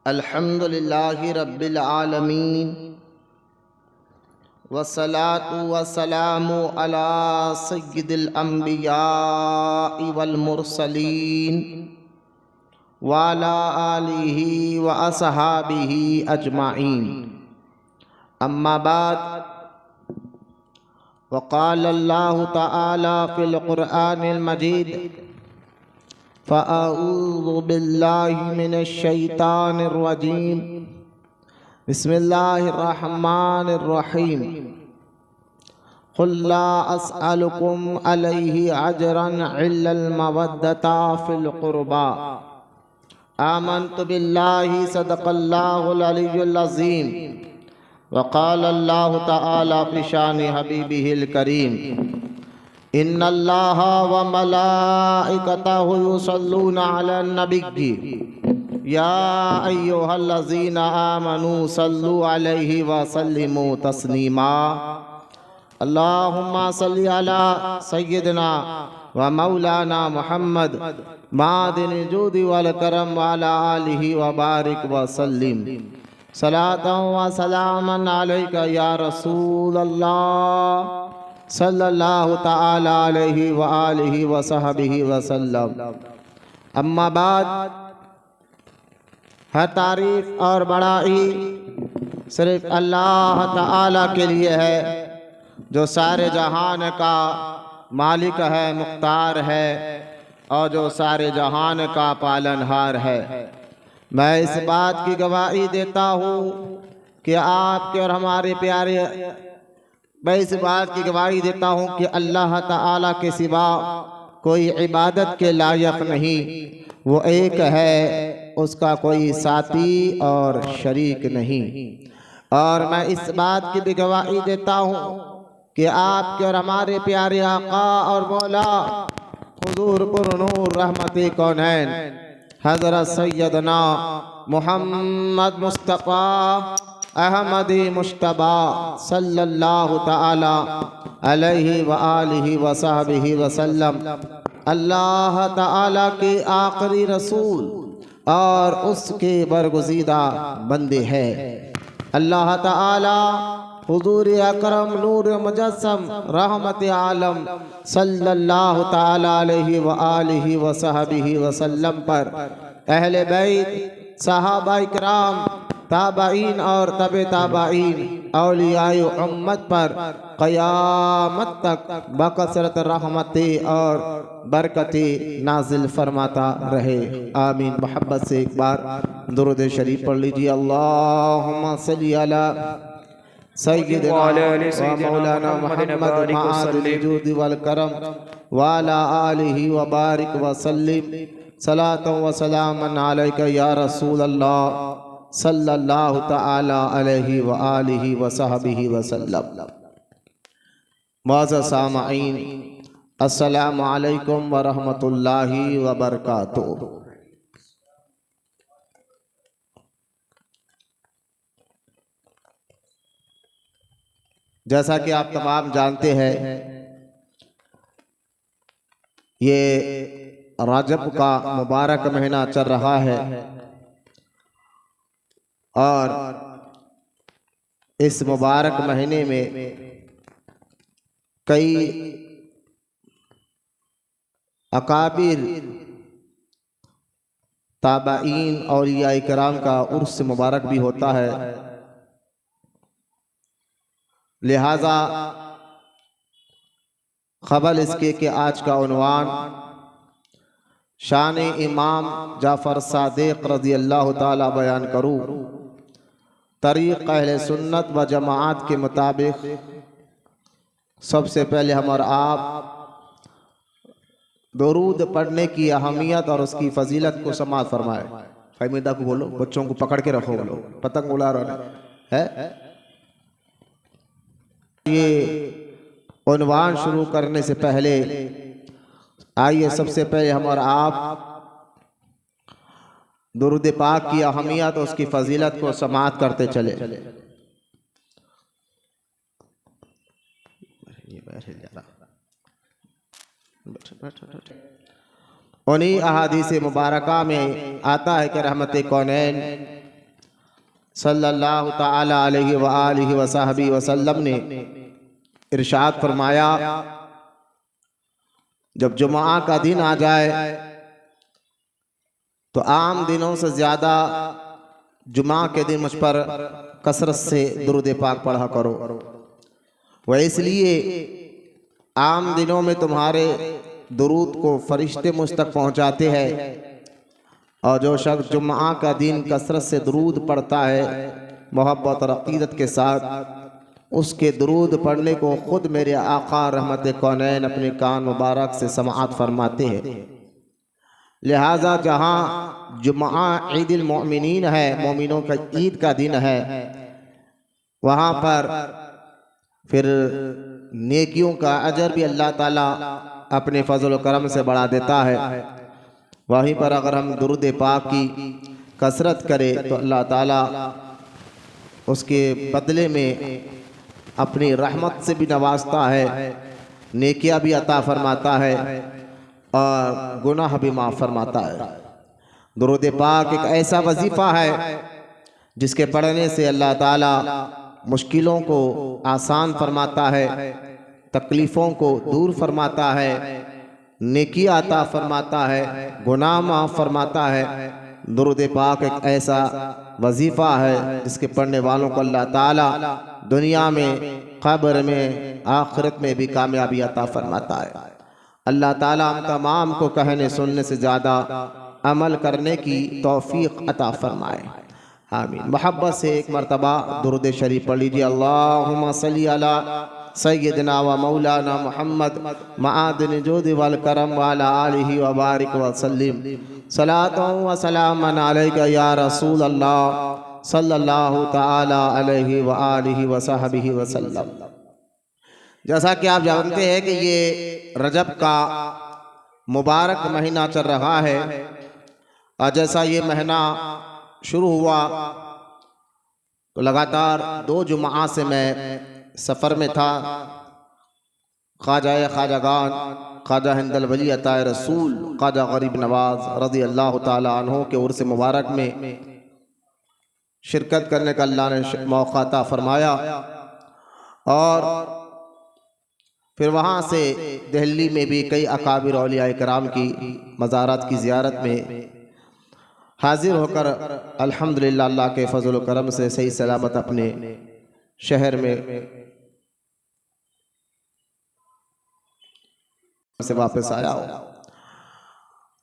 अल्हम्दुलिल्लाहि रब्बिल आलमीन वस्सलातु वस्सलामु अला सय्यिदिल अंबियाइ वल मुरसलीन व अला आलिहि व असहाबिहि अजमाइन। अम्मा बाद वक़ाल अल्लाहु तआला फ़िल क़ुरआनिल मजीद फ़अऊज़ु बिल्लाहि मिनश शैतानिर रजीम बिस्मिल्लाहिर रहमानिर रहीम। क़ुल ला अस्अलुकुम अलैहि अजरन इल्लल मवद्दता फ़िल क़ुरबा आमन्तु बिल्लाहि सदक़ल्लाहुल अलियुल अज़ीम। वक़ाल अल्लाहु तआला फ़ी शानि हबीबिहिल करीम इन्नल्लाहा व मलाइकतहु युसल्लूना अलन नबिय्यि या अय्युहल्लज़ीना आमनू सल्लु अलैहि व सल्लिमू तस्लीमा। अल्लाहुम्मा सल्लि अला सय्यिदिना व मौलाना मुहम्मद मादिनिल जूदि वल करम व अला आलिहि व बारिक व सल्लिम सलातन व सलामन अलैका या रसूल अल्लाह सल्लल्लाहु तआला अलैहि व आलिहि व सहबिहि व सल्लम। अम्मा बाद, हर तारीफ और बड़ाई सिर्फ अल्लाह ताला के लिए है जो सारे जहान का मालिक है, मुख्तार है और जो सारे जहान का पालनहार है। मैं इस बात की गवाही देता हूँ कि आपके और हमारे प्यारे मैं इस बात की गवाही देता हूँ कि अल्लाह ताला के सिवा कोई इबादत के लायक नहीं, वो एक है, उसका कोई साथी और शरीक नहीं। और मैं इस बात की भी गवाही देता हूँ कि आपके और हमारे प्यारे आका और मौला हुजूर पुरनूर रहमते कौनैन हज़रत सैयदना मुहम्मद मुस्तफ़ा अहमदी मुश्तबा सल्लल्लाहु ताला अलैहि व आलिहि व सहबिहि व सल्लम अल्लाह ताला के आखिरी रसूल और उसके बरगुज़ीदा बंदे हैं। अल्लाह ताला हुजूर अकरम नूर मुजस्सम रहमत आलम सल्लल्लाहु ताला अलैहि व आलिहि व सहबिहि व सल्लम पर अहले बैत, सहाबा इकराम, ताबाइन और तबे ताबाइन, औलियाए उम्मत पर क़यामत तक बकसरत रहमतें और बरकतें नाजिल फरमाता रहे, आमीन। मोहब्बत से एक बार दुरूद शरीफ पढ़ लीजिए। अल्लाहुम्मा सल्लि अला सय्यिदिना व मौलाना मुहम्मद मादिल जूदि वल करम व अला आलिहि व बारिक व सल्लिम सलातन व सलामन अलैका या रसूल अल्लाह सल्लल्लाहु तआला अलैहि व आलिहि व सहबिहि व सल्लम। मुअज़्ज़ज़ सामईन, अस्सलामु अलैकुम व रहमतुल्लाहि व बरकातुहू। जैसा कि आप तमाम जानते हैं, ये रजब का मुबारक महीना चल रहा है और इस मुबारक महीने में कई अकाबिर ताबाइन औलिया इकराम का उर्स मुबारक भी होता है। लिहाजा खबर इसके कि आज का उन्वान शान इमाम जाफ़र सादिक़ रज़ी अल्लाह ताला बयान करूँ। तरीक़ अहले सुन्नत व जमाअत के मुताबिक सबसे पहले हम और आप दुरूद पढ़ने की अहमियत और उसकी फजीलत को समाअत फरमाए। फ़हमीदा को बोलो, बच्चों को पकड़ के रखो, बोलो पतंग उड़ा रहे है। ये उन्वान शुरू करने से पहले आइए सबसे पहले हम और आप दुरूद पाक की अहमियत और उसकी फजीलत को समाअत करते चले। उन्हीं अहादीस मुबारका में आता है कि रहमत कौनैन सल्लल्लाहु ताला अलैहि व आलिहि व सहबी वसल्लम ने इरशाद फरमाया, जब जुमा का दिन आ जाए तो आम दिनों से ज़्यादा जुमा के दिन मुझ पर कसरत से दुरूद पाक पढ़ा करो। वह इसलिए आम दिनों में तुम्हारे दुरूद को फरिश्ते मुझ तक पहुँचाते हैं, और जो शख्स जुमा का दिन कसरत से दुरूद पढ़ता है मोहब्बत और अक़ीदत के साथ, उसके दुरूद पढ़ने को खुद मेरे आका रहमत कौनैन अपने कान मुबारक से समाअत फरमाते हैं। लिहाजा जहाँ जुमा ईदुल मोमिनीन है, मोमिनों का ईद का दिन है, वहाँ पर फिर नेकियों का अजर भी अल्लाह ताला अपने फजल करम से बढ़ा देता है। वहीं पर अगर हम दुरूद पाक की कसरत करें तो अल्लाह ताला उसके बदले में अपनी रहमत से भी नवाजता है, नेकियां भी अता फरमाता है और गुनाह भी माफ़ फरमाता है। दुरूद पाक एक ऐसा वजीफ़ा है जिसके पढ़ने से अल्लाह ताला मुश्किलों को आसान फरमाता है, तकलीफ़ों को दूर फरमाता है, नेकी अता फरमाता है, गुनाह माफ़ फरमाता है। दुरूद पाक एक ऐसा वजीफ़ा है जिसके पढ़ने वालों को अल्लाह ताला दुनिया में, क़ब्र में, आखिरत में भी कामयाबी अता फरमाता है। अल्लाह ताला हम तमाम को कहने सुनने से ज़्यादा अमल करने की तौफीक अता फरमाए, आमीन। मोहब्बत से एक मरतबा दुरूद शरीफ पढ़ लीजिए। अल्लाहुम्मा सल्ली अला सय्यदना व मौलाना मुहम्मद मआदिन जुद वल करम व अला आलिहि व बारिक व सल्लिम सलातु व सलामन अलैका या रसूल अल्लाह सल्लल्लाहु ताला अलैहि व आलिहि व सहबिहि व सल्लम। जैसा कि आप जानते हैं कि ये रजब का मुबारक महीना चल रहा है, और जैसा ये महीना शुरू हुआ तो लगातार 2 जुमा से मैं सफ़र में था। ख्वाजागान ख्वाजा हिंदल वली अता रसूल ख्वाजा गरीब नवाज रज़ी अल्लाह ताला अन्हो के उर्स मुबारक में शिरकत करने का अल्लाह ने मौका अता फरमाया, और फिर वहाँ से दिल्ली में भी कई अकाबिर औलिया इकराम की मज़ारात की ज़ियारत में हाजिर होकर अल्हम्दुलिल्लाह अल्लाह के फजल करम से सही सलामत अपने शहर में से वापस आया हो।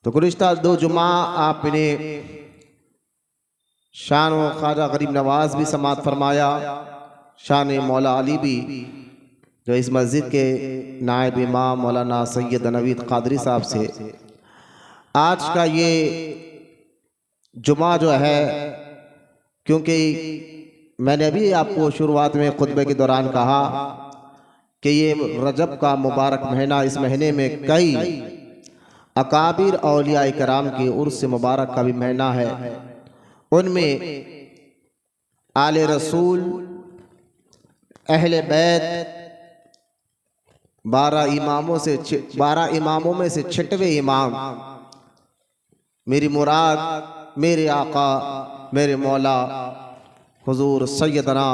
तो गुज़िश्ता 2 जुमा आपने शान व ख्वाजा गरीब नवाज भी समात फरमाया, शान मौला अली भी, जो इस मस्जिद के नायब इमाम मौलाना सैयद नवीद कादरी साहब से आज का ये जुमा जो है, क्योंकि मैंने अभी आपको शुरुआत में खुतबे के दौरान कहा कि ये रजब का मुबारक महीना, इस महीने में कई अकाबिर औलिया इकराम की उर्स मुबारक का भी महीना है। उनमें आले रसूल, अहले बैत, 12 इमामों में से 6वें इमाम, मेरी मुराद मेरे आका मेरे मौला हुजूर सैयदना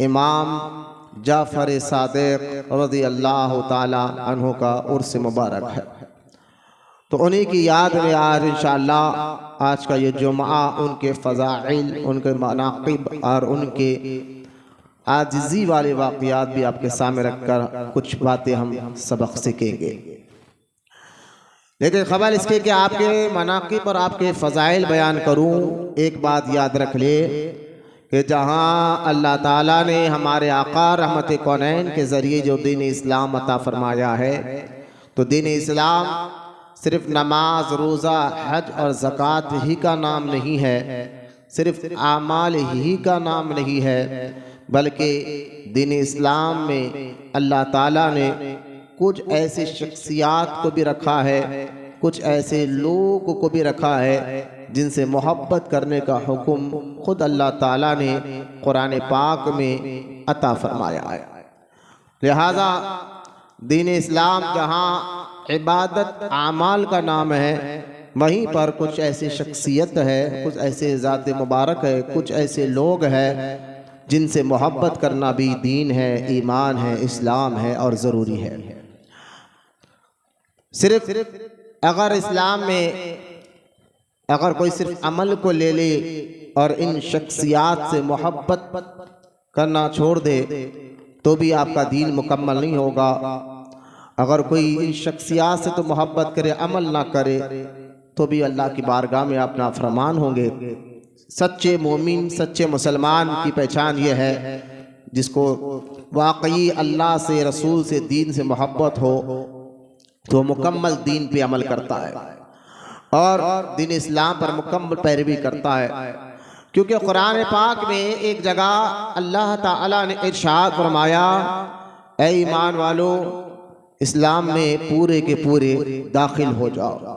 इमाम जाफ़र सादिक रज़ी अल्लाह ताला अन्हु का उर्स मुबारक है। तो उन्हीं की याद में आज इंशाअल्लाह आज का ये जुमा उनके फ़ज़ाइल, उनके मनाक़िब और उनके आजिज़ी वाले वाक़ियात भी आपके सामने रखकर कुछ बातें हम सबक सीखेंगे। लेकिन ख़बर इसके कि आपके मनाक़िब और आपके फ़ज़ाइल बयान करूं, एक बात याद रख ले कि जहाँ अल्लाह ताला ने हमारे आका रहमत कौनैन के ज़रिए जो दीन इस्लाम अता फ़रमाया है, तो दीन इस्लाम सिर्फ़ नमाज, रोज़ा, हज और ज़कात ही का नाम नहीं है, सिर्फ़ आमाल ही का नाम नहीं है, बल्कि दीन इस्लाम में अल्लाह ताला ने कुछ ऐसी शख्सियात को भी रखा है, कुछ ऐसे लोगों को भी रखा है जिनसे मोहब्बत करने का हुक्म खुद अल्लाह ताला ने कुरान पाक में अता फरमाया है। लिहाजा दीन इस्लाम जहाँ इबादत आमाल का नाम है, वहीं पर कुछ ऐसी शख्सियत है, कुछ ऐसे ज़ात मुबारक है, कुछ ऐसे लोग हैं जिनसे मोहब्बत करना भी दीन है, ईमान है, इस्लाम है और ज़रूरी है। सिर्फ अगर इस्लाम में अगर कोई सिर्फ अमल को ले ले और इन शख्सियात से मोहब्बत करना छोड़ दे तो भी आपका दीन मुकम्मल नहीं होगा। अगर कोई इन शख्सियात से तो मोहब्बत करे, अमल ना करे, तो भी अल्लाह की बारगाह में आप नाफरमान होंगे। सच्चे मोमिन, सच्चे मुसलमान की पहचान ये है जिसको वाकई अल्लाह से, रसूल से, दीन से मोहब्बत हो तो मुकम्मल दीन पे अमल करता है और दीन इस्लाम पर मुकम्मल पैरवी करता है। क्योंकि कुरान पाक में एक जगह अल्लाह ताला ने इरशाद फरमाया, ऐ ईमान वालों, इस्लाम में पूरे के पूरे दाखिल हो जाओ।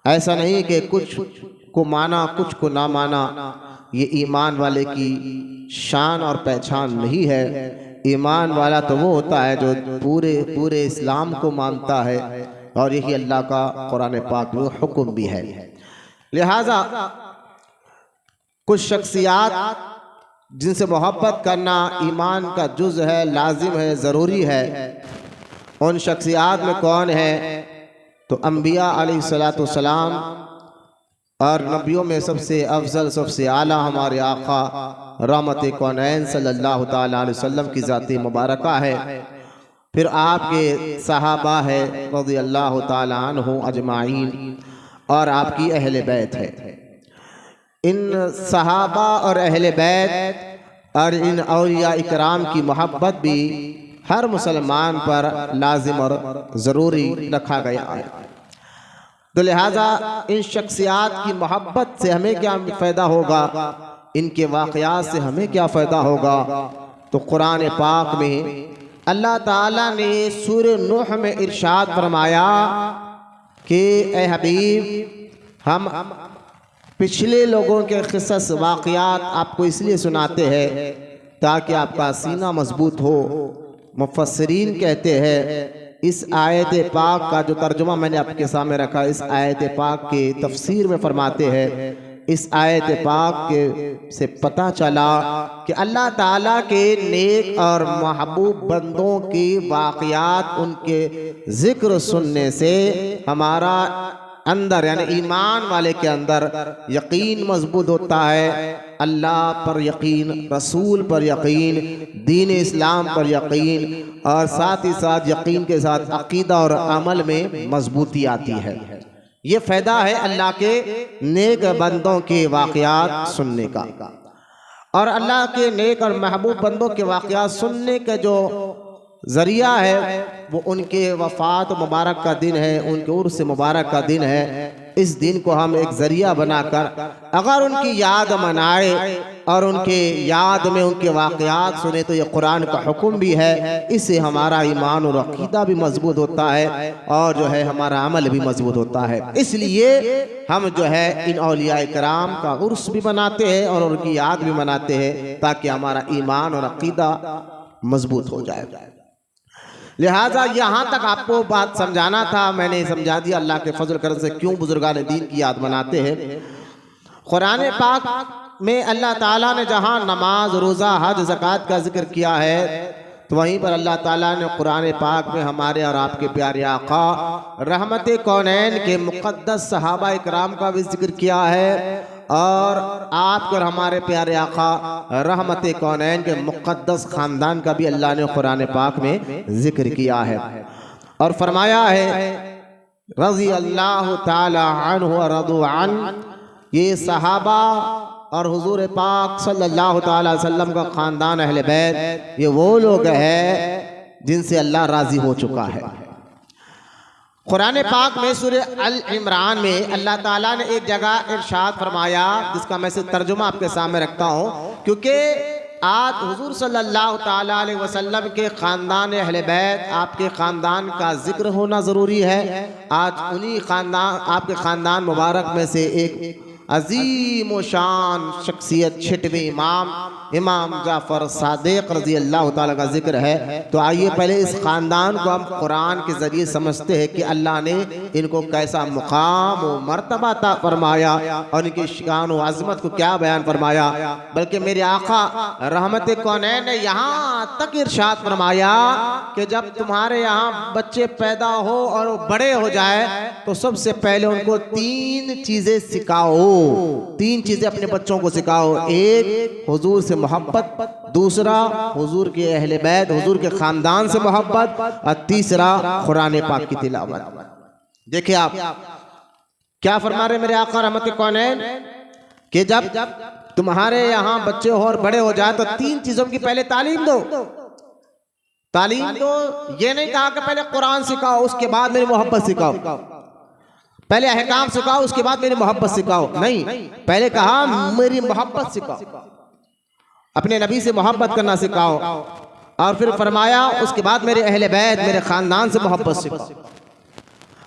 ऐसा नहीं कि कुछ को माना कुछ को ना माना, ये ईमान वाले की शान और पहचान नहीं है। ईमान वाला तो वो होता है जो पूरे पूरे इस्लाम को मानता है और यही अल्लाह का कुरान पाक में हुक्म भी है। लिहाजा कुछ शख्सियात जिनसे मोहब्बत करना ईमान का जुज़ है, लाजिम है, ज़रूरी है। उन शख्सियात में कौन है? तो अम्बिया अलैहिस्सलाम और नबियों में सबसे अफजल, सबसे आला हमारे आका रहमत कौनैन सल्लल्लाहु ताला अलैहि वसल्लम की ज़ाती मुबारका है। फिर आपके सहाबा है रज़ियल्लाहु ताला अन्हु अजमाइन और आपकी अहले बैत है। इन सहाबा और अहले बैत और इन औलिया इकराम की मोहब्बत भी हर मुसलमान पर लाजिम और ज़रूरी रखा गया है। तो लिहाजा इन शख्सियात की मोहब्बत से हमें क्या फ़ायदा होगा, इनके वाक़यात से हमें क्या फ़ायदा होगा? तो कुरान पाक में अल्लाह ताला ने सूरह नूह में इरशाद फरमाया कि ए हबीब, हम पिछले लोगों के क़िसस वाक़यात आपको इसलिए सुनाते हैं ताकि आपका सीना मजबूत हो। मुफस्सिरीन कहते हैं इस आयत पाक का जो तर्जुमा मैंने आपके सामने रखा, इस आयत पाक के तफसीर में फरमाते हैं, इस आयत पाक के से पता चला कि अल्लाह ताला के नेक और महबूब बंदों की वाक़यात, उनके ज़िक्र सुनने से हमारा अंदर यानी ईमान वाले के अंदर यकीन मजबूत होता है। अल्लाह पर यकीन, रसूल पर यकीन, दीन इस्लाम पर यकीन और साथ ही साथ यकीन के साथ अकीदा और अमल में मजबूती आती है। ये फ़ायदा है अल्लाह के नेक बंदों के वाक़यात सुनने का। और अल्लाह के नेक और महबूब बंदों के वाक़यात सुनने का जो ज़रिया है वो उनके वफ़ात मुबारक का दिन है, उनके उर्स मुबारक का दिन है। इस दिन को हम एक ज़रिया बनाकर अगर उनकी याद मनाए और उनके याद में उनके वाक़यात सुने तो ये कुरान का हुक्म भी है। इससे हमारा ईमान और अक़ीदा भी मजबूत होता है और जो है हमारा अमल भी मजबूत होता है। इसलिए हम जो है इन औलिया इकराम का उर्स भी मनाते हैं और उनकी याद भी मनाते हैं ताकि हमारा ईमान और अक़ीदा मजबूत हो जाए। लिहाजा यहाँ तक आपको बात समझाना था, मैंने समझा दिया। अल्लाह के फजल करम से क्यों बुजुर्गान दीन की याद मनाते हैं। कुरान पाक में अल्लाह ताला ने जहाँ नमाज, रोज़ा, हज, ज़कात का जिक्र किया है तो वहीं पर अल्लाह ताला ने कुरान पाक में हमारे और आपके प्यारे आका रहमत कौनैन के मुक़द्दस सहाबा इकराम का भी जिक्र किया है और आपके और हमारे प्यारे आका रहमत कौनैन के मुक़द्दस ख़ानदान का भी अल्लाह ने कुरान पाक में जिक्र किया है और फरमाया है रज़ी अल्लाह ताला अन्हु व रज़ू अन्हु। ये सहाबा और हुजूर पाक सल्लल्लाहु ताला अलैहि वसल्लम का ख़ानदान अहले बैत, ये वो लोग हैं जिनसे अल्लाह राज़ी हो चुका है। कुरान पाक में सूरह अल इमरान में अल्लाह ताला ने एक जगह इरशाद फरमाया जिसका मैं से तर्जुमा आपके सामने रखता हूँ, क्योंकि आज हुजूर सल्लल्लाहु ताला अलैहि वसल्लम के ख़ानदान अहले बैत, आपके ख़ानदान का जिक्र होना ज़रूरी है। आज उन्हीं ख़ानदान, आपके ख़ानदान मुबारक में से एक अजीम शान शख्सियत छठवें इमाम जाफ़र सादिक रज़ी अल्लाह ताला का जिक्र है। तो आइए पहले इस ख़ानदान को हम कुरान के ज़रिए समझते हैं कि अल्लाह ने इनको कैसा मुकाम व मर्तबा अता फरमाया और इनकी शान व अज़मत को क्या बयान फरमाया। बल्कि मेरे आका रहमत कौनैन ने यहाँ तक इरशाद फरमाया कि जब तुम्हारे यहाँ बच्चे पैदा हो और वो बड़े हो जाए तो सबसे पहले उनको 3 चीजें सिखाओ। 3 चीजें अपने बच्चों को सिखाओ। एक, हुजूर से मोहब्बत, दूसरा हुजूर के अहले बैत, हुजूर के खानदान से मोहब्बत, और तीसरा कुरान पाक की तिलावत। देखिए आप क्या फरमा रहे मेरे आका रहमत कौनैन कि जब तुम्हारे यहाँ बच्चे हो और बड़े हो जाए तो 3 चीजों की पहले तालीम दो। तालीम दो, ये नहीं कहा कि पहले कुरान सिखाओ उसके बाद मेरी मोहब्बत सिखाओ, पहले अहकाम सिखाओ उसके बाद मेरी मोहब्बत सिखाओ। नहीं, पहले कहा मेरी मोहब्बत सिखाओ, अपने नबी से मोहब्बत करना सिखाओ, और फिर फरमाया उसके बाद मेरे अहले बैत, मेरे खानदान से मोहब्बत सिखाओ,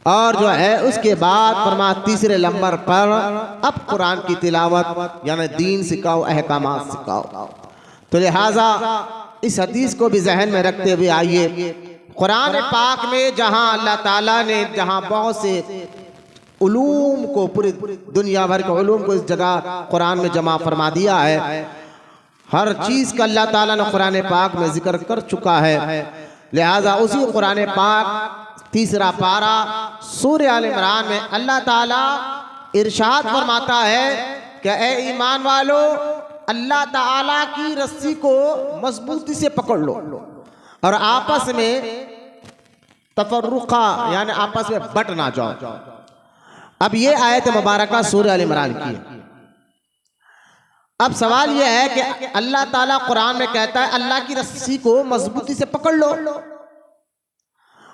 और जो है उसके बाद फरमाया तीसरे नंबर पर अब कुरान की तिलावत यानी दीन सिखाओ, अहकामात सिखाओ। तो लिहाजा इस हदीस को भी जहन में रखते हुए आइए, कुरान पाक में जहां अल्लाह ताला ने जहां बहुत से उलूम को, पूरी दुनिया भर के उलूम को इस जगह कुरान में जमा फरमा दिया है, हर चीज का अल्लाह ताला ने कुरान पाक में जिक्र कर चुका है। लिहाजा उसी कुरान पाक तीसरा पारा सूरह आल इमरान में अल्लाह ताला इरशाद फरमाता है कि ए ईमान वालो, अल्लाह ताला की रस्सी को मजबूती से पकड़ लो और आपस में तफर्रुका यानी आपस में बट ना जाओ। अब ये आयत मुबारका सूरह आल इमरान की है। अब सवाल यह है कि अल्लाह ताला कुरान में कहता है अल्लाह की रस्सी को मजबूती से पकड़ लो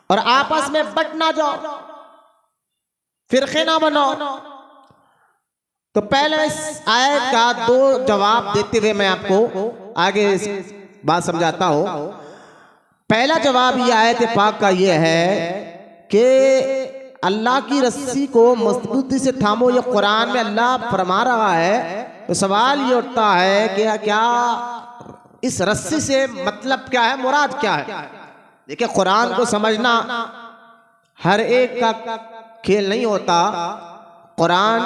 और आपस में बट ना जाओ, फिरके ना बनाओ। तो पहले इस आयत का 2 जवाब देते हुए मैं आपको आगे इस बात समझाता हूं। पहला जवाब ये आयत पाक का ये है कि अल्लाह की रस्सी को मजबूती से थामो, ये कुरान में अल्लाह फरमा रहा है। तो सवाल ये उठता है कि क्या इस रस्सी से मतलब क्या है, मुराद क्या है। देखिए कुरान को समझना हर एक का खेल नहीं होता। कुरान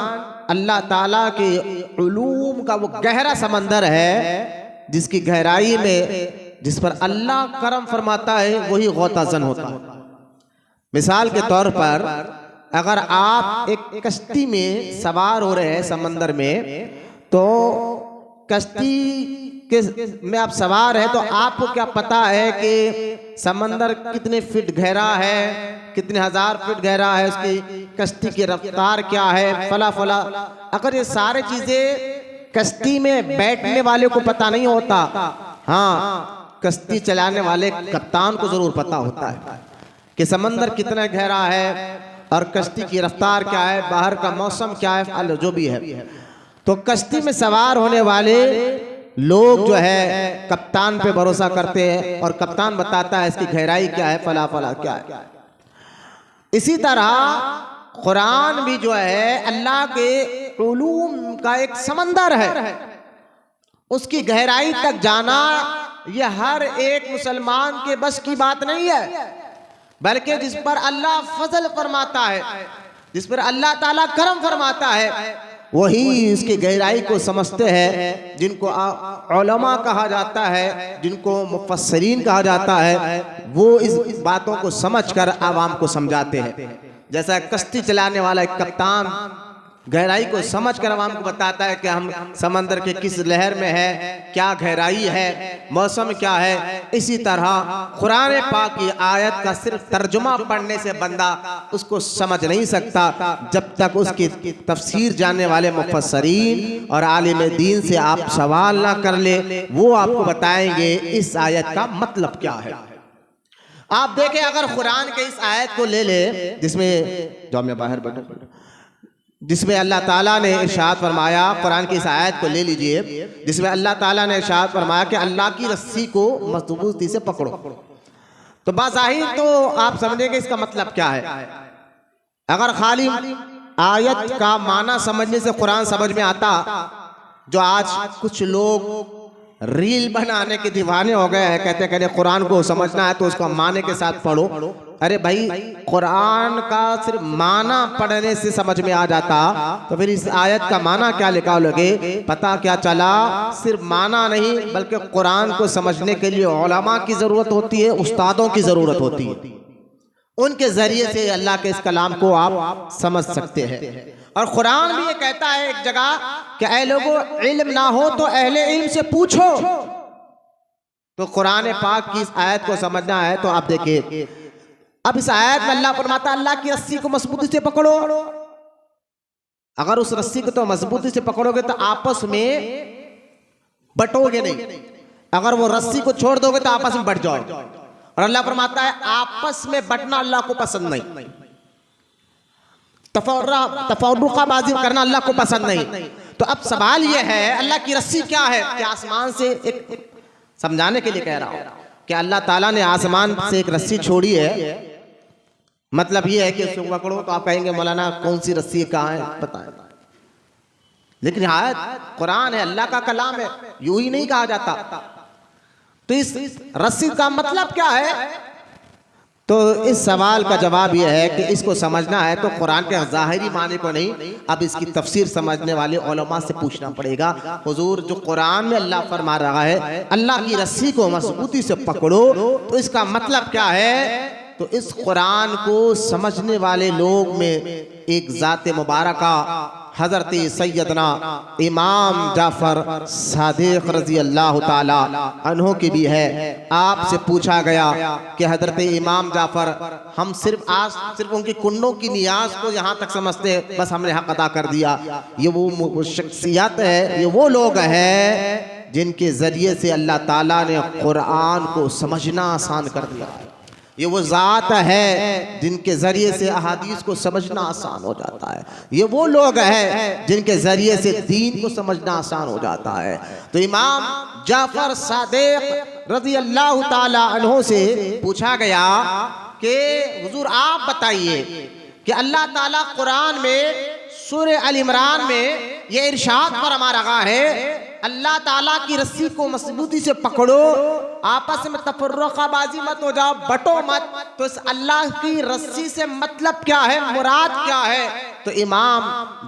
अल्लाह ताला के उलूम का वो गहरा समंदर है जिसकी गहराई में जिस पर अल्लाह करम फरमाता है वही गौताजन होता है। मिसाल के तौर पर अगर आप एक कश्ती में सवार हो रहे हैं समंदर में, तो कश्ती के में आप सवार हैं तो आपको क्या पता है कि समंदर कितने फीट गहरा है, कितने हजार फीट गहरा है, उसकी कश्ती की रफ्तार क्या है, फला फला। अगर ये सारे चीजें कश्ती में बैठने वाले को पता नहीं होता, हाँ कश्ती चलाने वाले कप्तान को जरूर पता होता है कि समंदर कितना गहरा है और कश्ती की रफ्तार क्या है, बाहर का मौसम क्या है, जो भी है। तो कश्ती में सवार होने वाले लोग जो है कप्तान पे भरोसा करते हैं और कप्तान बताता है इसकी गहराई क्या है, फला फला क्या है। इसी तरह कुरान भी जो है अल्लाह के उलूम का एक समंदर है, उसकी गहराई तक जाना यह हर एक मुसलमान के बस की बात नहीं है, बल्कि जिस पर अल्लाह फजल फरमाता है, जिस पर अल्लाह ताला करम फरमाता है, वही इसकी गहराई को समझते हैं। जिनको उलमा कहा जाता है, जिनको मुफस्सिरीन कहा जाता है, वो इस बातों को समझकर आवाम को समझाते हैं। जैसा कश्ती चलाने वाला एक कप्तान गहराई को समझकर आवाम को बताता है कि हम समंदर के किस लहर में है, क्या गहराई है, मौसम क्या है। इसी तरह कुरान पाक की आयत का सिर्फ तर्जुमा पढ़ने से बंदा उसको समझ नहीं सकता जब तक उसकी तफसीर जानने वाले मुफस्सिरीन और आलिम दीन से आप सवाल ना कर ले, वो आपको बताएंगे इस आयत का मतलब क्या है। आप देखें अगर कुरान के इस आयत को ले ले जिसमें जामिया बाहर बैठो, जिसमें अल्लाह ताला ने इरशाद फरमाया, कुरान की इस आयत को ले लीजिए जिसमें अल्लाह ताला ने इरशाद फरमाया कि अल्लाह की रस्सी को मजबूती से पकड़ो, तो बाज़ाहिर तो आप समझेंगे इसका मतलब क्या है। अगर खाली आयत का माना समझने से कुरान समझ में आता, जो आज कुछ लोग रील बनाने के दीवाने हो गए हैं, कहते कुरान को समझना है तो उसको माने के साथ पढ़ो, अरे भाई कुरान का सिर्फ माना पढ़ने से समझ में आ जाता तो फिर इस आयत का माना क्या निकालोगे? पता क्या चला, सिर्फ माना नहीं बल्कि कुरान को समझने के लिए उलमा की जरूरत होती है, उस्तादों की जरूरत होती है। उनके जरिए से अल्लाह के इस कलाम को आप समझ सकते हैं। और कुरान भी ये कहता है एक जगह कि ऐ लोगों, इल्म ना हो तो अहले इल्म से पूछो। तो कुरान पाक की इस आयत को समझना है तो आप देखिए, अब इस आयत में अल्लाह फरमाता है अल्लाह की रस्सी को मजबूती से पकड़ो। अगर उस रस्सी को तो मजबूती से पकड़ोगे तो आपस में बटोगे नहीं, अगर वो रस्सी को छोड़ दोगे तो आपस में बट जाओगे। और अल्लाह फरमाता है आपस में बटना अल्लाह को पसंद नहीं, तफर्रुकाबाजी करना अल्लाह को पसंद नहीं। तो अब सवाल यह है अल्लाह की रस्सी क्या है? कि आसमान से एक समझाने के लिए कह रहा हूं कि अल्लाह ताला ने आसमान से एक रस्सी छोड़ी है, मतलब ये है कि उसको पकड़ो। तो आप कहेंगे मौलाना कौन सी रस्सी कहाँ है, पता है, लेकिन आयत कुरान है, अल्लाह का कलाम है, यूं ही नहीं कहा जाता। तो इस रस्सी का मतलब क्या है? तो इस सवाल का जवाब यह है कि इसको समझना है तो कुरान के ज़ाहिरी माने को नहीं, अब इसकी तफसीर समझने वाले उलमा से पूछना पड़ेगा। हुजूर जो कुरान में अल्लाह फरमा रहा है अल्लाह की रस्सी को मजबूती से पकड़ो, तो इसका मतलब क्या है? तो इस कुरान को समझने वाले लोग में एक ज़ात मुबारका हजरत सैयदना इमाम जाफर सादिक रजी अल्लाह ताला अन्हो की भी है। आपसे पूछा गया कि हजरत इमाम जाफर, हम सिर्फ उनकी कुंडों की नियाज को यहाँ तक समझते हैं, बस हमने हक अदा कर दिया। ये वो शख्सियत है, ये वो लोग हैं जिनके जरिए से अल्लाह ताला ने कुरान को समझना आसान कर दिया। ये वो ज़ात है जिनके ज़रिए से अहादीस को समझना आसान हो जाता है। ये वो लोग हैं जिनके ज़रिए से दीन को समझना आसान हो जाता है। तो इमाम जाफर सादिक रज़ी अल्लाह ताला अन्हु से पूछा गया कि हुजूर आप बताइए कि अल्लाह ताला कुरान में सूरह अल इमरान में ये इरशाद फरमा रहा है अल्लाह ताला की रस्सी को मजबूती से पकड़ो, आपस में तफर्रुकाबाजी मत हो जाओ, बटो मत। तो इस अल्लाह की रस्सी से मतलब क्या है, मुराद क्या है? तो इमाम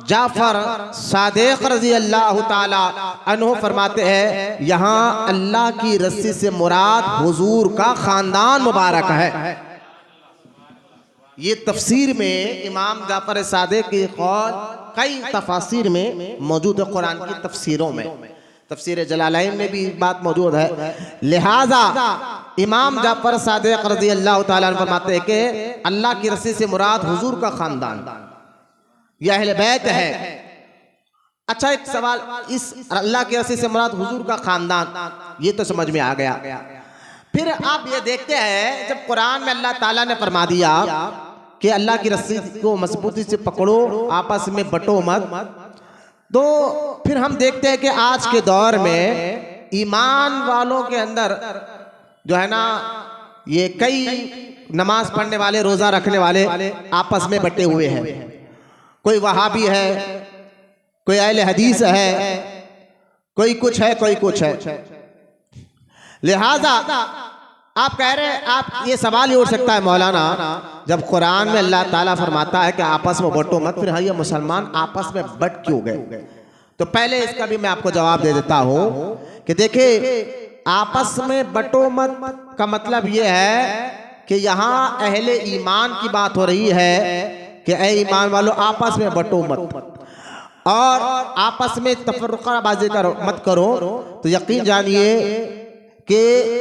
जाफर सादिक रज़ी अल्लाह ताला अन्हु फरमाते हैं यहाँ अल्लाह की रस्सी से मुराद हुजूर का खानदान मुबारक है। ये तफसीर में इमाम जाफर सादिक की कौल कई तफासिर में मौजूद है, कुरान की तफसीरों में, तफसीर जलालैन में भी बात मौजूद है। लिहाजा इमाम जाफर सादिक रज़ी अल्लाह ताला अन्हु फरमाते हैं कि अल्लाह की रस्सी से मुराद हुजूर का खानदान, यह अहले बैत है। अच्छा एक सवाल, इस अल्लाह की रस्सी से मुराद हुजूर का खानदान, ये तो समझ में आ गया। फिर आप ये देखते हैं जब कुरान में अल्लाह ताला ने फरमा दिया कि अल्लाह की रस्सी को मजबूती से पकड़ो, आपस में बटो मत, तो फिर हम देखते हैं कि आज के दौर में ईमान वालों के अंदर जो है ना, ये कई नमाज पढ़ने वाले, रोजा रखने वाले आपस में बटे हुए हैं। कोई वहाबी है, कोई अहले हदीस है, कोई कुछ है, कोई कुछ है। लिहाजा आप कह रहे हैं, आप ये सवाल ही उठ सकता है मौलाना, जब कुरान में अल्लाह ताला फरमाता है कि आपस में बटो मत, फिर ये मुसलमान आपस में बट क्यों गए? तो पहले इसका भी मैं आपको जवाब दे देता हूं कि देखिए आपस में बटो मत का मतलब ये है कि यहाँ अहले ईमान की बात हो रही है कि ऐ ईमान वालों आपस में बटो मत और आपस में तफर्रुकाबाजी मत करो। तो यकीन जानिए कि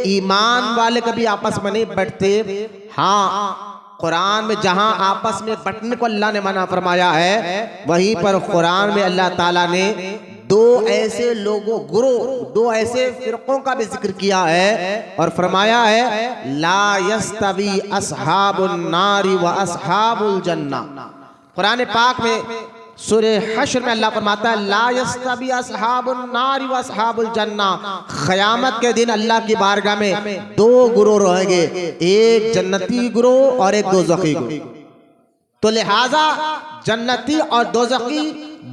ईमान वाले कभी आपस में नहीं बटते। हाँ, कुरान में जहां आपस में बटने को अल्लाह ने मना फरमाया है, वहीं पर कुरान में अल्लाह ताला ने दो ऐसे लोगों, दो ऐसे फिरकों का भी जिक्र किया है और फरमाया है ला यस्तवी अस्हाबुन नारी व अस्हाबुल जन्ना। कुरान पाक में सूरह हश्र में अल्लाह फरमाता है ला यस्तवी अस्हाबुन नारी व अस्हाबुल जन्ना। क़यामत के दिन अल्लाह की बारगाह में दो गुरोह रहेंगे, एक जन्नती गुरोह और एक दोज़खी गुरोह। तो लिहाजा जन्नती और दोज़खी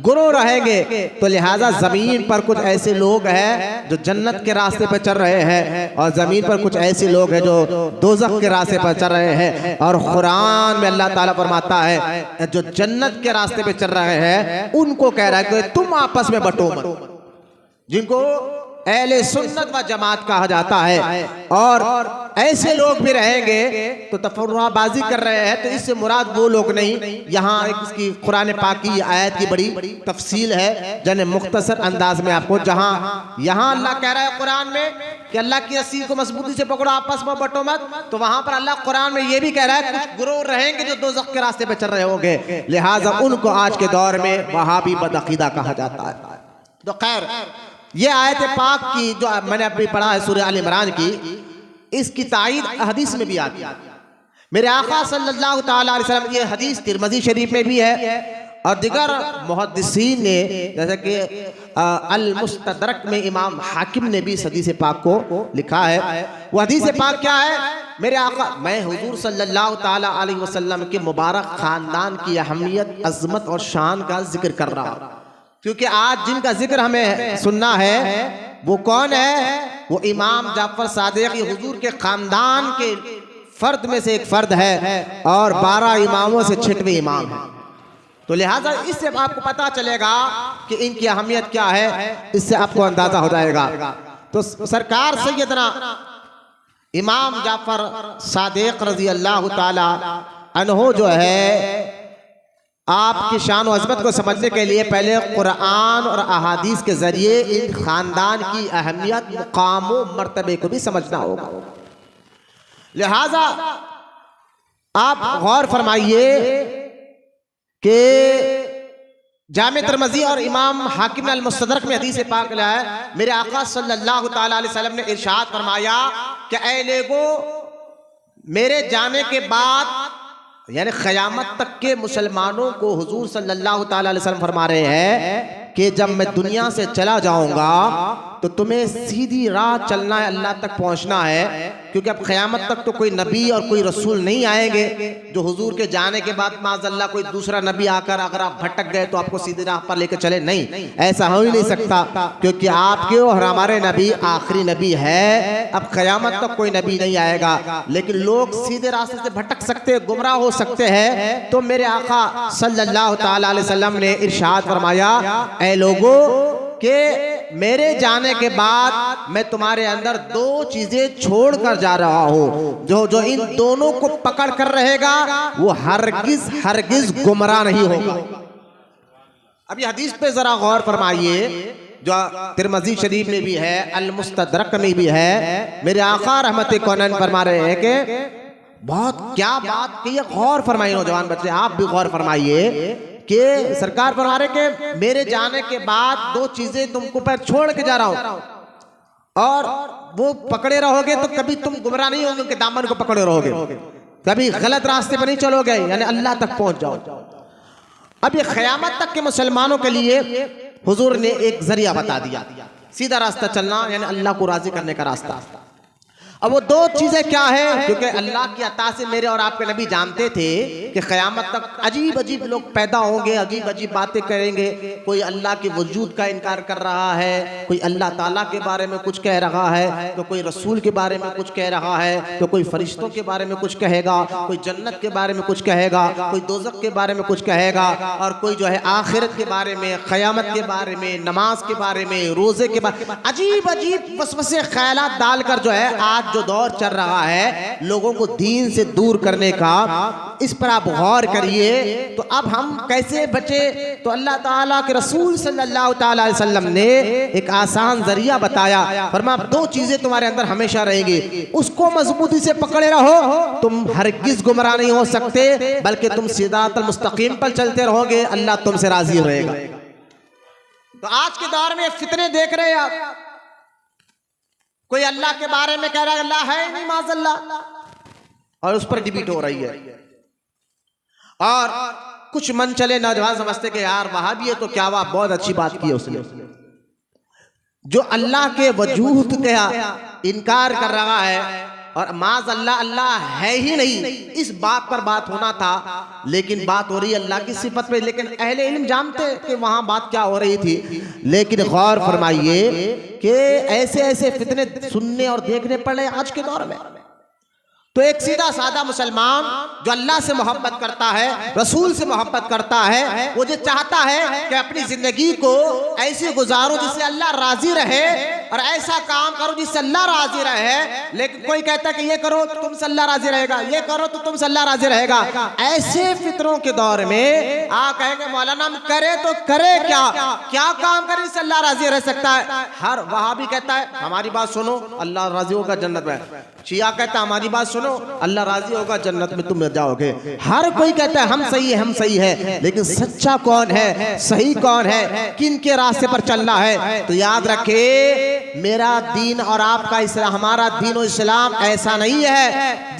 गुरु रहेंगे। तो लिहाजा जमीन पर कुछ ऐसे लोग हैं जो जन्नत के रास्ते पर चल रहे हैं और जमीन पर कुछ ऐसे लोग हैं जो दोज़ख के रास्ते पर चल रहे हैं। और कुरान में अल्लाह ताला फरमाता है जो जन्नत के रास्ते पे चल रहे हैं उनको कह रहा है कि तुम आपस में बंटो मत, जिनको अहले सुन्नत व जमात कहा जाता है। और ऐसे लोग भी रहेंगे तो तफर्रुआबाजी कर रहे हैं, तो इससे मुराद वो लोग नहीं। यहाँ एक इसकी कुरान पाक की आयत की बड़ी तफसील है जने मुख्तसर अंदाज में आपको, जहाँ यहाँ अल्लाह कह रहा है कुरान में कि अल्लाह की रस्सी को मजबूती से पकड़ो, आपस में बंटो मत, तो वहां पर अल्लाह कुरान में ये भी कह रहा है कुछ गुरु रहेंगे जो दोज़ख के रास्ते पे चल रहे होंगे। लिहाजा उनको आज के दौर में वहाबी बदअकीदा कहा जाता है। तो खैर ये आयत पाक की जो मैंने अभी पढ़ा है सूरह आल इमरान की, इसकी तायीद हदीस में भी आती है। मेरे आका सल्लल्लाहु तआला अलैहि वसल्लम, ये हदीस तिरमिज़ी शरीफ में भी है और दिगर मुहद्दिसीन ने जैसे कि अल मुस्तदरक में इमाम हाकिम ने भी इस हदीस पाक को लिखा है। वो हदीस पाक क्या है? मेरे आका, मैं हुजूर सल्लल्लाहु तआला अलैहि वसल्लम के मुबारक खानदान की अहमियत, अजमत और शान का जिक्र कर रहा हूँ, क्योंकि आज जिनका जिक्र हमें सुनना है वो कौन है? वो इमाम जाफर सादिक हुजूर के खानदान के फर्द में से एक फर्द है और 12 इमामों से 6वें इमाम है। तो लिहाजा इससे आपको पता चलेगा कि इनकी अहमियत क्या है, इससे आपको अंदाजा हो जाएगा। तो सरकार सैयदना इमाम जाफर सादिक रजी अल्लाह ताला अन्हो जो है, आपकी शान और अज़मत को समझने के लिए पहले कुरान और अहादीस के जरिए इन खानदान की अहमियत, मुकाम और मर्तबे को भी समझना होगा। लिहाजा आप गौर फरमाइए कि जामे तिरमिज़ी और इमाम हाकिम अल मुस्तदरक में हदीस पाक है, मेरे आका सल्लल्लाहु तआला अलैहि वसल्लम ने इरशाद फरमाया कि ऐ लोगो, मेरे जाने के बाद यानी क़यामत तक के मुसलमानों को हुजूर सल्लल्लाहु तआला अलैहि वसल्लम फरमा रहे हैं कि जब मैं दुनिया से चला जाऊंगा तो तुम्हें सीधी राह चलना है, अल्लाह तक पहुंचना है, क्योंकि अब क़यामत तक तो कोई नबी और कोई रसूल नहीं आएंगे जो हुजूर के जाने के बाद माज़अल्लाह कोई दूसरा नबी आकर अगर आप भटक गए तो आपको सीधी राह पर लेकर चले। नहीं, ऐसा हो ही नहीं सकता, क्योंकि आपके और हमारे नबी आखिरी नबी है। अब क़यामत तक कोई नबी नहीं आएगा, लेकिन लोग सीधे रास्ते से भटक सकते, गुमराह हो सकते हैं। तो मेरे आका सल्लल्लाहु तआला अलैहि वसल्लम ने इरशाद फरमाया, ऐ लोगों के मेरे जाने के बाद मैं तुम्हारे अंदर 2 चीजें छोड़ कर जा रहा हूं, जो इन दोनों को पकड़ कर रहेगा वो हरगिज हरगिज गुमराह नहीं होगा। अब ये हदीस पे जरा गौर फरमाइए, जो तिरमिज़ी शरीफ में भी है, अल मुस्तदरक में भी है। मेरे आका रहमत कौनैन फरमा रहे हैं कि बहुत क्या बात की है, गौर फरमाइए नौजवान बच्चे, आप भी गौर फरमाइए कि सरकार फरमा रहे कि मेरे जाने के बाद 2 चीजें तुमको पर छोड़ के जा रहा हूं और वो पकड़े रहोगे तो कभी तुम गुमराह नहीं होगे, उनके दामन को पकड़े रहोगे, कभी गलत रास्ते पर नहीं चलोगे, यानी अल्लाह तक पहुंच जाओ। अब ये क़यामत तक के मुसलमानों के लिए हुजूर ने एक जरिया बता दिया, सीधा रास्ता चलना यानी अल्लाह को राजी करने का रास्ता। अब वो 2 चीजें क्या है? क्योंकि अल्लाह की अता से मेरे और आपके नबी जानते थे कि क़यामत तक अजीब अजीब लोग पैदा होंगे, अजीब अजीब बातें करेंगे। कोई अल्लाह के वजूद का इनकार कर रहा है, कोई अल्लाह ताला के बारे में कुछ कह रहा है, तो कोई रसूल के बारे में कुछ कह रहा है, तो कोई फरिश्तों के बारे में कुछ कहेगा, कोई जन्नत के बारे में कुछ कहेगा, कोई दोज़ख के बारे में कुछ कहेगा, और कोई जो है आखिरत के बारे में, क़यामत के बारे में, नमाज के बारे में, रोजे के बारे में, अजीब अजीब वसवसे ख्यालात डालकर जो है आज जो दौर चल रहा है लोगों को दीन से दूर करने का, इस पर आप गौर करिए। तो अब हम कैसे बचे? तो अल्लाह ताला के रसूल सल्लल्लाहु ताला अलैहि वसल्लम ने एक आसान जरिया बताया, फरमाया 2 चीजें तुम्हारे अंदर हमेशा रहेगी, उसको मजबूती से पकड़े रहो, तुम हरगिज गुमराह नहीं हो सकते, बल्कि तुम सिरातल मुस्तकीम पर चलते रहोगे, अल्लाह तुमसे राजी रहेगा। तो आज के दौर में फितने देख रहे हैं आप, कोई अल्लाह के बारे में कह रहा है अल्लाह है नहीं माज़अल्लाह, और उस पर डिबेट हो रही है। और कुछ मन चले नौजवान समझते कि यार वहाबी है तो क्या हुआ, बहुत अच्छी बात की है उसने। जो अल्लाह के वजूद का इनकार कर रहा है और माज अल्लाह अल्लाह है ही नहीं, इस बात पर बात होना था, लेकिन बात हो रही अल्लाह की सिफत पे। लेकिन अहले इल्म जानते कि वहां बात क्या हो रही थी। लेकिन गौर फरमाइए कि ऐसे ऐसे फितने सुनने और देखने पड़े आज के दौर में। तो एक सीधा साधा मुसलमान जो अल्लाह से मोहब्बत करता है, रसूल से मोहब्बत करता है, वो जो चाहता है कि अपनी जिंदगी को ऐसे गुजारो जिससे अल्लाह राजी रहे, और ऐसा काम करो जिससे अल्लाह राजी रहे। लेकिन कोई कहता है कि ये करो तो तुमसे अल्लाह राजी रहेगा, ये करो तो तुमसे अल्लाह राजी रहेगा। ऐसे फितरों के दौर में आप कहेंगे मौलाना हम करे तो करे क्या, क्या काम करे जिससे अल्लाह राजी रह सकता है। हर वहाबी कहता है हमारी बात सुनो अल्लाह राजी होगा जन्नत में, शिया कहता है हमारी बात सुनो अल्लाह राजी होगा जन्नत में तुम जाओगे। हर कोई कहता है हम सही है हम सही है, लेकिन सच्चा कौन है, सही कौन है, किन के रास्ते पर चलना है। तो याद रखे मेरा दीन और आपका इस्लाम, हमारा दीन और इस्लाम ऐसा नहीं है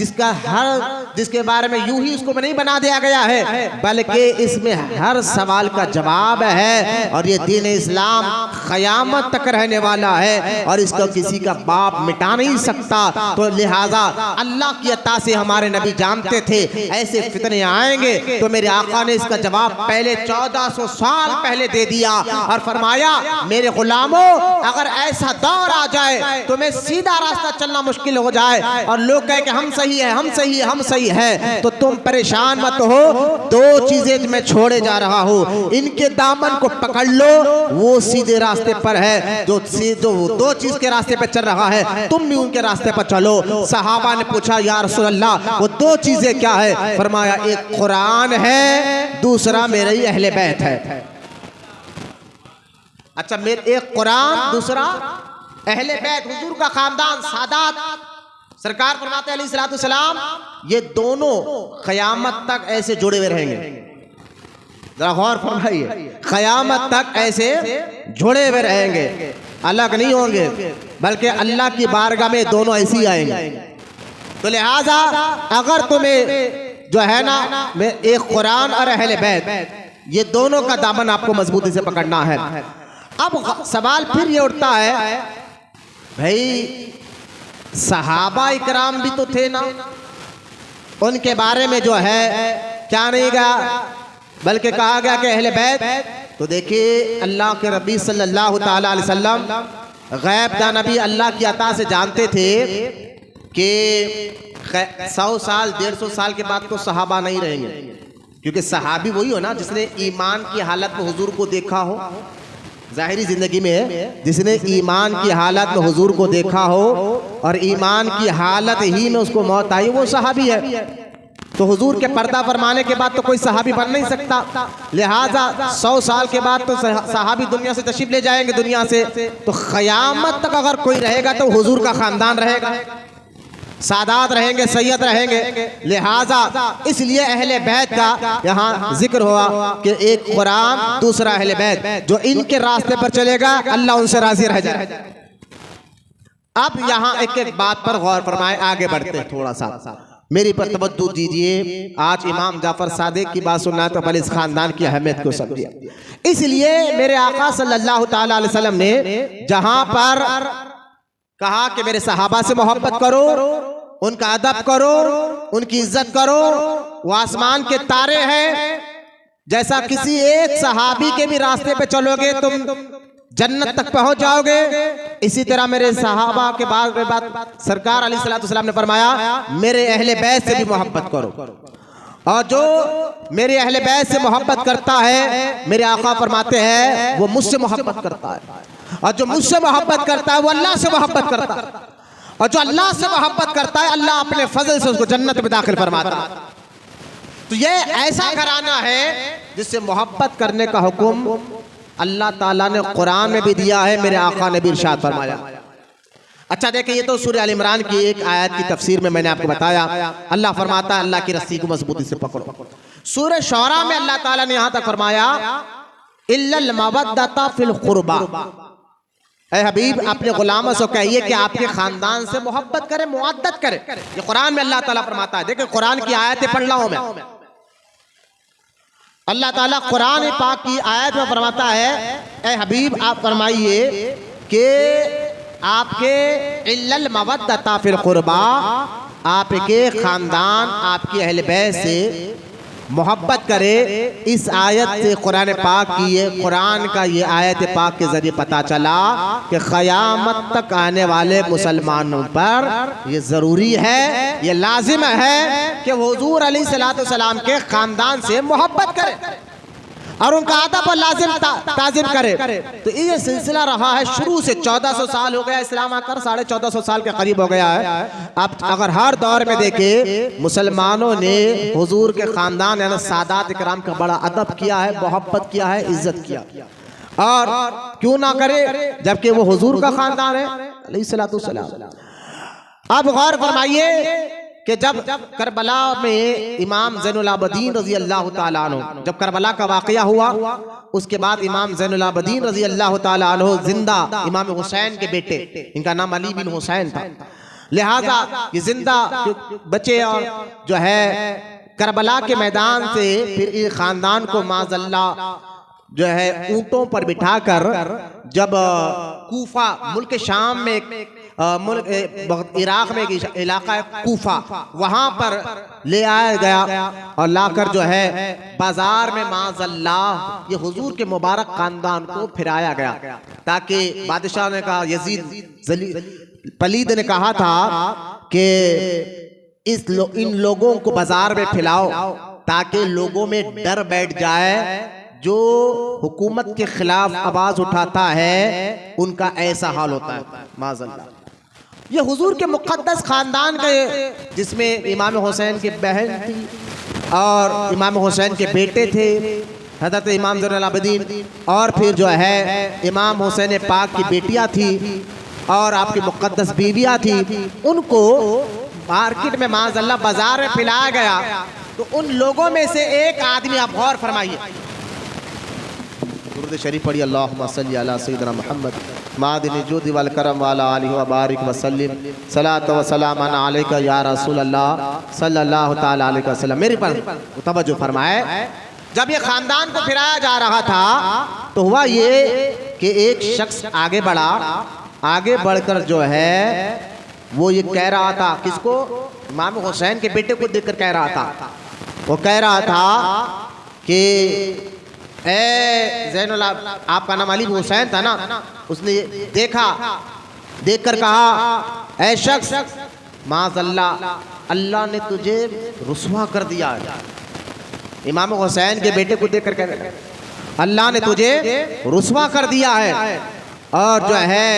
जिसके बारे में यूं ही उसको नहीं बना दिया गया है, बल्कि इसमें हर सवाल का जवाब है। और ये दीन इस्लाम क़यामत तक रहने वाला है और इसको किसी का बाप मिटा नहीं सकता। तो लिहाजा अल्लाह की अता से हमारे नबी जानते थे ऐसे फितने आएंगे, तो मेरे आका ने इसका जवाब पहले 1400 साल पहले दे दिया और फरमाया मेरे गुलामों अगर ऐसा दौर आ जाए तो मैं सीधा रास्ता चलना मुश्किल हो जाए और लोग कहे कि हम सही है हम सही है हम सही है, तो तुम परेशान मत हो, दो चीजें मैं छोड़े जा रहा हूं, इनके दामन को पकड़ लो, वो सीधे रास्ते पर है। जो दो चीज के रास्ते पर चल रहा है तुम भी उनके रास्ते पर चलो। सहाबा ने पूछा या रसूल अल्लाह वो दो चीजें क्या है। फरमाया एक कुरान है, दूसरा मेरे ही अहले बैत है। अच्छा मेरे एक कुरान, दूसरा अहले बैत, हुजूर का खानदान, सादात सरकार फरमाते हैं अलैहि सलाम ये दोनों क़यामत तक ऐसे जुड़े हुए रहेंगे। जरा गौर फरमाइए, क़यामत तक ऐसे जुड़े हुए रहेंगे, अलग नहीं होंगे, बल्कि अल्लाह की बारगाह में दोनों ऐसे ही आएंगे। तो लिहाजा अगर तुम्हें जो है ना एक कुरान और अहले बैत ये दोनों का दामन आपको मजबूती से पकड़ना है। अब सवाल फिर ये उठता है भाई सहाबा इकराम भी तो थे ना, उनके बारे में जो है क्या नहीं गया, बल्कि कहा गया कि अहले बैत। तो देखिए अल्लाह के नबी सल्लल्लाहु ताला अलैहि वसल्लम गैब दा नबी अल्लाह की अता से जानते थे कि 100 साल 150 साल के बाद तो सहाबा नहीं रहेंगे, क्योंकि सहाबी वही हो ना जिसने ईमान की हालत में हुजूर को देखा हो, जाहिरी जिंदगी में जिसने ईमान की हालत में हुजूर को देखा हो और ईमान की हालत ही में उसको मौत आई, वो सहाबी है। तो हुजूर के पर्दा फरमाने के बाद तो कोई सहाबी बन नहीं सकता। लिहाजा 100 साल के बाद तो सहाबी दुनिया से तशरीफ ले जाएंगे दुनिया से, तो क़यामत तक अगर कोई रहेगा तो हुजूर का खानदान रहेगा, सादात रहेंगे, सैयद रहेंगे। लिहाजा इसलिए अहले बैत का यहाँ जिक्र हुआ कि एक कुरान दूसरा अहले बैत, जो इनके रास्ते पर चलेगा अल्लाह उनसे राजी रह जाए। अब यहाँ एक एक बात पर गौर फरमाए, आगे बढ़ते हैं थोड़ा सा, मेरी पर तवज्जो दीजिए। आज इमाम जाफर सादिक की बात सुनना तो पहले इस खानदान की अहमियत को समझिए। इसलिए मेरे आका सल्लल्लाहु ताला अलैहि वसल्लम ने जहां पर कहा कि मेरे सहाबा से मोहब्बत करो, उनका अदब करो, उनकी इज्जत करो, वो आसमान के तारे हैं, जैसा किसी एक सहाबी के भी रास्ते पे चलोगे तुम जन्नत तक पहुंच जाओगे, इसी तरह मेरे सहाबा के बाद सरकार अलैहिस्सलाम ने फरमाया मेरे अहले बैत से भी मोहब्बत करो, और जो मेरे अहले बैत से मोहब्बत करता है मेरे आका फरमाते हैं वो मुझसे मोहब्बत करता है, और जो मुझसे मोहब्बत करता है वो अल्लाह से मोहब्बत करता है, और जो अल्लाह से मोहब्बत करता है अल्लाह अपने फजल से उसको जन्नत में दाखिल फरमाता है। तो ये ऐसा घराना है जिससे मोहब्बत करने का हुक्म अल्लाह ताला ने कुरान में भी दिया है, मेरे आका ने भी इरशाद फरमाया। अच्छा देखिए, ये तो सूरह अल इमरान की एक आयत की तफसीर में मैंने आपको बताया, अल्लाह फरमाता है अल्लाह की रस्सी को मजबूती से पकड़ो। सूरह शौरा में अल्लाह ताला ने यहां तक फरमाया इल्लल मवद्दता फिल कुर्बा, ऐ हबीब अपने गुलामों से कहिए कि आपके खानदान से मोहब्बत करें, मुआद्दत करें। ये कुरान में अल्लाह ताला फरमाता है। देखिए कुरान की आयतें पढ़ रहा हूं मैं, अल्लाह ताला कुरान पाक की आयत में फरमाता है ऐ हबीब आप फरमाइए कि आपके इल्लल मवद्दता फिल कुर्बा, आपके खानदान आपकी अहल बैत से मोहब्बत करे। इस आयत से कुरान पाक की ये कुरान का ये आयत पाक के जरिए पता चला कि क़यामत तक आने वाले मुसलमानों पर ये ज़रूरी है, ये लाजिम है कि हुज़ूर अलैहिस्सलातु वस्सलाम के ख़ानदान से मोहब्बत करे और उनका अदब और लाजिम ताज़िम करे। तो ये सिलसिला रहा है शुरू से। 1400 साल हो गया इस्लाम आकर, 1450 साल के करीब हो गया है। अब अगर हर दौर में देखे मुसलमानों ने हुजूर के ख़ानदान यानी सादात इकराम का बड़ा अदब किया है, मोहब्बत किया है, इज्जत किया। और क्यों ना करे जबकि वो हुजूर का ख़ानदान है अलैहिस्सलातु वस्सलाम। अब गौर फरमाइए कि जब करबला में इमाम ज़ैनुल आबिदीन रज़ी अल्लाह ताला अन्हु, जब करबला का वाक़या हुआ, उसके बाद इमाम ज़ैनुल आबिदीन रज़ी अल्लाह ताला अन्हु जिंदा, इमाम हुसैन के बेटे, इनका नाम अली बिन हुसैन था, लिहाजा ये जिंदा बचे और जो है करबला के मैदान से फिर इस ख़ानदान को माज़ल्ला जो है ऊँटों पर बिठाकर जब कूफा, मुल्क शाम में मुल्क इराक में एक इलाका है कूफा, वहाँ पर ले आया गया और लाकर जो है बाजार में माज़ल्लाह ये हुजूर के मुबारक खानदान को फिराया गया, ताकि बादशाह ने कहा, यजीद पलीद ने कहा था कि इन लोगों को बाजार में फैलाओ ताकि लोगों में डर बैठ जाए, जो हुकूमत के खिलाफ आवाज उठाता है उनका ऐसा हाल होता है। माज़ल्लाह ये हुजूर के मुक़द्दस खानदान के, जिसमें इमाम हुसैन की बहन थी और इमाम हुसैन के बेटे थे हज़रत इमाम ज़ैनुल आबिदीन, और फिर जो है इमाम हुसैन पाक की बेटियां थी और आपकी मुक़द्दस बीवियां थी, उनको मार्केट में माज़ल्लाह बाजार में पिलाया गया। तो उन लोगों में से एक आदमी, आप गौर फरमाइए, दुरूद शरीफ पढ़िए, अल्लाहुम्मा सल्ली अला सय्यिदिना मुहम्मद मादिन जुद वल करम वाला आलिहि व बारिक व सल्लिम सलात व सलाम अलैका या रसूल अल्लाह सल्लल्लाहु ताला अलैहि वसल्लम। मेरी पर तवज्जो फरमाए, जब ये खानदान को फिराया जा रहा था तो हुआ ये कि एक शख्स आगे बढ़ा, आगे बढ़कर जो है वो ये कह रहा था, किसको? इमाम हुसैन के बेटे को देखकर कह रहा था, वो कह रहा था कि ए ज़ैनुल, आपका नाम अली हुसैन था ना? उसने देखा, देखकर कहा, ए शख्स, माज़ल्लाह अल्लाह ने तुझे रुसवा कर दिया है। इमाम हुसैन के बेटे को देखकर कह रहे, अल्लाह ने तुझे रुसवा कर दिया है और जो है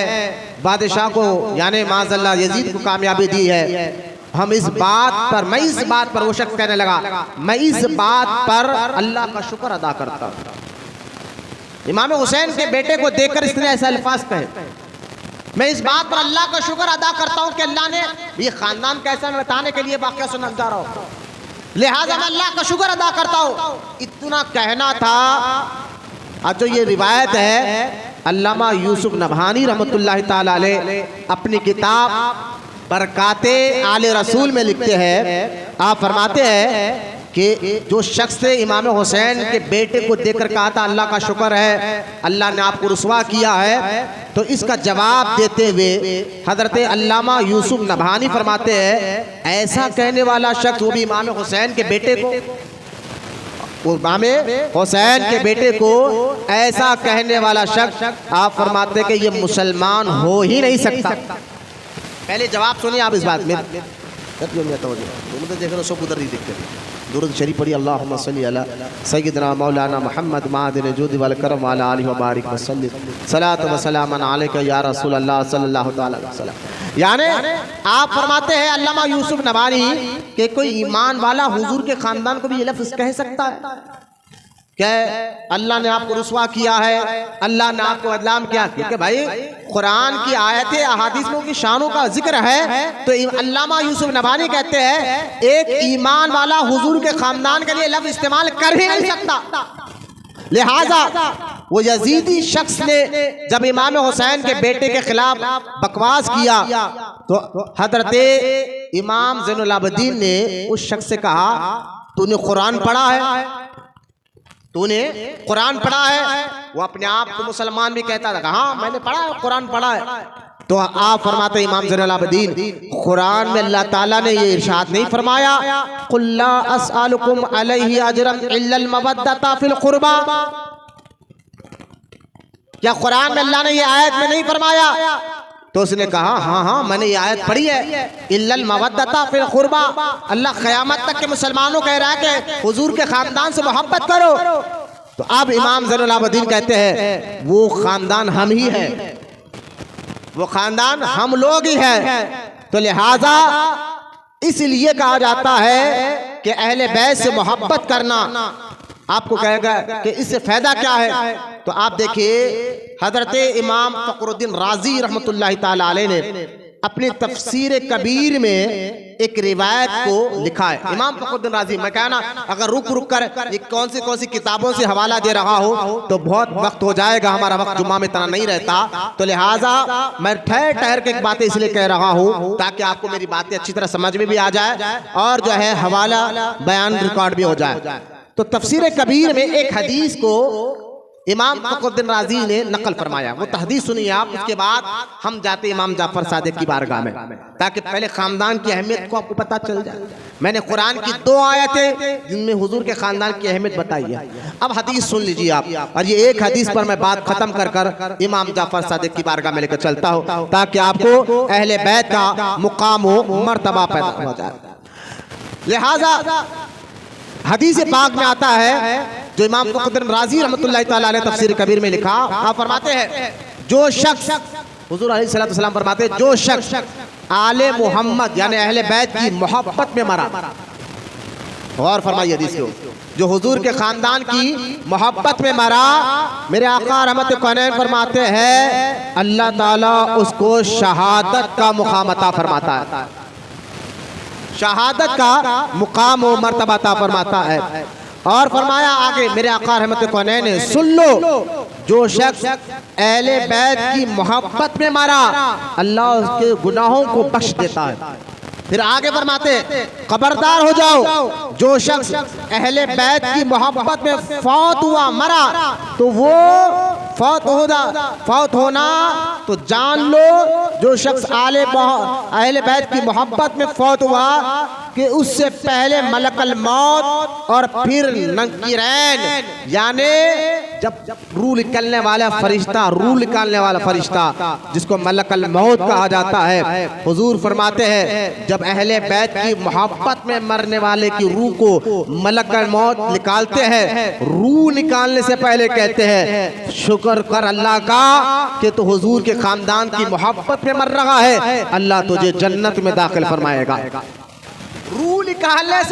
बादशाह को यानी माज़ल्लाह यजीद को कामयाबी दी है। हम इस बात पर, मैं इस बात पर, वो शख्स कहने लगा, मैं इस बात पर अल्लाह का शुक्र अदा करता हूँ। इमाम हुसैन के बेटे को देखकर इसने ऐसा अल्फाज कहे, मैं इस बात पर अल्लाह का शुक्र अदा करता हूँ कि अल्लाह ने ये खानदान कैसा बताने के लिए वाक़या सुना जा रहा हूँ, लिहाजा मैं अल्लाह का शुक्र अदा करता हूँ। इतना कहना था। आज जो ये रिवायत है अल्लामा यूसुफ नबहानी रहमतुल्लाह ताला अलैह अपनी किताब बरकाते आले रसूल में लिखते हैं, आप फरमाते हैं कि जो शख्स ने इमाम हुसैन के बेटे को देखकर कहा था अल्लाह का शुक्र है अल्लाह ने आपको रुसवा किया है, तो इसका जवाब देते हुए हजरत अल्लामा यूसुफ नबहानी फरमाते हैं, ऐसा कहने वाला शख्स, वो भी इमाम हुसैन के बेटे को, इमाम हुसैन के बेटे को ऐसा कहने वाला शख्स, आप फरमाते कि ये मुसलमान हो ही नहीं सकता। पहले जवाब सुनिए आप इस बात में, देख रहे सब उधर नहीं देखते। दुरूद शरीफ पढ़िए, अल्लाहुम्मा सल्ली अला सय्यिदिना मौलाना मुहम्मद मादिन जुद वल करम वाला आलिहि व बारिक व सल्लिम सलात व सलाम अलैका या रसूल अल्लाह सल्लल्लाहु ताला अलैहि वसल्लम। यानी आप फरमाते हैं अल्लामा यूसुफ नबानी कि कोई ईमान वाला हुजूर के खानदान को भी ये लफ्ज़ कह सकता है क्या अल्लाह ने आपको रुसवा किया है, अल्लाह ने आपको बदनाम किया? क्योंकि भाई कुरान की आयतें अहादीस में उनकी शानों का जिक्र है। तो अल्लामा यूसुफ नबानी कहते हैं एक ईमान वाला हुजूर के खानदान के लिए लफ्ज़ इस्तेमाल कर ही नहीं सकता। लिहाजा वो यजीदी शख्स ने जब इमाम हुसैन के बेटे के खिलाफ बकवास किया तो हजरत इमाम ज़ैनुल आबिदीन ने उस शख्स से कहा, तूने कुरान पढ़ा है? तूने कुरान पढ़ा है? वो अपने आप को मुसलमान भी कहता था, हाँ मैंने पढ़ा है, कुरान पढ़ा है। तो आप फरमाते इमाम ज़ैनुल आबिदीन, कुरान में अल्लाह ताला ने ये इरशाद नहीं फरमाया कुल ला अस्अलुकुम अलैहि अजरन इल्लल मवद्दता फिल कुर्बा? क्या कुरान में अल्लाह ने ये आयत में नहीं फरमाया? तो उसने कहा हाँ हाँ मैंने ये आयत पढ़ी है, इल्लल मवद्दता फिल कुर्बा। अल्लाह क़यामत तक के मुसलमानों कह रहा है कि हुजूर के खानदान से मोहब्बत करो। तो अब इमाम ज़ैनुल आबिदीन कहते हैं वो खानदान हम ही है, वो खानदान हम लोग ही है। तो लिहाजा इसलिए कहा जाता है कि अहले बैत से मोहब्बत करना। आपको कहेगा कि इससे फायदा क्या है? तो आप देखिए हजरत इमाम फखरुद्दीन राजी रहमतुल्लाहि ताला अलैह ने अपनी तफसीर कबीर में एक रिवायत को लिखा है। इमाम फखरुद्दीन राजी, मैं कहना अगर रुक रुक कर ये कौन सी किताबों से हवाला दे रहा हो तो बहुत वक्त हो जाएगा, हमारा वक्त जुम्मा में इतना नहीं रहता। तो लिहाजा मैं ठहर ठहर के बातें इसलिए कह रहा हूँ ताकि आपको मेरी बातें अच्छी तरह समझ में भी आ जाए और जो है हवाला बयान रिकॉर्ड भी हो जाए। तो तफसीर कबीर में एक हदीस को इमाम फखरुद्दीन राजी ने नकल फरमाया। वो हदीस सुनिए आप, उसके बाद हम जाते इमाम जाफर सादिक की बारगाह में, ताकि पहले खानदान की अहमियत को आपको पता चल जाए। मैंने कुरान की 2 आयतें जिनमें हुजूर के खानदान की अहमियत बताई है। अब हदीस सुन लीजिए आप, और ये एक हदीस पर मैं बात खत्म कर कर इमाम जाफर सादिक की बारगाह में लेकर चलता हूँ ताकि आपको अहले बैत का मुकाम व मर्तबा पैदा हो जाए। लिहाजा हदीस पाक में आता है जो इमाम फखरुद्दीन राजी रहमतुल्लाहि ताला अलैह तफसीर कबीर में लिखा, आप फरमाते हैं जो शख्स, हुजूर अलैहिस्सलातु वस्सलाम फरमाते हैं जो शख्स आले मोहम्मद यानी अहले बैत की मोहब्बत में मरा, गौर फरमाइए हदीस को, जो हुजूर के खानदान की मोहब्बत में मरा, मेरे आका रहमत कौनैन फरमाते हैं अल्लाह ताला उसको शहादत का मुकाम अता फरमाता है, शहादत का मुकाम व मर्तबा अता फरमाता है। और फरमाया आगे मेरे आका रहमत कौनैन ने, सुन लो जो शख्स अहले बैत की मोहब्बत में मरा अल्लाह उसके गुनाहों को बख्श देता है। फिर आगे फरमाते खबरदार हो जाओ जो शख्स अहले बैत की मोहब्बत में फौत हुआ मरा तो वो फौत होना तो जान लो जो शख्स अहले बैत की मोहब्बत में फौत हुआ कि उससे पहले मलकल मौत और फिर नकीरैन यानी जब रूह निकलने वाला फरिश्ता, रूह निकालने वाला फरिश्ता जिसको मलकल मौत कहा जाता है, हुजूर फरमाते हैं जब अहले बैत की मोहब्बत में मरने वाले की रूह को मलकल मौत निकालते हैं, रूह निकालने से पहले कहते हैं शुक्र कर अल्लाह का कि तो हुजूर के खानदान की मोहब्बत में मर रहा है, अल्लाह तुझे जन्नत में दाखिल फरमाएगा। रूह निकालने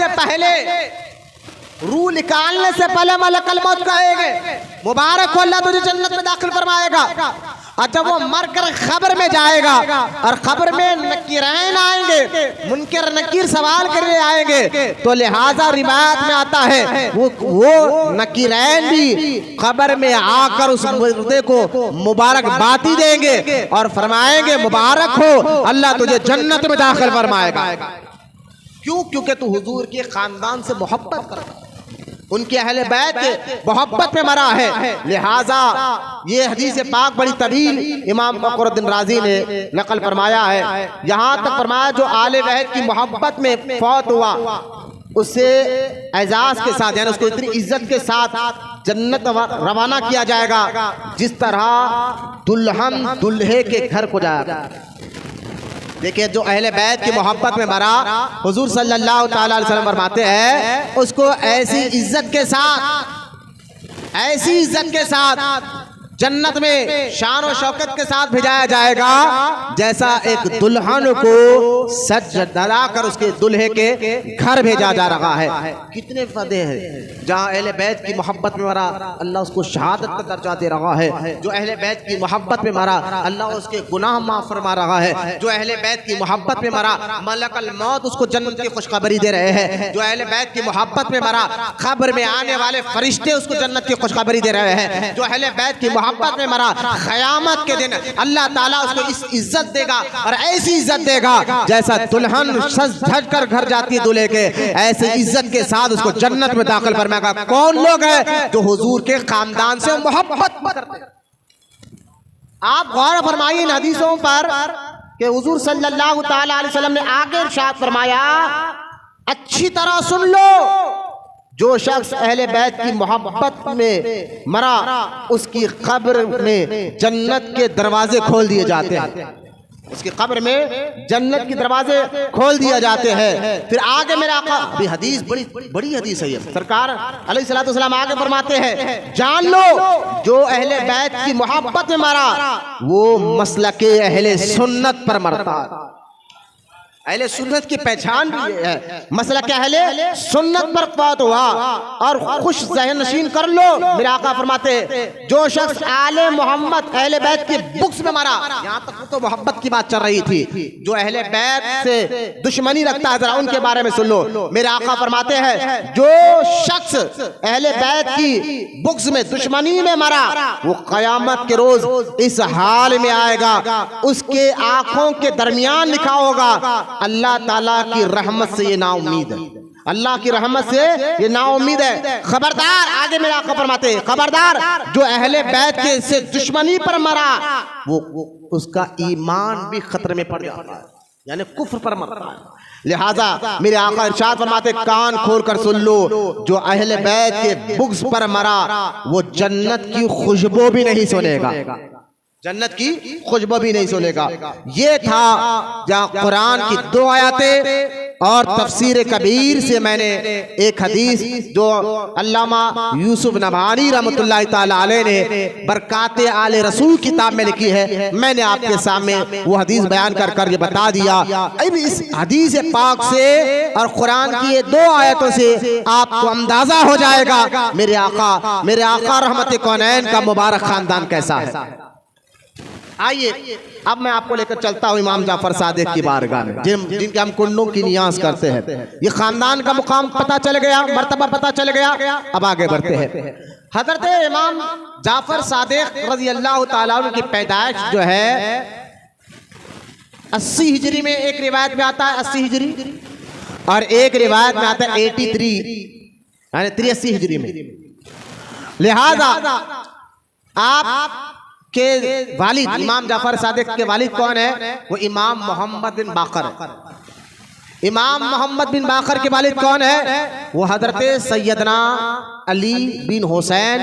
से पहले मलकल मौत कहेंगे मुबारक हो अल्लाह तुझे जन्नत में दाखिल फरमाएगा। और जब वो मर कर खबर में जाएगा और खबर में नकीरैन आएंगे, मुनकर नकीर सवाल करने आएंगे, तो लिहाजा रिवायत में आता है वो नकीरैन भी खबर में आकर उस मुर्दे को मुबारकबादी देंगे और फरमाएंगे मुबारक हो अल्लाह तुझे जन्नत में दाखिल फरमाएगा। क्यों? क्योंकि तू हुजूर के खानदान से मोहब्बत करता, उनके अहले बैत के मोहब्बत में मरा है। लिहाजा ये हदीस पाक बड़ी तवील इमाम फखरुद्दीन राजी ने नकल फरमाया है। यहाँ तक फरमाया जो आले बैत की मोहब्बत में फौत हुआ उससे एजाज के साथ यानी उसको इतनी इज्जत के साथ जन्नत रवाना किया जाएगा जिस तरह दुल्हन दुल्हे के घर को जाएगा। देखिए जो अहले बैत की मोहब्बत में मरा हुजूर सल्लल्लाहु ताला अलैहि वसल्लम फरमाते हैं उसको ऐसी इज्जत के साथ जन्नत में शान और शौकत के साथ भेजाया जाएगा जैसा एक दुल्हन को सज धरा कर उसके दुल्हे के घर भेजा जा रहा है। कितने फायदे हैं। जहाँ अहले बैत की मोहब्बत में मरा अल्लाह उसको शहादत का दर्जा दे रहा है। जो अहले बैत की मोहब्बत में मरा अल्लाह उसके गुनाह माफ फरमा रहा है। जो अहले बैत की मोहब्बत में मरा मलकल मौत उसको जन्नत की खुशखबरी दे रहे हैं। जो अहले बैत की मोहब्बत में मरा खबर में आने वाले फरिश्ते उसको जन्नत की खुशखबरी दे रहे हैं। जो अहले बैत की मोहब्बत में मरा, क़यामत के दिन अल्लाह ताला उसको इस इज्जत देगा और ऐसी इज्जत देगा जैसा दुल्हन सज धज कर घर जाती है दूल्हे के, ऐसी इज्जत के साथ उसको जन्नत में दाखिल फरमाएगा। कौन लोग हैं? जो हुजूर के खानदान से मोहब्बत करते हैं। आप गौर फरमाइए इन हदीसों पर कि हुजूर सल्लल्लाहु ताला अलैहि वसल्लम ने आगे इरशाद फरमाया, अच्छी तरह सुन लो, जो शख्स अहले बैत की मोहब्बत में मरा उसकी कब्र में जन्नत के दरवाजे खोल दिए जाते हैं, उसकी कब्र में जन्नत के दरवाजे खोल दिए जाते हैं। फिर आगे मेरा आका, अभी हदीस बड़ी बड़ी हदीस है ये, सरकार अलैहिस्सलातु वस्सलाम आगे फरमाते हैं, जान लो जो अहले बैत की मोहब्बत में मरा वो मसलके अहले सुन्नत पर मरता है। अहले सुन्नत की पहचान भी है, मसलक अहले सुन्नत पर फौत हुआ। और खुश ज़हन नशीन कर लो, मेरे आका फरमाते जो शख्स आले मोहम्मद अहले बैत की बुक्स में मरा, यहाँ तक तो मोहब्बत की बात चल रही थी, जो अहले बैत से दुश्मनी रखता है जरा उनके बारे में सुन लो। मेरे आका फरमाते हैं जो शख्स अहले बैत की बुक्स में दुश्मनी में मरा वो क़यामत के रोज इस हाल में आएगा, उसके आंखों के दरमियान लिखा होगा अल्लाह ताला की रहमत से ये नाउम्मीद है, अल्लाह की रहमत से ये नाउम्मीद है। खबरदार, आगे मेरा आका फरमाते खबरदार जो अहले बैत के से दुश्मनी पर मरा वो उसका ईमान भी खतरे में पड़ जाता है, यानी कुफ्र पर मरता है। लिहाजा मेरे आका इरशाद फरमाते कान खोल कर सुन लो, जो अहले बैत के बुग़्ज़ पर मरा वो जन्नत की खुशबू भी नहीं सुनेगा, जन्नत की खुशबू भी नहीं सुनेगा। ये था जहाँ कुरान की 2 आयतें और तफसीर कबीर से मैंने एक हदीस जो अल्लामा यूसुफ नबहानी रहमतुल्लाह ताला अलैह ने बरकाते आले रसूल किताब में लिखी है, मैंने आपके सामने वो हदीस बयान कर कर ये बता दिया। अब इस हदीस पाक से और कुरान की ये 2 आयतों से आपको अंदाजा हो जाएगा मेरे आका रहमत कौनैन का मुबारक खानदान कैसा है। आइए अब मैं आपको लेकर चलता हूँ इमाम जाफर सादिक की बारगाह में, जिनके हम कुंडों की नियाज करते हैं। ये खानदान का मुकाम पता चल गया, मर्तबा पता चल गया। अब आगे बढ़ते हैं। हजरत इमाम जाफर सादिक रज़ी अल्लाह ताला अन्हु की पैदाइश जो है 80 हिजरी में, एक रिवायत में आता है 80 हिजरी और एक रिवायत में आता है 83 यानी 83 हिजरी में। लिहाजा आप के वालिद इमाम जाफर सादिक के वालिद कौन है? वो इमाम मोहम्मद बिन बाकर है। इमाम मोहम्मद बिन बाकर के वालिद कौन है? वो हजरत सैयदना अली बिन हुसैन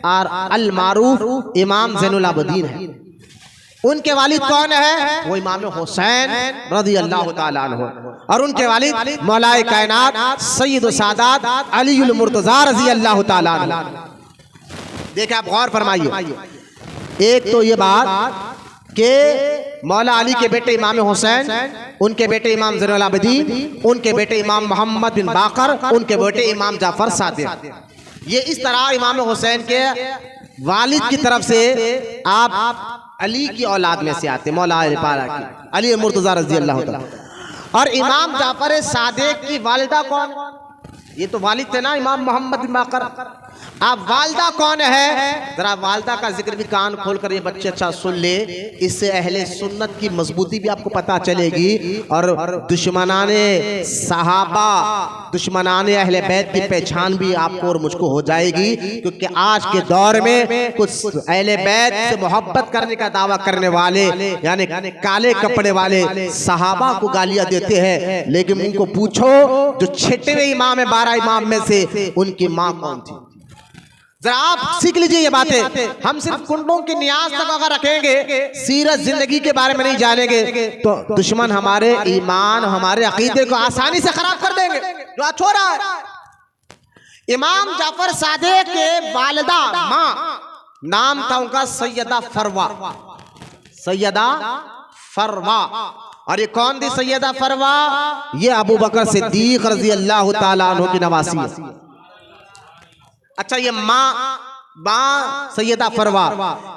और अल मारूफ इमाम ज़ैनुल आबिदीन है। उनके वालिद कौन है? वो इमाम हुसैन रज़ी अल्लाह ताला अन्हु। और उनके वालिद मौलाए कायनात सैयद सादात अलीउल मुर्तज़ा रज़ी अल्लाह ताला अन्हु। देखिए आप गौर फरमाइए, एक तो ये बात कि मौला अली के बेटे इमाम हुसैन, उनके बेटे इमाम ज़ैनुल आबिदीन, उनके बेटे इमाम मोहम्मद बिन बाकर, उनके बेटे इमाम जाफर सादिक, ये इस तरह इमाम हुसैन के वालिद की तरफ से आप अली की औलाद में से आते, मौला अली पारा की अली मुर्तज़ा रज़ी अल्लाह ताला। और इमाम जाफर सादिक की वालिदा कौन? ये तो वालिद थे ना इमाम मोहम्मद बिन बाकर। आप वालदा कौन है? जरा वालदा का जिक्र भी कान खोल कर ये बच्चे अच्छा सुन ले, इससे अहले सुन्नत की मजबूती भी आपको पता चलेगी और दुश्मनाने सहाबा, दुश्मनाने अहले बैत की पहचान भी आपको और मुझको हो जाएगी। क्योंकि आज के दौर में कुछ अहले बैत से मोहब्बत करने का दावा करने वाले यानी काले कपड़े वाले सहाबा को गालियां देते हैं, लेकिन उनको पूछो जो 6वें इमाम है 12 इमाम में से, उनकी माँ कौन थी? जरा आप सीख लीजिए ये बातें। हम सिर्फ कुंडों की नियाज तक अगर रखेंगे, सीरत जिंदगी के बारे में नहीं जानेंगे तो दुश्मन हमारे ईमान, हमारे अकीदे को आसानी से खराब कर देंगे, जो आज हो रहा है। इमाम जाफर सादिक के वालिदा माँ नाम था उनका सैयदा फरवा, सैयदा फरवा। और ये कौन थी सैयदा फरवा? ये अबू बकर सिद्दीक रज़ी अल्लाह ताला अन्हु की नवासी है। अच्छा, ये माँ सैयदा फरवा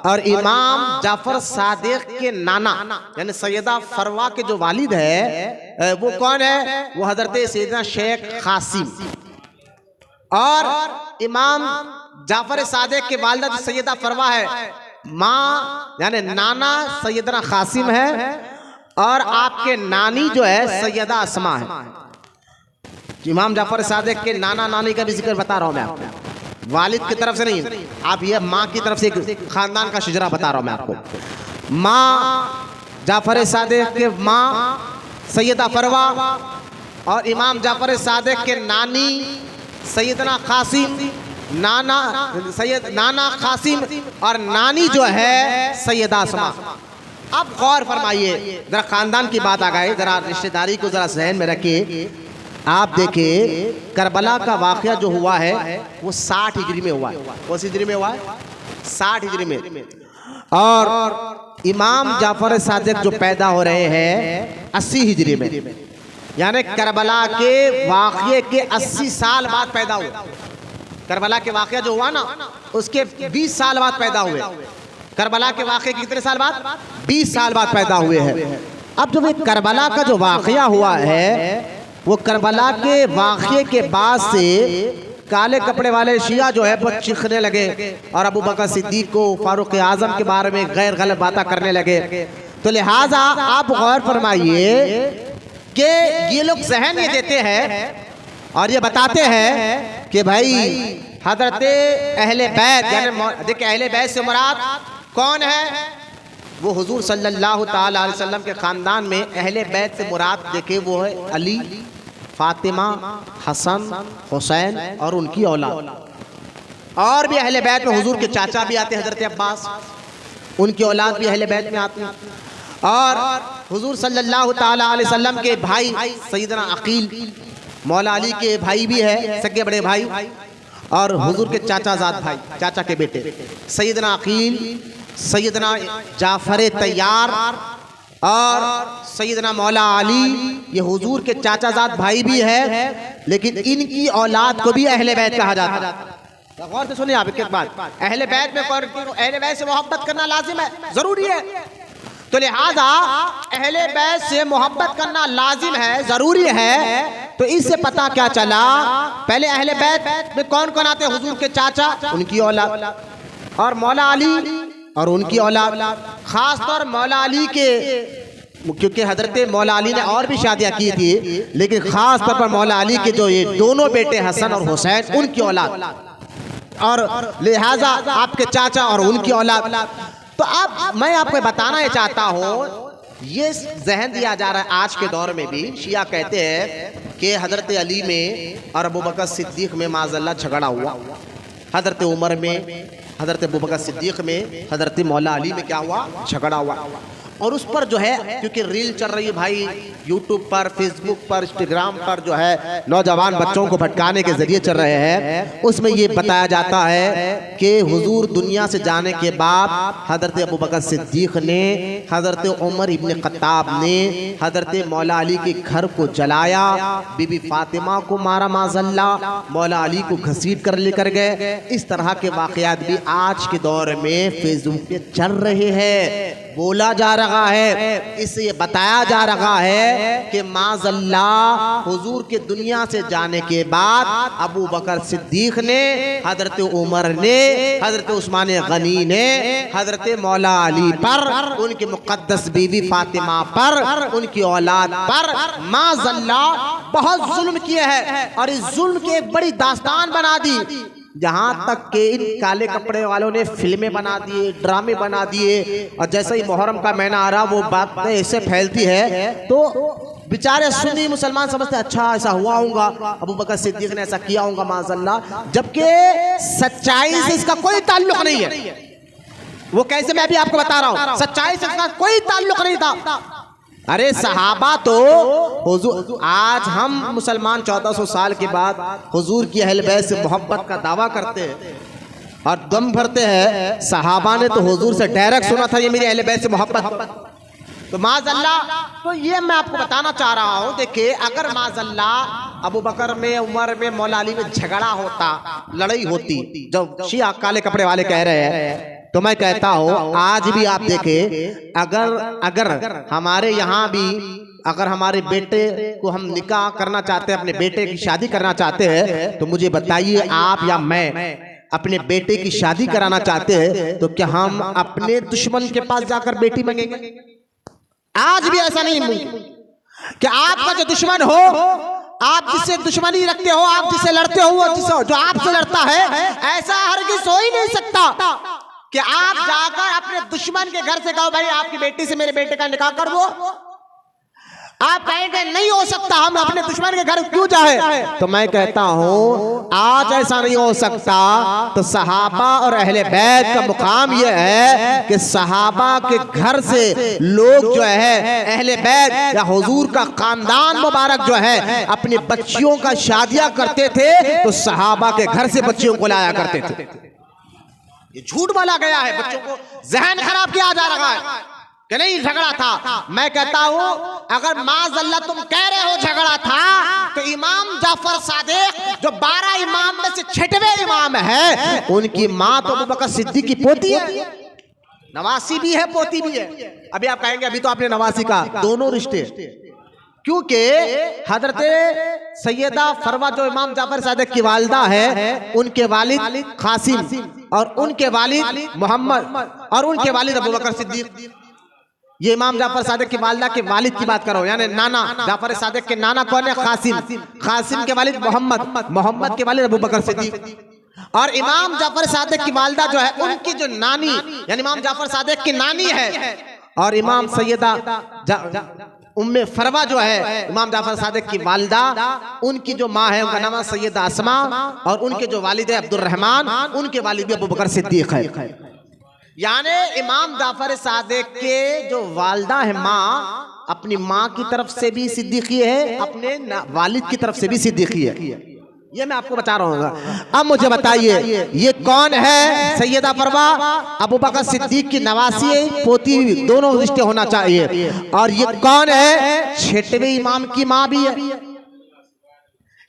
और इमाम जाफर सादिक के नाना यानी सैयदा फरवा के जो वालिद है वो कौन है? वो हजरत सैयदना शेख कासिम। और इमाम जाफर सादिक के वालिदा जो सैयदा फरवा है माँ यानी नाना सैयदना कासिम है और आपके नानी जो है सैयदा अस्मा है। इमाम जाफर सादिक के नाना नानी का भी जिक्र बता रहा हूँ मैं आपको, वालिद की तरफ से नहीं, आप ये माँ की तरफ से एक खानदान का शिजरा बता रहा हूँ मैं आपको। माँ जाफर सादिक के माँ सैयदा फरवा और इमाम जाफर सादिक के नानी सैयदना कासिम, नाना कासिम और नानी जो है सैयदा अस्मा। अब गौर फरमाइए, जरा खानदान की बात आ गई, जरा रिश्तेदारी को जरा ज़हन में रखिए। आप देखिए करबला का वाक़या जो हुआ है वो 60 हिजरी में हुआ है। कौन सी हिजरी में हुआ है? 60 हिजरी में। और इमाम जाफर सादिक जो पैदा हो रहे हैं 80 हिजरी में, यानी करबला के वाक़ये के 80 साल बाद पैदा हुए। करबला के वाक़या जो हुआ ना उसके 20 साल बाद पैदा हुए। करबला के वाक़ये के कितने साल बाद? 20 साल बाद पैदा हुए हैं। अब जो करबला का जो वाक़या हुआ है वो करबला के वाक़ये के बाद से काले कपड़े वाले शिया जो है वो चीखने लगे और अबू बकर सिद्दीक को, फारूक आज़म के बारे में गैर गलत बातें करने लगे। तो लिहाजा आप गौर फरमाइए कि ये लोग ज़हन ये देते हैं और ये बताते हैं कि भाई हज़रत अहले बैत, यानी देखिए अहले बैत से मुराद कौन है? वो हुजूर सल्लल्लाहु ताला अलैहि वसल्लम के ख़ानदान में अहले बैत से मुराद देखे वो है अली, फातिमा, हसन, हुसैन और उनकी औलाद। और भी अहले बैत में हुजूर के चाचा भी आते हैं हज़रत अब्बास, उनकी औलाद भी अहले बैत में आती है। और हुजूर सल्लल्लाहु ताला अलैहि वसल्लम के भाई सैयदना अकील मौला अली के भाई भी है, सगे बड़े भाई, और हुजूर के चाचाजाद भाई, चाचा के बेटे सैयदना अकील, सैयदना जाफर तैयार और सैयदना मौला अली, ये हुजूर के चाचाजाद भाई भी है, लेकिन इनकी औलाद को भी अहले बैत कहा जाता है। गौर से सुनिए आप एक बात, अहले बैत में अहले बैत से मोहब्बत करना लाजिम है, जरूरी है। तो लिहाजा अहले बैत से मोहब्बत करना लाजिम है, जरूरी है। तो इससे पता क्या चला, पहले अहले बैत में कौन कौन आते? हुजूर के चाचा, उनकी औलाद, और मौला अली और उनकी औलाद। खास तौर मौला अली के, क्योंकि हजरत मौला अली ने और भी शादियां की थी, लेकिन खास तौर पर मौला अली के जो ये दोनों बेटे हसन और हुसैन, उनकी औलाद, और लिहाजा आपके चाचा और उनकी औलाद। तो अब मैं आपको बताना ये चाहता हूँ, ये जहन दिया जा रहा है आज के दौर में भी, शिया कहते हैं कि हजरत अली में और अबू बकर सिद्दीक में माज़अल्लाह झगड़ा हुआ, हजरत उमर में, हजरत अबू बकर सिद्दीक में, हजरत मौला अली में क्या हुआ? झगड़ा हुआ। और उस पर जो है, क्योंकि रील चल रही है भाई यूट्यूब पर, फेसबुक पर, इंस्टाग्राम पर, जो है नौजवान बच्चों को भटकाने के जरिए चल रहे हैं, उसमें ये बताया जाता है कि हुजूर दुनिया से जाने के बाद हजरत अबू बकर सिद्दीक ने, हजरत उमर इब्न खत्ताब ने हजरत मौला अली के घर को जलाया, बीबी फातिमा को मारा माज़अल्लाह, मौला अली को घसीट कर लेकर गए। इस तरह के वाक़यात भी आज के दौर में फेसबुक पे चल रहे हैं, बोला जा रहा है, इससे बताया जा रहा है कि माज़अल्लाह हुजूर के दुनिया से जाने के बाद अबू बकर सिद्दीक ने, हजरत उमर ने, हजरत उस्मान गनी ने हजरत मौला अली पर, उनकी मुक़द्दस बीवी फातिमा पर, उनकी औलाद पर माज़अल्लाह बहुत जुल्म किए हैं। और इस जुल्म की एक बड़ी दास्तान बना दी, जहाँ तक के इन काले कपड़े वालों ने फिल्में बना दिए, ड्रामे बना दिए, और जैसे ही मुहर्रम का महीना आ रहा वो बात ऐसे फैलती है तो बेचारे सुन्नी मुसलमान समझते अच्छा ऐसा हुआ होगा, अबू बकर सिद्दीक ने ऐसा किया होगा माज़अल्लाह, जबकि सच्चाई से इसका कोई ताल्लुक नहीं है। वो कैसे, मैं भी आपको बता रहा हूँ, सच्चाई से इसका कोई ताल्लुक नहीं था। अरे सहाबा तो हुजूर, आज हम मुसलमान 1400 साल के बाद हुजूर की अहल बैत से मोहब्बत का दावा करते हैं और दम भरते हैं। सहाबा ने तो हुजूर से डायरेक्ट सुना था ये मेरी अहल बैत से मोहब्बत। तो माज़अल्लाह, तो ये मैं आपको बताना चाह रहा हूँ, देखिए अगर माज़अल्लाह अबू बकर में, उमर में, मौला अली में झगड़ा होता, लड़ाई होती, जो शिया काले कपड़े वाले कह रहे हैं, तो मैं कहता हूँ आज भी आप देखें, अगर हमारे यहाँ भी अगर हमारे बेटे को हम निकाह करना चाहते हैं, अपने बेटे की शादी करना चाहते हैं, तो मुझे बताइए आप या मैं, अपने बेटे की शादी कराना चाहते हैं तो क्या हम अपने दुश्मन के पास जाकर बेटी मांगेंगे? आज भी ऐसा नहीं मुमकिन कि आपका जो दुश्मन हो, आप जिससे दुश्मनी रखते हो, आप जिससे लड़ते हो, वो जो आपसे लड़ता है, ऐसा हरगिज़ हो ही नहीं सकता कि आप जाकर अपने दुश्मन के घर से कहो भाई आपकी बेटी से मेरे बेटे का निकाह कर दो। आप कहेंगे नहीं हो सकता, हम अपने दुश्मन के घर क्यों जाए? तो मैं कहता हूं आज ऐसा नहीं हो सकता। तो सहाबा और अहले बैत का मुकाम यह है कि सहाबा के घर से लोग जो है अहले बैत या हुजूर का खानदान मुबारक जो है अपनी बच्चियों का शादियां करते थे तो सहाबा के घर से बच्चियों को लाया करते थे। ये झूठ बोला गया है, बच्चों को जहन खराब किया जा रहा है कि नहीं झगड़ा था। मैं कहता हूं अगर माज़अल्लाह तुम कह रहे हो झगड़ा था तो इमाम जाफर सादिक जो 12 इमाम में से 6वें इमाम है, उनकी मां तो अबू बकर सिद्दीक की पोती है, नवासी भी है पोती भी है। अभी आप कहेंगे अभी तो आपने नवासी का दोनों रिश्ते, क्योंकि हजरत सैयदा फरवा जो इमाम जाफर सादिक की वालिदा है, उनके वालिद कासिम और उनके वालिद मोहम्मद और उनके वालिद अबू बकर सिद्दीक। ये इमाम जाफर सादिक की वालिदा के वालिद की बात करो, यानी नाना जाफर सादिक के नाना कौन है? कासिम। कासिम के वालिद मोहम्मद, मोहम्मद के वालिद अबू बकर सिद्दीक। और इमाम जाफर सादिक की वालिदा जो है उनकी जो नानी यानी इमाम जाफर सादिक की नानी है, और इमाम सैयदा उम्मे फरवा जो है इमाम जाफर सादिक की वालिदा, उनकी जो माँ है उनका नाम है सैयदा अस्मा, और उनके जो वालिद है अब्दुल रहमान, उनके वालिद भी अबू बकर सिद्दीक है। यानी इमाम जाफर सादिक के जो वालिदा है माँ, अपनी माँ की तरफ से भी सिद्दीकी है, अपने वालिद की तरफ से भी सिद्दीकी है। ये मैं आपको बता रहा हूँ। अब मुझे बताइए ये कौन है? सैयदा फरवा अबू बकर सिद्दीक की नवासी पोती, दोनों रिश्ते होना चाहिए। और ये कौन है? 6वें इमाम की माँ भी है।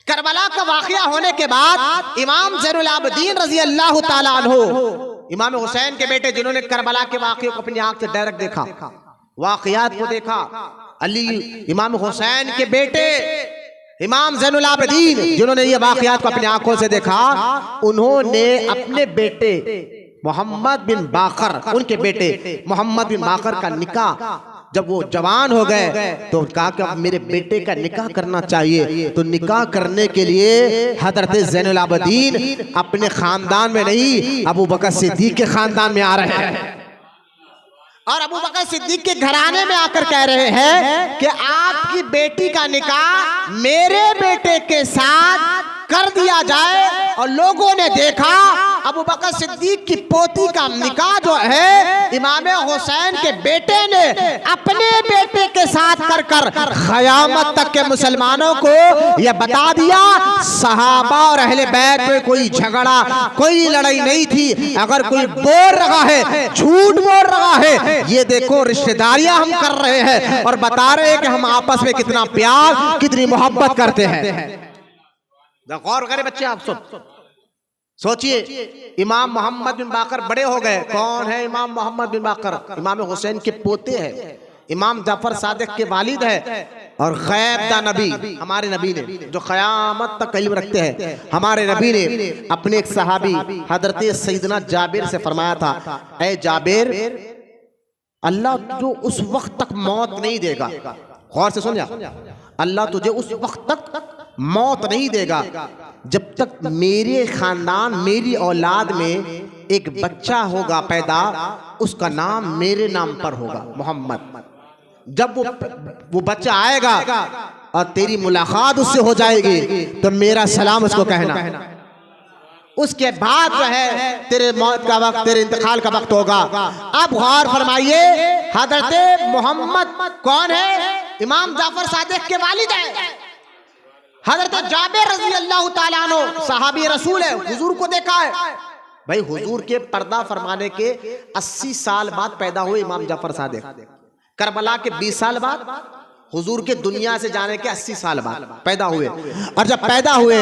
करबला का वाकया होने के बाद इमाम ज़ैनुल आबिदीन रज़ी अल्लाह ताला अन्हु, इमाम हुसैन के बेटे जिन्होंने करबला के वाकये को अपनी आंख से डायरेक्ट देखा, वाकयात को देखा, अली इमाम हुसैन के बेटे इमाम ज़ैनुल आबिदीन जिन्होंने ये वाकयात को अपनी आंखों से देखा, उन्होंने अपने बेटे मोहम्मद बिन बाकर, उनके बेटे मोहम्मद बिन बाकर का निकाह जब वो जवान हो गए तो कहा कि अब मेरे बेटे का निकाह करना चाहिए। तो निकाह करने के लिए हजरत ज़ैनुल आबिदीन अपने खानदान में नहीं, अबू बकर सिद्दीक के खानदान में आ रहे हैं, और अबू बकर सिद्दीक के घराने में आकर कह रहे हैं कि आपकी बेटी का निकाह मेरे बेटे के साथ कर दिया जाए। और लोगों ने देखा अबू बकर सिद्दीक की पोती का निकाह जो है इमाम हुसैन के बेटे ने अपने बेटे के साथ कर कर क़यामत तक के मुसलमानों को यह बता दिया सहाबा और अहले बैत में कोई झगड़ा, कोई लड़ाई नहीं थी। अगर कोई बोल रहा है, झूठ बोल रहा है, ये देखो रिश्तेदारियां हम कर रहे हैं और बता रहे हैं कि हम आपस में कितना प्यार, कितनी मोहब्बत करते हैं। गौर करें बच्चे, आप सब सोचिए, इमाम मोहम्मद बिन बाकर बड़े हो गए। कौन है इमाम मोहम्मद बिन बाकर? इमाम हुसैन के पोते हैं, इमाम जाफर सादिक के वालिद है, और गैब नबी हमारे नबी ने जो क़यामत तक इल्म रखते हैं, हमारे नबी ने अपने एक सहाबी हजरत सैयदना जाबिर से फरमाया था, ऐ जाबिर, अल्लाह जो उस वक्त तक मौत नहीं देगा, गौर से सुन जा, अल्लाह तुझे उस वक्त तक मौत नहीं देगा जब तक मेरे खानदान, मेरी औलाद में एक बच्चा होगा पैदा, उसका नाम मेरे नाम पर होगा मोहम्मद। जब वो बच्चा आएगा और तेरी मुलाकात उससे हो जाएगी तो मेरा सलाम उसको कहना। उसके बाद जो है तेरे मौत का वक्त, तेरे इंतकाल का वक्त होगा। अब गौर फरमाइए, हजरत मोहम्मद कौन है? इमाम जाफर सादिक के वालिद है। हजरत जाबिर रज़ी अल्लाह ताला अन्हु सहाबी रसूल है, हुजूर को देखा है। भाई हुजूर के पर्दा फरमाने के 80 साल बाद पैदा हुए इमाम जाफर सादिक, करबला के 20 साल बाद, हुजूर के दुनिया से जाने के 80 साल बाद पैदा हुए। और जब पैदा हुए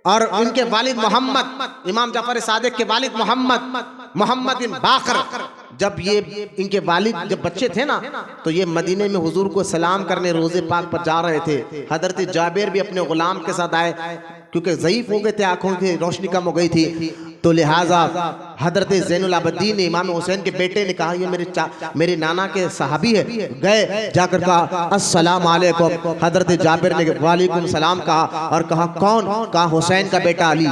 और उनके वालिद मोहम्मद, इमाम जाफर सादिक के वालिद मोहम्मद बिन बाकर, जब ये इनके वालिद जब बच्चे थे ना, तो ये मदीने में हुजूर को सलाम करने रोज़े पाक पर जा रहे थे। हजरत जाबिर भी अपने गुलाम के साथ आए, क्योंकि ज़ईफ हो गए थे, आंखों की रोशनी कम हो गई थी। तो लिहाजा हजरत ज़ैनुल आबिदीन ने इमाम हुसैन के बेटे ने कहा, ये मेरे नाना के सहाबी है। गए जाकर कहा अस्सलाम वालेकुम। हजरत जाबिर ने वालेकुम सलाम कहा और कहा कौन? कहा हुसैन का बेटा अली,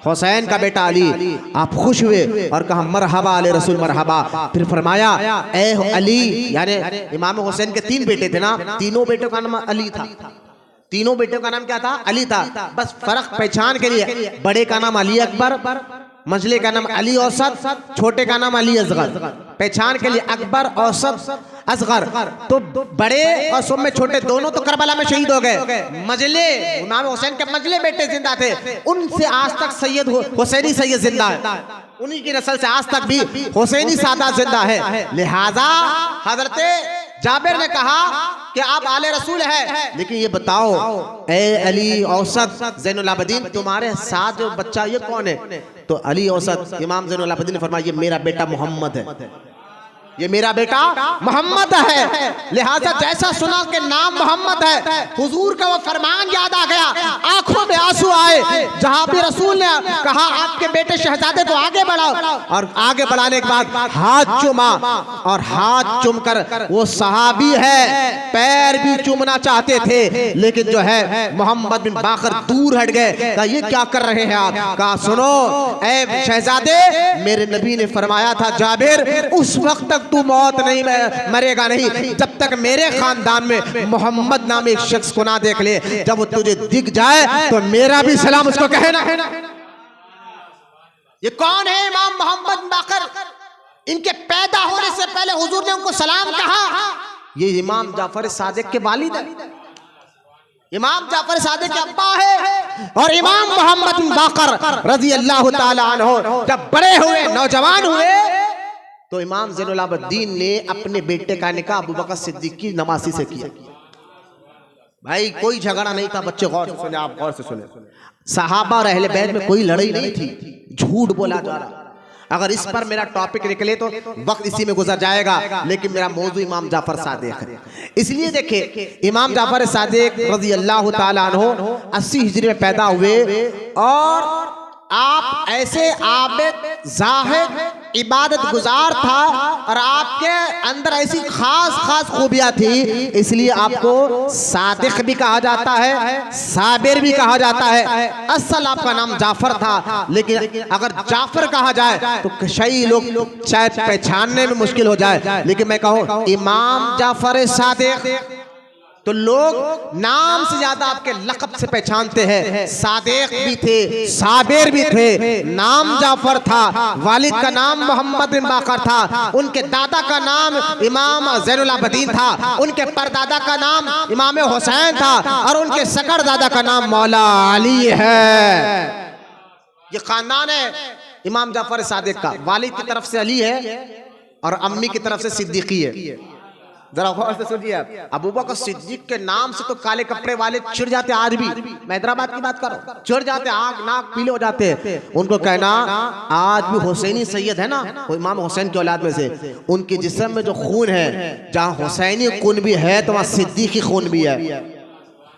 हुसैन का बेटा अली। आप खुश हुए और कहा मरहबा अले रसूल मरहबा। फिर फरमाया ए अली, यानी इमाम हुसैन के 3 बेटे थे ना, तीनों बेटों का नाम अली था। तीनों बेटों का नाम क्या था? अली था। बस फर्क पहचान के लिए, बड़े का नाम अली अकबर, मझले का नाम अली औसत, छोटे का नाम अली असगर। पहचान के लिए अकबर, औसत, असगर। तो बड़े और सब में छोटे दोनों तो करबला में शहीद हो गए। मजले, इमाम हुसैन के मजले बेटे जिंदा थे, उनसे आज तक सैयद हुसैनी सैयद जिंदा है। उन्हीं की नस्ल से आज तक भी हुसैनी सादात जिंदा है। लिहाजा हजरत जाबिर ने कहा कि आप आले रसूल है, लेकिन ये बताओ ए अली औसत ज़ैनुल आबिदीन, तुम्हारे साथ जो बच्चा ये कौन है? तो अली औसत इमाम ज़ैनुल आबिदीन ने फरमाया ये मेरा बेटा मोहम्मद है, ये मेरा बेटा मोहम्मद है। लिहाजा जैसा सुना कि नाम मोहम्मद है, हुजूर का वो फरमान याद आ गया, आंखों में आंसू आए। जहां भी रसूल ने कहा आपके बेटे शहजादे को आगे बढ़ाओ, और आगे बढ़ाने के बाद हाथ चूमा, और हाथ चूमकर वो सहाबी है, पैर भी चूमना चाहते थे, लेकिन जो है मोहम्मद बिन बाकर दूर हट गए। कहा ये क्या कर रहे हैं आप? कहा सुनो ए शहजादे, मेरे नबी ने फरमाया था जाबिर, उस वक्त तक तू मौत नहीं मरेगा नहीं जब तक मेरे खानदान में मोहम्मद नाम एक शख्स को ना देख ले। जब वो तुझे दिख जाए तो मेरा भी सलाम उसको कहना है। ये कौन है? इमाम मोहम्मद बाकर। इनके पैदा होने से पहले हुजूर ने उनको सलाम कहा। ये इमाम जाफर सादिक के वालिद है, इमाम जाफर सादिक के अब्बा है। और इमाम मोहम्मद बाकर रजी अल्लाह ताला अन्हु जब बड़े हुए, नौजवान हुए, तो इमाम ज़ैनुल आबिदीन ने अपने बेटे का निकाह अबू बकर सिद्दीक की नवासी से किया। भाई कोई झगड़ा नहीं था, बच्चे गौर से सुने, आप गौर से सुने। सहाबा और अहले बैत में कोई लड़ाई नहीं थी, झूठ बोला जा रहा। अगर इस पर मेरा टॉपिक निकले तो वक्त इसी में गुजर जाएगा, लेकिन मेरा मौजू इमाम जाफर सादिक है। इसलिए देखिए इमाम जाफर सादिक रज़ी अल्लाह ताला अन्हु 80 हिजरी में पैदा हुए, और आप ऐसे आबिद जाहिद इबादत गुजार था, और आपके अंदर ऐसी खास खास खूबियां थी, इसलिए आपको सादिक भी कहा जाता है, साबिर भी कहा जाता है। असल आपका नाम जाफर था, लेकिन अगर जाफर कहा जाए तो कई लोग शायद पहचानने में मुश्किल हो जाए, लेकिन मैं कहूँ इमाम जाफर सादिक तो लोग नाम से ज्यादा आपके लक़ब से पहचानते हैं। सादिक भी थे, साबिर भी थे, नाम जाफर था, वालिद का नाम मोहम्मद बिन बाकर था, उनके दादा का नाम इमाम ज़ैनुल आबिदीन था, उनके परदादा का नाम इमाम हुसैन था, और उनके सकड़ दादा का नाम मौला अली है। ये खानदान है इमाम जाफर सादिक का। वालिद की तरफ से अली है और अम्मी की तरफ से सिद्दीकी है। जरा गौर से सुनिए आप, अबू बकर सिद्दीक के नाम से तो काले कपड़े वाले चिढ़ जाते, आज भी मैं हैदराबाद की बात कर रहा हूँ, चिढ़ जाते, आंख नाक पीले हो जाते हैं। उनको कहना आज भी हुसैनी सैयद है ना, वो इमाम हुसैन की औलाद में से, उनके जिस्म में जो खून है, जहाँ हुसैनी खून भी है तो वहाँ सिद्दीकी खून भी है।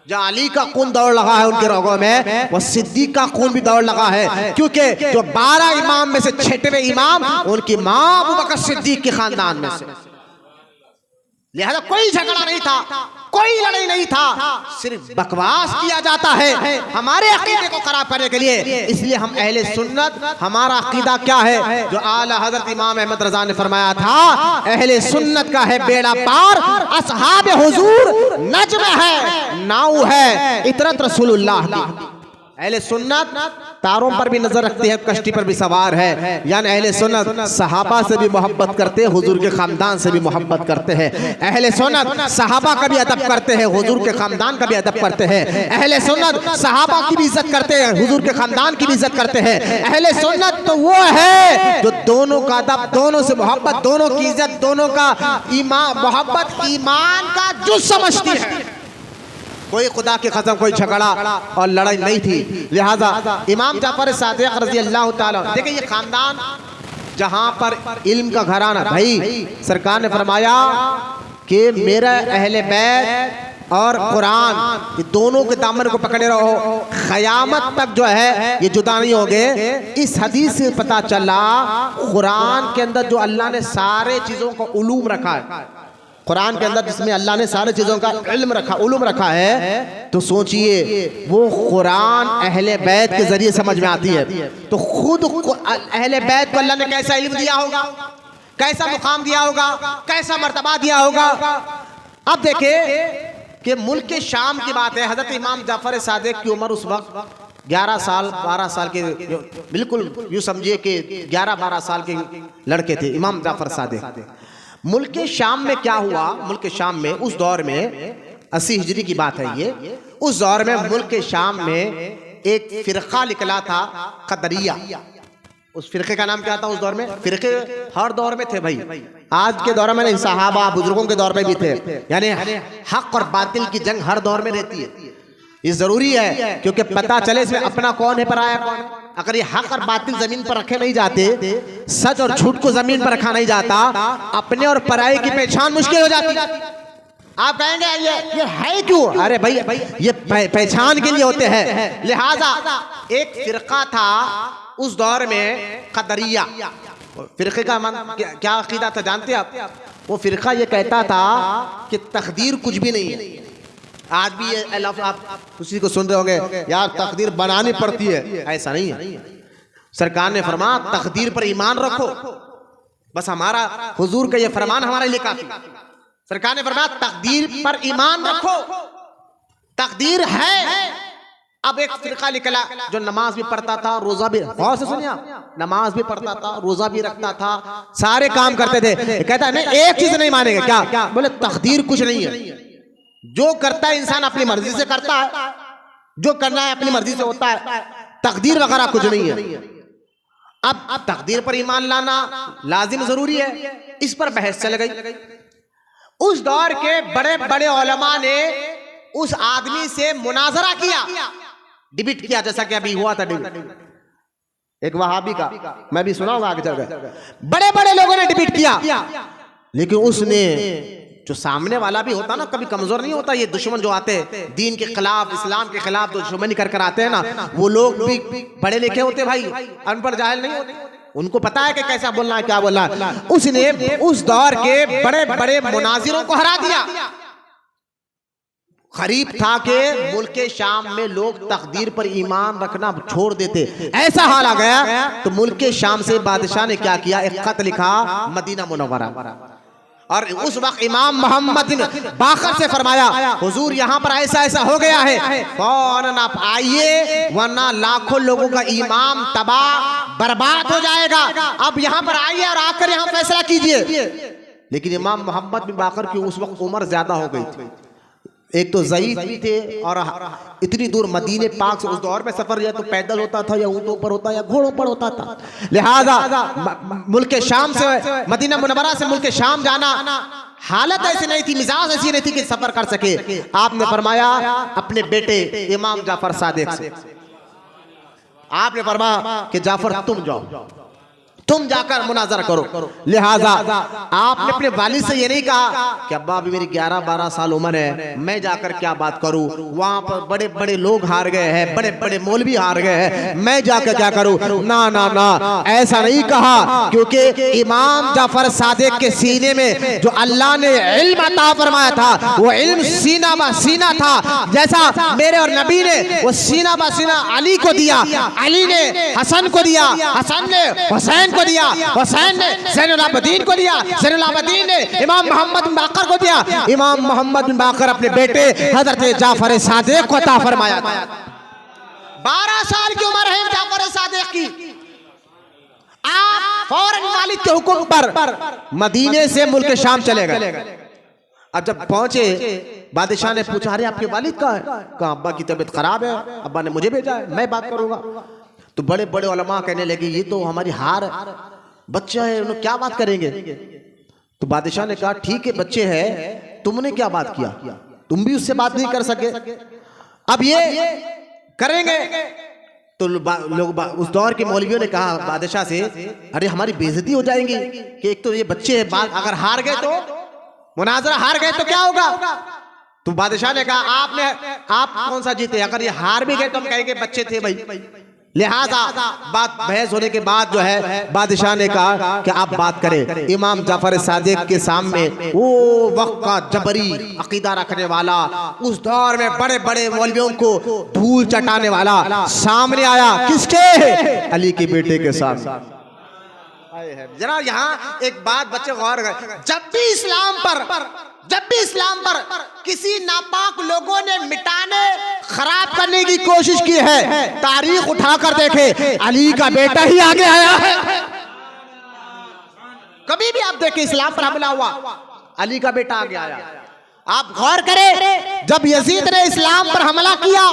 जहाँ अली का खून दौड़ लगा है उनके रगों में, वो सिद्दीक का खून भी दौड़ लगा है, क्योंकि जो 12 इमाम में से 6वें इमाम उनकी माँ अबू बकर सिद्दीक के खानदान में से। लिहाजा कोई झगड़ा नहीं था, कोई लड़ाई नहीं था, सिर्फ बकवास किया जाता है हमारे अकीदे को खराब करने के लिए। इसलिए हम अहले सुन्नत, हमारा अकीदा क्या है, जो आला हजरत इमाम अहमद रजा ने फरमाया था, अहले सुन्नत का है बेड़ा पार, असहाब हुजूर नज्म है, नाउ है इतरत रसूलुल्लाह की। अहले सुन्नत तारों पर भी नजर रखते हैं, कश्ती पर भी सवार है, यानी अहले सुन्नत सहाबा से भी मोहब्बत करते हैं, हुजूर के खानदान से भी मोहब्बत करते हैं। अहले सुन्नत सहाबा का भी अदब करते हैं, हुजूर के खानदान का भी अदब करते हैं। अहले सुन्नत सहाबा की भी इज्जत करते हैं, हुजूर के खानदान की भी इज्जत करते हैं। अहले सुन्नत तो वो है जो दोनों का अदब, दोनों से मोहब्बत, दोनों की इज्जत, दोनों का ईमान, मोहब्बत ईमान का जुज़ समझती है। कोई खुदा की कसम कोई झगड़ा और लड़ाई नहीं थी। लिहाजा इमाम जाफर सादिक रज़ी अल्लाह ताला, देखिए ये खानदान जहां पर इल्म का घराना, भाई सरकार ने फरमाया कि मेरा अहले बैत और कुरान, ये दोनों के दामन को पकड़े रहो, क़यामत तक जो है ये जुदा नहीं होंगे। इस हदीस से पता चला कुरान के अंदर जो अल्लाह ने सारे चीज़ों का उलूम रखा है, कुरान के अंदर जिसमें अल्लाह ने सारे चीज़ों का उलूम रखा है, तो सोचिए वो कुरान अहले बैत के जरिए समझ में आती है। तो खुद अहले बैत को अल्लाह ने कैसा इल्म दिया होगा, कैसा मुकाम दिया होगा, कैसा मर्तबा दिया होगा। अब देखें कि मुल्क के शाम की बात है, हजरत इमाम जाफर सादिक की उम्र उस वक्त 11 साल 12 साल के, बिल्कुल यूँ समझिए कि 11-12 साल के लड़के थे इमाम जाफर सादिक। मुल्क के शाम में क्या हुआ, मुल्क के शाम में उस दौर में 80 हिजरी की बात है ये, उस दौर में मुल्क के शाम में एक फिरका निकला था कदरिया। उस फिरके का नाम क्या था उस दौर में? फिरके हर दौर में थे भाई, आज के दौर में नहीं, सहाबा बुजुर्गों के दौर में भी थे। यानी हक और बातिल की जंग हर दौर में रहती है, ये जरूरी है क्योंकि पता चले इसमें अपना कौन है पराया कौन है। अगर ये हक और बातिल जमीन पर रखे नहीं जाते, सच और झूठ को जमीन पर रखा नहीं जाता, अपने और पराये की पहचान मुश्किल हो जाती। आप कहेंगे ये है क्यों? अरे भाई ये पहचान के लिए होते हैं। लिहाजा एक फिरका था उस दौर में कदरिया। फिरके का क्या अकीदा था जानते हैं आप? वो फिरका ये कहता था कि तकदीर कुछ भी नहीं है। आज भी ये आप किसी को सुन रहे होंगे, यार तकदीर बनानी पड़ती है, ऐसा नहीं है। सरकार ने फरमाया तकदीर पर ईमान रखो, बस हमारा हुजूर का ये फरमान हमारे लिए काफी। सरकार ने फरमाया तकदीर पर ईमान रखो, तकदीर है। अब एक फिरका निकला जो नमाज भी पढ़ता था, रोजा भी, गौर से सुनिए आप, नमाज भी पढ़ता था, रोजा भी रखता था, सारे काम करते थे। कहता है नहीं एक चीज नहीं मानेंगे, क्या? बोले तकदीर कुछ नहीं है, जो करता है इंसान अपनी मर्जी से करता है, जो करना है अपनी मर्जी से होता है, तकदीर वगैरह कुछ नहीं है। अब तकदीर पर ईमान लाना लाजिम जरूरी है, इस पर बहस चल गई। उस दौर के बड़े बड़े उलमा ने उस आदमी से मुनाजरा किया, डिबेट किया, जैसा कि अभी हुआ था डिबेट एक वहाबी का, मैं भी सुना हूं आगे चल गए। बड़े बड़े लोगों ने डिबेट किया, लेकिन उसने, जो सामने वाला भी होता ना, कभी कमजोर नहीं होता। ये दुश्मन जो आते हैं दीन के खिलाफ, इस्लाम के खिलाफ दुश्मनी कर आते हैं ना, वो लोग भी पढ़े लिखे होते भाई, अनपढ़ जाहिल नहीं होते, उनको पता है कि कैसा बोलना है, क्या बोलना है। उसने उस दौर के बड़े बड़े मुनाजिरों को हरा दिया। गरीब था कि मुल्क शाम में लोग तकदीर पर ईमान रखना छोड़ देते, ऐसा हाल आ गया। तो मुल्क शाम से बादशाह ने क्या किया, एक खत लिखा मदीना मुनव्वरा, और उस वक्त इमाम मोहम्मद बिन बाकर से फरमाया हुजूर यहाँ पर ऐसा ऐसा हो गया है, फौरन आप आइए वरना लाखों लोगों का ईमान तबाह बर्बाद हो जाएगा। अब यहाँ पर आइए और आकर यहाँ फैसला कीजिए। लेकिन इमाम मोहम्मद बिन बाकर की उस वक्त उम्र ज्यादा हो गई थी, एक तो ज़ईफ भी थे, और इतनी दूर मदीने पाक से उस दौर में सफर या तो पैदल होता था, या ऊँटों पर होता, या घोड़ों पर होता था। लिहाजा मुल्क शाम से, मदीना मुनव्वरा से मुल्क शाम जाना, हालत ऐसी नहीं थी, मिजाज ऐसी नहीं थी कि सफर कर सके। आपने फरमाया अपने बेटे इमाम जाफर सादिक से, आपने फरमाया कि जाफर तुम जाओ, तुम जाकर मुनाजरा करो। लिहाजा आपने अपने वालिद से ये नहीं कहा कि अब्बा अभी मेरी 11-12 साल उम्र है, मैं जाकर क्या बात करूं, वहां पर बड़े बड़े लोग हार गए हैं, बड़े बड़े मौलवी हार गए हैं, मैं जाकर क्या करूं। ना ना ना, ऐसा नहीं कहा, क्योंकि इमाम जाफर सादिक के सीने में जो अल्लाह ने इल्म अता फरमाया था, वो इल्म सीना बा सीना था। जैसा मेरे और नबी ने वो सीना बा सीना अली को दिया, अली ने हसन को दिया, हसन ने हुसैन को दिया, हुसैन ने ज़ैनुल आबिदीन को दिया, ज़ैनुल आबिदीन ने इमाम मोहम्मद बिन बाकर को दिया, इमाम मोहम्मद बिन बाकर अपने बेटे हजरत जाफर सादिक को अता फरमाया। 12 साल की उम्र है जाफर सादिक की। आप फौरन वालिद के हुक्म पर मदीने से मुल्क शाम चले गए। अब जब पहुंचे, बादशाह ने पूछा अरे आपके वालिद का है? कहा अब्बा की तबीयत खराब है, अब्बा ने मुझे भेजा है, मैं बात करूंगा। तो बड़े बड़े उलमा कहने लगे ये तो हमारी हार बच्चा है, उन्हें क्या बात करेंगे। तो बादशाह ने कहा ठीक है बच्चे हैं, तुमने क्या बात किया, तुम भी उससे बात नहीं कर सके, अब ये करेंगे। तो लोग उस दौर के मौलवियों ने कहा बादशाह से अरे हमारी बेइज्जती हो जाएगी कि एक तो ये बच्चे हैं, बात अगर हार गए तो, मुनाजरा हार गए तो क्या होगा। तो बादशाह ने कहा आप कौन सा जीते, अगर ये हार भी गए तो हम कहेंगे बच्चे थे भाई। लिहाजा बात बहस होने के बाद जो है बादशाह ने कहा कि आप बात करें। इमाम जाफर सादिक के सामने वो वक्त का जबरी अकीदा रखने वाला, उस दौर में बड़े बड़े मौलवियों को धूल चटाने वाला सामने आया। किसके? अली के बेटे के साथ। जरा यहाँ एक बात बच्चे गौर करें, जब भी इस्लाम पर किसी नापाक लोगों ने मिटाने खराब करने की कोशिश की है, तारीख उठाकर देखे, अली का बेटा ही आगे आया है। कभी भी आप देखें इस्लाम पर हमला हुआ, अली का बेटा आगे आया। आप गौर करें, जब यजीद ने इस्लाम पर हमला किया,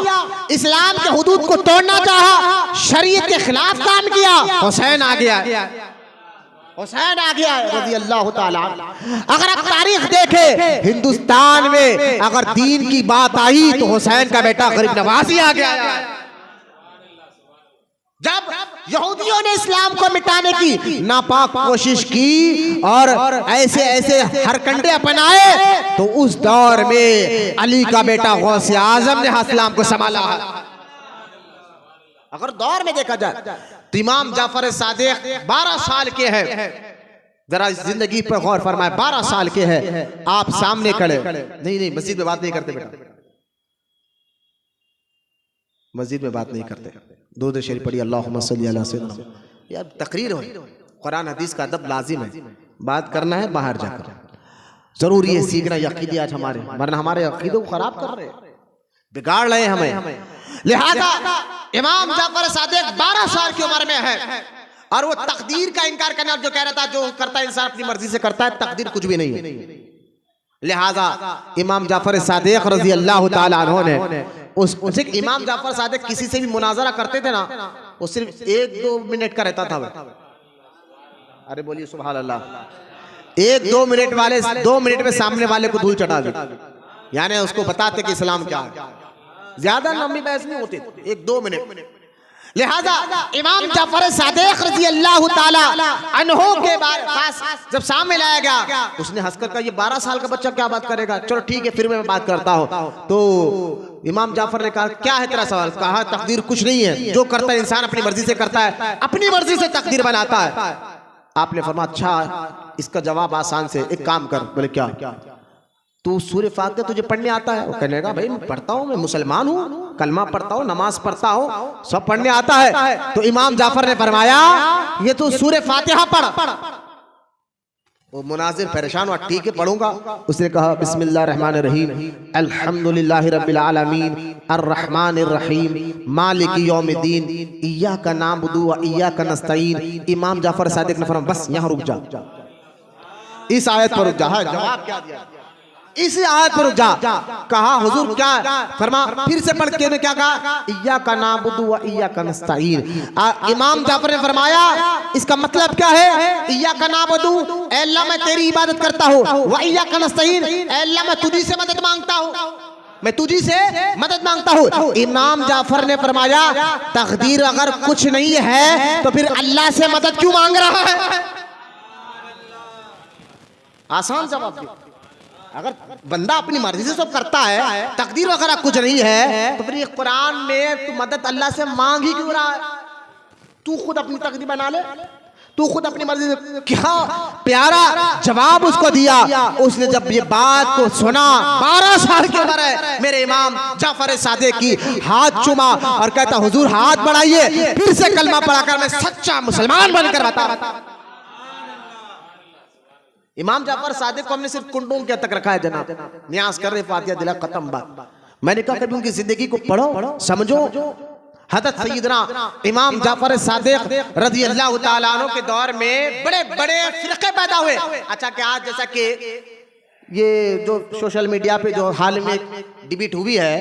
इस्लाम के हुदूद को तोड़ना चाहा, शरीयत के खिलाफ काम किया, हुसैन आ गया, हुसैन आ गया रज़ी अल्लाह ताला। अगर आप तारीख देखें, हिंदुस्तान में अगर दीन की बात आई तो हुसैन का बेटा गरीब नवाज ही आ गया। जब यहूदियों ने इस्लाम को मिटाने की नापाक कोशिश की और ऐसे ऐसे हरकंडे अपनाए, तो उस दौर में अली का बेटा गौसे आजम ने इस्लाम को संभाला। अगर दौर में देखा जाए तो इमाम जाफर सादिक 12 साल के हैं। जरा इस जिंदगी पर गौर फरमाए, 12 साल के हैं, आप सामने खड़े। नहीं मस्जिद में बात नहीं करते बेटा, मस्जिद में बात नहीं करते। दुरूद शरीफ पढ़िए, अल्लाहुम्मा सल्ली अला सय्यिदना। यार तकरीर हो, कुरान हदीस का अदब लाजिम है, बात करना है बाहर जाकर। जरूरी है सीखना यकीदी आज हमारे, वरना हमारे अकीदों को खराब कर रहे हैं, बिगाड़ रहे हैं हमें। लिहाजा इमाम जाफर सादिक 12 साल की उम्र में है और वो तकदीर का इनकार करना, जो कह रहा था जो करता है इंसान अपनी मर्जी से करता है, तकदीर कुछ भी नहीं है। लिहाजा इमाम जाफर सादिक रज़ी अल्लाह ताला अन्हु ने उस इमाम जाफर सादिक किसी से भी मुनाजरा करते थे ना, वो सिर्फ 1-2 मिनट का रहता था। अरे बोलिए सुभान अल्लाह। 1-2 मिनट वाले 2 मिनट में सामने वाले को धूल चटा दे, यानी उसको बताते कि इस्लाम क्या है। ज्यादा लंबी बहस नहीं होती, 1-2 मिनट। लिहाजा इमाम जाफर सादिक रज़ी अल्लाह ताला अन्हु के पास जब सामने लाया गया, उसने हंसकर कहा ये 12 साल का बच्चा क्या बात करेगा, चलो ठीक है फिर मैं बात करता हूँ। तो इमाम जाफर ने कहा क्या है तेरा सवाल? कहा तकदीर कुछ नहीं है, जो करता है इंसान अपनी मर्जी से करता है, अपनी मर्जी से तकदीर बनाता है। आपने फरमाया अच्छा इसका जवाब आसान से, एक काम कर। बोले क्या? तू सूरह फातिहा तुझे पढ़ने आता है? वो कहने लगा भाई मैं पढ़ता हूँ, मैं मुसलमान हूँ, कलमा पढ़ता हूँ, नमाज पढ़ता हूँ, सब पढ़ने आता है। तो इमाम जाफर ने फरमाया ये तू सूरह फातिहा पढ़। वो मुनाजिर परेशान हुआ, ठीक है पढ़ूंगा। उसने कहा बिस्मिल्लाह रहमान रहीम, अल्हम्दुलिल्लाहि रब्बिल आलमीन, अर्रहमानिर रहीम, मालिकी यौमिद्दीन, इय्याका नअबुदु व इय्याका नस्तईन। इमाम जाफर सादिक ने फरमाया बस यहाँ रुक जा, इस आयत पर रुक जा। जवाब क्या दिया? इसी आयत पर रुक जा। कहा हुजूर क्या? फरमा फिर से पढ़ के ने क्या कहा? इय्याका नअबुदु व इय्याका नस्तईन। इमाम जाफर ने फरमाया इसका मतलब क्या है? इय्याका नअबुदु, ऐ अल्लाह मैं तेरी इबादत करता हूँ, व इय्याका नस्तईन, ऐ अल्लाह मैं तुझी से मदद मांगता हूँ, मैं तुझी से मदद मांगता हूँ। इमाम जाफर ने फरमाया तकदीर अगर कुछ नहीं है तो फिर अल्लाह से मदद क्यों मांग रहा है? आसान जवाब दिया। अगर बंदा अपनी मर्जी से सब करता है, तकदीर वगैरह कुछ नहीं है, तो फिर ये कुरान में तू मदद अल्लाह से मांग ही क्यों रहा है? तू खुद अपनी तकदीर बना ले, तू खुद अपनी मर्जी से। क्या प्यारा जवाब उसको दिया। उसने जब ये बात को सुना, 12 साल की उम्र है मेरे इमाम जाफर सादिक की, हाथ चूमा और कहता हुजूर हाथ बढ़ाइए, फिर से कलमा पढ़ाकर मैं सच्चा मुसलमान बनकर बता। इमाम जाफर सादिक को हमने सिर्फ कुंडों के तक रखा है जनाब, न्यास कर रहे फातिहा दिला खत्म बात। मैंने कहा कभी उनकी जिंदगी को पढ़ो समझो। हज़रत सैयदना इमाम जाफर सादिक रज़ी अल्लाह ताला अन्हु के दौर में बड़े बड़े फिरके पैदा हुए। अच्छा कि आज जैसा कि ये जो सोशल मीडिया पे जो हाल में डिबेट हुई है,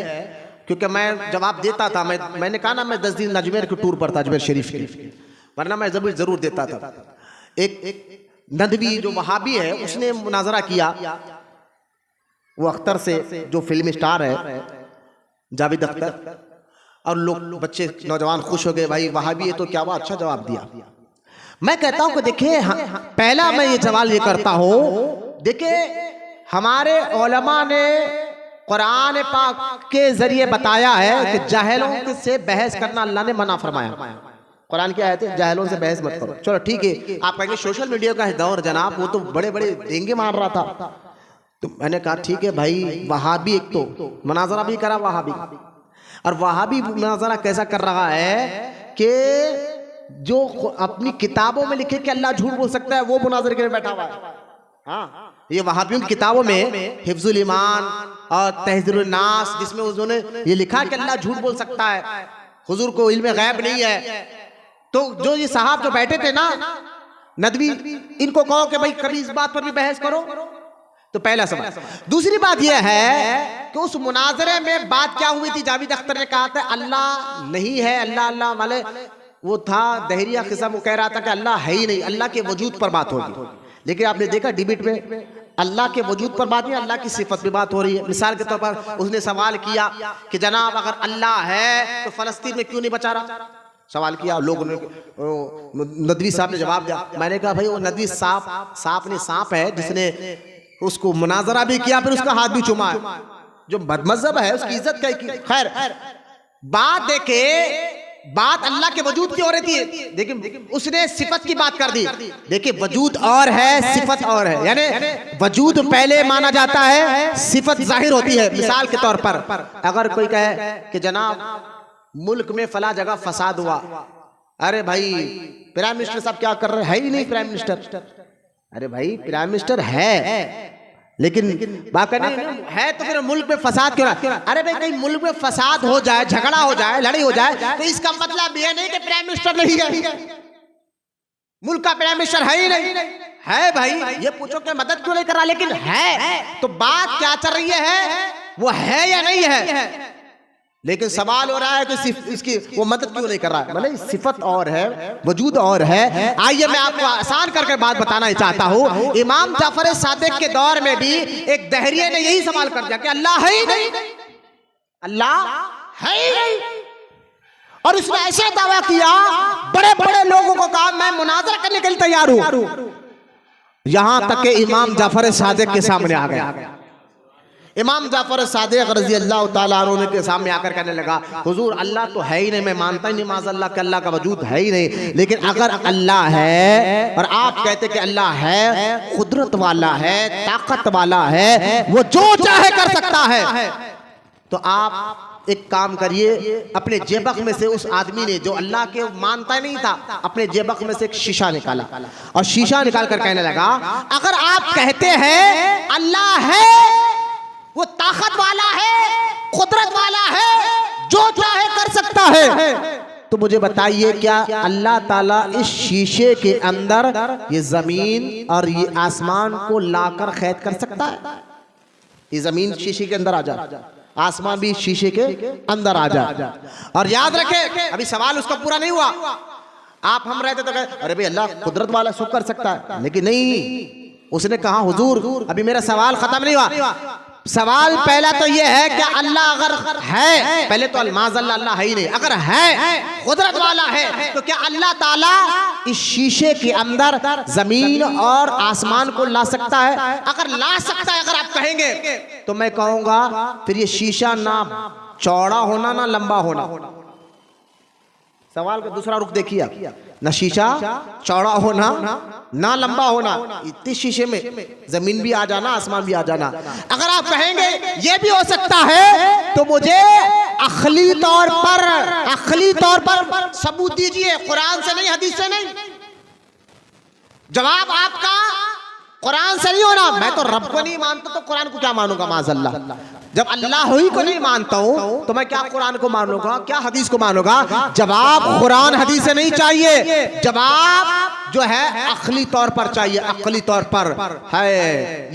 क्योंकि मैं जवाब देता था, मैंने कहा ना मैं 10 दिन अजमेर के टूर पर था, अजमेर शरीफ के, वरना मैं जरूर देता था। एक नदवी जो वहाबी है उसने मुनाजरा किया वो अख्तर से, जो फिल्म स्टार है जावेद अख्तर, और लोग बच्चे नौजवान खुश हो गए, भाई वहाबी है तो क्या हुआ, अच्छा जवाब दिया। मैं कहता हूं कि देखिए पहला मैं ये सवाल ये करता हूं, देखिए हमारे उलमा ने कुरान पाक के जरिए बताया है कि जाहिलों से बहस करना अल्लाह ने मना फरमाया। कुरान की आयत है जाहिलों से बहस मत करो। चलो ठीक है, आप कहेंगे सोशल मीडिया का दौर जनाब, वो तो बड़े बड़े डेंगे मार रहा था। तो मैंने कहा ठीक है भाई, वहाबी एक तो मुनाजरा भी करा वहाबी, और वहाबी मुनाजरा कैसा कर रहा है कि जो अपनी किताबों में लिखे कि अल्लाह झूठ बोल सकता है वो मुनाजरे के लिए बैठा हुआ है। हाँ, ये वहाबियों की किताबों में हिफ्जुल ईमान और तहज़ीरुन नास, जिसमें उन्होंने ये लिखा कि अल्लाह झूठ बोल सकता है, हुजूर को इल्म गैब नहीं है। तो जो ये साहब जो बैठे थे ना नदवी, इनको कहो कि भाई कभी इस बात पर भी बहस करो। तो पहला सवाल। दूसरी बात यह है कि उस मुनाजरे में बात क्या हुई थी, जावेद अख्तर ने कहा था अल्लाह नहीं है, अल्लाह अल्लाह वाले वो था दहरिया किस्म, वो कह रहा था कि अल्लाह है ही नहीं, अल्लाह के वजूद पर बात होगी। लेकिन आपने देखा डिबेट में अल्लाह के वजूद पर बात नहीं, अल्लाह की सिफत पे बात हो रही है। मिसाल के तौर पर उसने सवाल किया कि जनाब अगर अल्लाह है तो फलस्तीन में क्यों नहीं बचा रहा, सवाल किया। लोगों ने, नदवी साहब ने जवाब दिया। मैंने कहा भाई वो नदवी सांप ने सांप है जिसने उसको मुनाजरा भी किया, फिर उसका हाथ भी चुमा है। जो बदमज़हब है उसकी इज्जत क्या की। खैर बात देखे, बात अल्लाह के वजूद की हो रही थी, लेकिन उसने सिफत की बात कर दी। देखिए वजूद और है, सिफत और है, यानी वजूद पहले माना जाता है, सिफत जाहिर होती है। मिसाल के तौर पर अगर कोई कहे कि जनाब मुल्क में फला जगह फसाद हुआ, अरे भाई प्राइम मिनिस्टर साहब क्या कर रहे हैं, है ही नहीं प्राइम मिनिस्टर। अरे भाई प्राइम मिनिस्टर है लेकिन बात नहीं है तो फिर मुल्क में फसाद क्यों रहा? अरे भाई कहीं मुल्क में फसाद हो जाए, झगड़ा हो जाए, लड़ाई हो जाए, तो इसका मतलब यह नहीं कि प्राइम मिनिस्टर नहीं है, मुल्क का प्राइम मिनिस्टर है ही नहीं है। भाई ये पूछो कि मदद क्यों नहीं कर रहा, लेकिन है। तो बात क्या चल रही है, वो है या नहीं है। लेकिन सवाल हो रहा है कि इसकी वो मदद क्यों नहीं कर रहा है। मतलब सिफत और है, वजूद और है। आइए मैं आपको आसान करके बात बताना चाहता हूँ। इमाम जाफर सादिक के दौर में भी एक दहरिये ने यही सवाल कर दिया कि अल्लाह है ही नहीं, अल्लाह है ही नहीं, और उसने ऐसे दावा किया, बड़े बड़े लोगों को कहा मैं मुनाजरा करने के लिए तैयार हूं। यहां तक के इमाम जाफर सादिक के सामने आ गया। इमाम जाफर सादिक रज़ी अल्लाह ताला अन्हु के सामने आकर कहने लगा, हुजूर अल्लाह तो है ही नहीं, मैं मानता ही नहीं माज़अल्लाह कि अल्लाह का वजूद है ही नहीं, लेकिन अगर अल्लाह है और आप कहते कि अल्लाह है, कुदरत वाला है, ताकत वाला है, वो जो चाहे कर सकता है, तो आप एक काम करिए, अपने जेबक में से उस आदमी ने जो अल्लाह के मानता नहीं था, अपने जेबक में से एक शीशा निकाला और शीशा निकाल कर कहने लगा, अगर आप कहते हैं अल्लाह है, वो ताकत वाला है, कुदरत वाला है, जो चाहे कर सकता है, तो मुझे बताइए क्या अल्लाह ताला इस शीशे के अंदर ये जमीन और ये आसमान को लाकर कैद कर सकता है? ये जमीन शीशे के अंदर आ जाए, आसमान भी शीशे के अंदर आ जाए। और याद रखें अभी सवाल उसका पूरा नहीं हुआ। आप हम रहते तो कहे अरे भाई अल्लाह कुदरत वाला सब कर सकता है, लेकिन नहीं, उसने कहा हुजूर अभी मेरा सवाल खत्म नहीं हुआ। सवाल पहला तो यह है कि अल्लाह अगर है, पहले तो माज़अल्लाह अल्लाह है ही नहीं, अगर है कुदरत वाला है तो क्या अल्लाह ताला इस शीशे के अंदर जमीन और आसमान को ला सकता है? अगर ला सकता है, अगर आप कहेंगे तो मैं कहूंगा फिर ये शीशा ना चौड़ा होना ना लंबा होना। सवाल का दूसरा रुख देखिए आप, न शीशा चौड़ा होना ना लंबा होना, इतने शीशे में जमीन भी आ जाना, आसमान भी आ जाना। अगर आप कहेंगे ये भी हो सकता है तो मुझे अखली तौर पर सबूत दीजिए, कुरान से नहीं, हदीस से नहीं। जवाब आपका कुरान से नहीं होना। मैं तो रब को नहीं मानता तो कुरान को क्या मानूंगा माज़अल्लाह। जब अल्लाह ही को नहीं मानता हूं तो मैं क्या कुरान को मानूंगा, क्या हदीस को मानूंगा? जवाब कुरान हदीस से नहीं चाहिए, जवाब जो है अखली तौर पर चाहिए। अखली तौर पर है,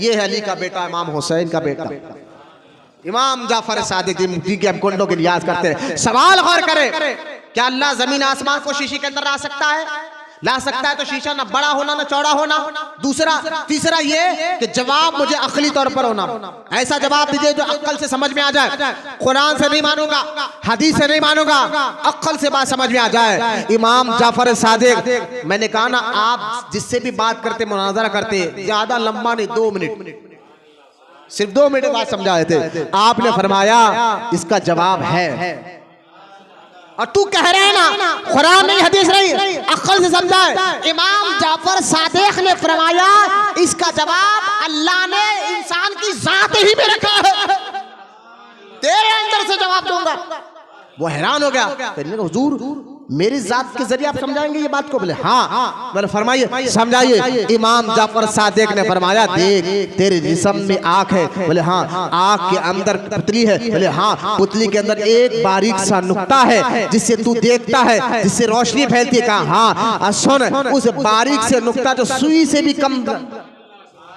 ये है अली का बेटा, इमाम हुसैन का बेटा, इमाम जाफर सादिक जी के हम कुंडों के लिहाज करते हैं। सवाल गौर करें, क्या अल्लाह जमीन आसमान को शीशे के अंदर ला सकता है? ला सकता है तो शीशा ना बड़ा होना ना चौड़ा होना। तीसरा ये कि जवाब मुझे अक्ली तौर पर होना, ऐसा जवाब दीजिए जो अक्ल से समझ में आ जाए। कुरान से नहीं मानूंगा, हदीस से नहीं मानूंगा, अक्ल से बात समझ में आ जाए। इमाम जाफर सादिक, मैंने कहा ना आप जिससे भी बात करते मुनाजरा करते ज्यादा लंबा नहीं, 2 मिनट सिर्फ 2 मिनट बाद समझाए थे। आपने फरमाया इसका जवाब है। और तू कह रहे हैं ना कुरान नहीं हदीस नहीं, अक्ल से समझाए। इमाम जाफर सादिक ने फरमाया इसका जवाब अल्लाह ने इंसान की जात ही में रखा है, तेरे अंदर से जवाब दूंगा। वो हैरान हो गया, कहने लगा हुजूर मेरी जात के जरिए आप समझाएंगे ये बात को? बोले हाँ। बोले फरमाइए समझाइए। इमाम जाफर सादिक ने फरमाया देख तेरे जिस्म में आँख है। बोले हाँ। आँख के अंदर पुतली है। बोले हाँ। पुतली के अंदर एक बारीक सा नुक्ता है जिससे तू देखता है, जिससे रोशनी फैलती है। कहा हाँ। सुन, उस बारीक से नुक्ता जो सुई से भी कम,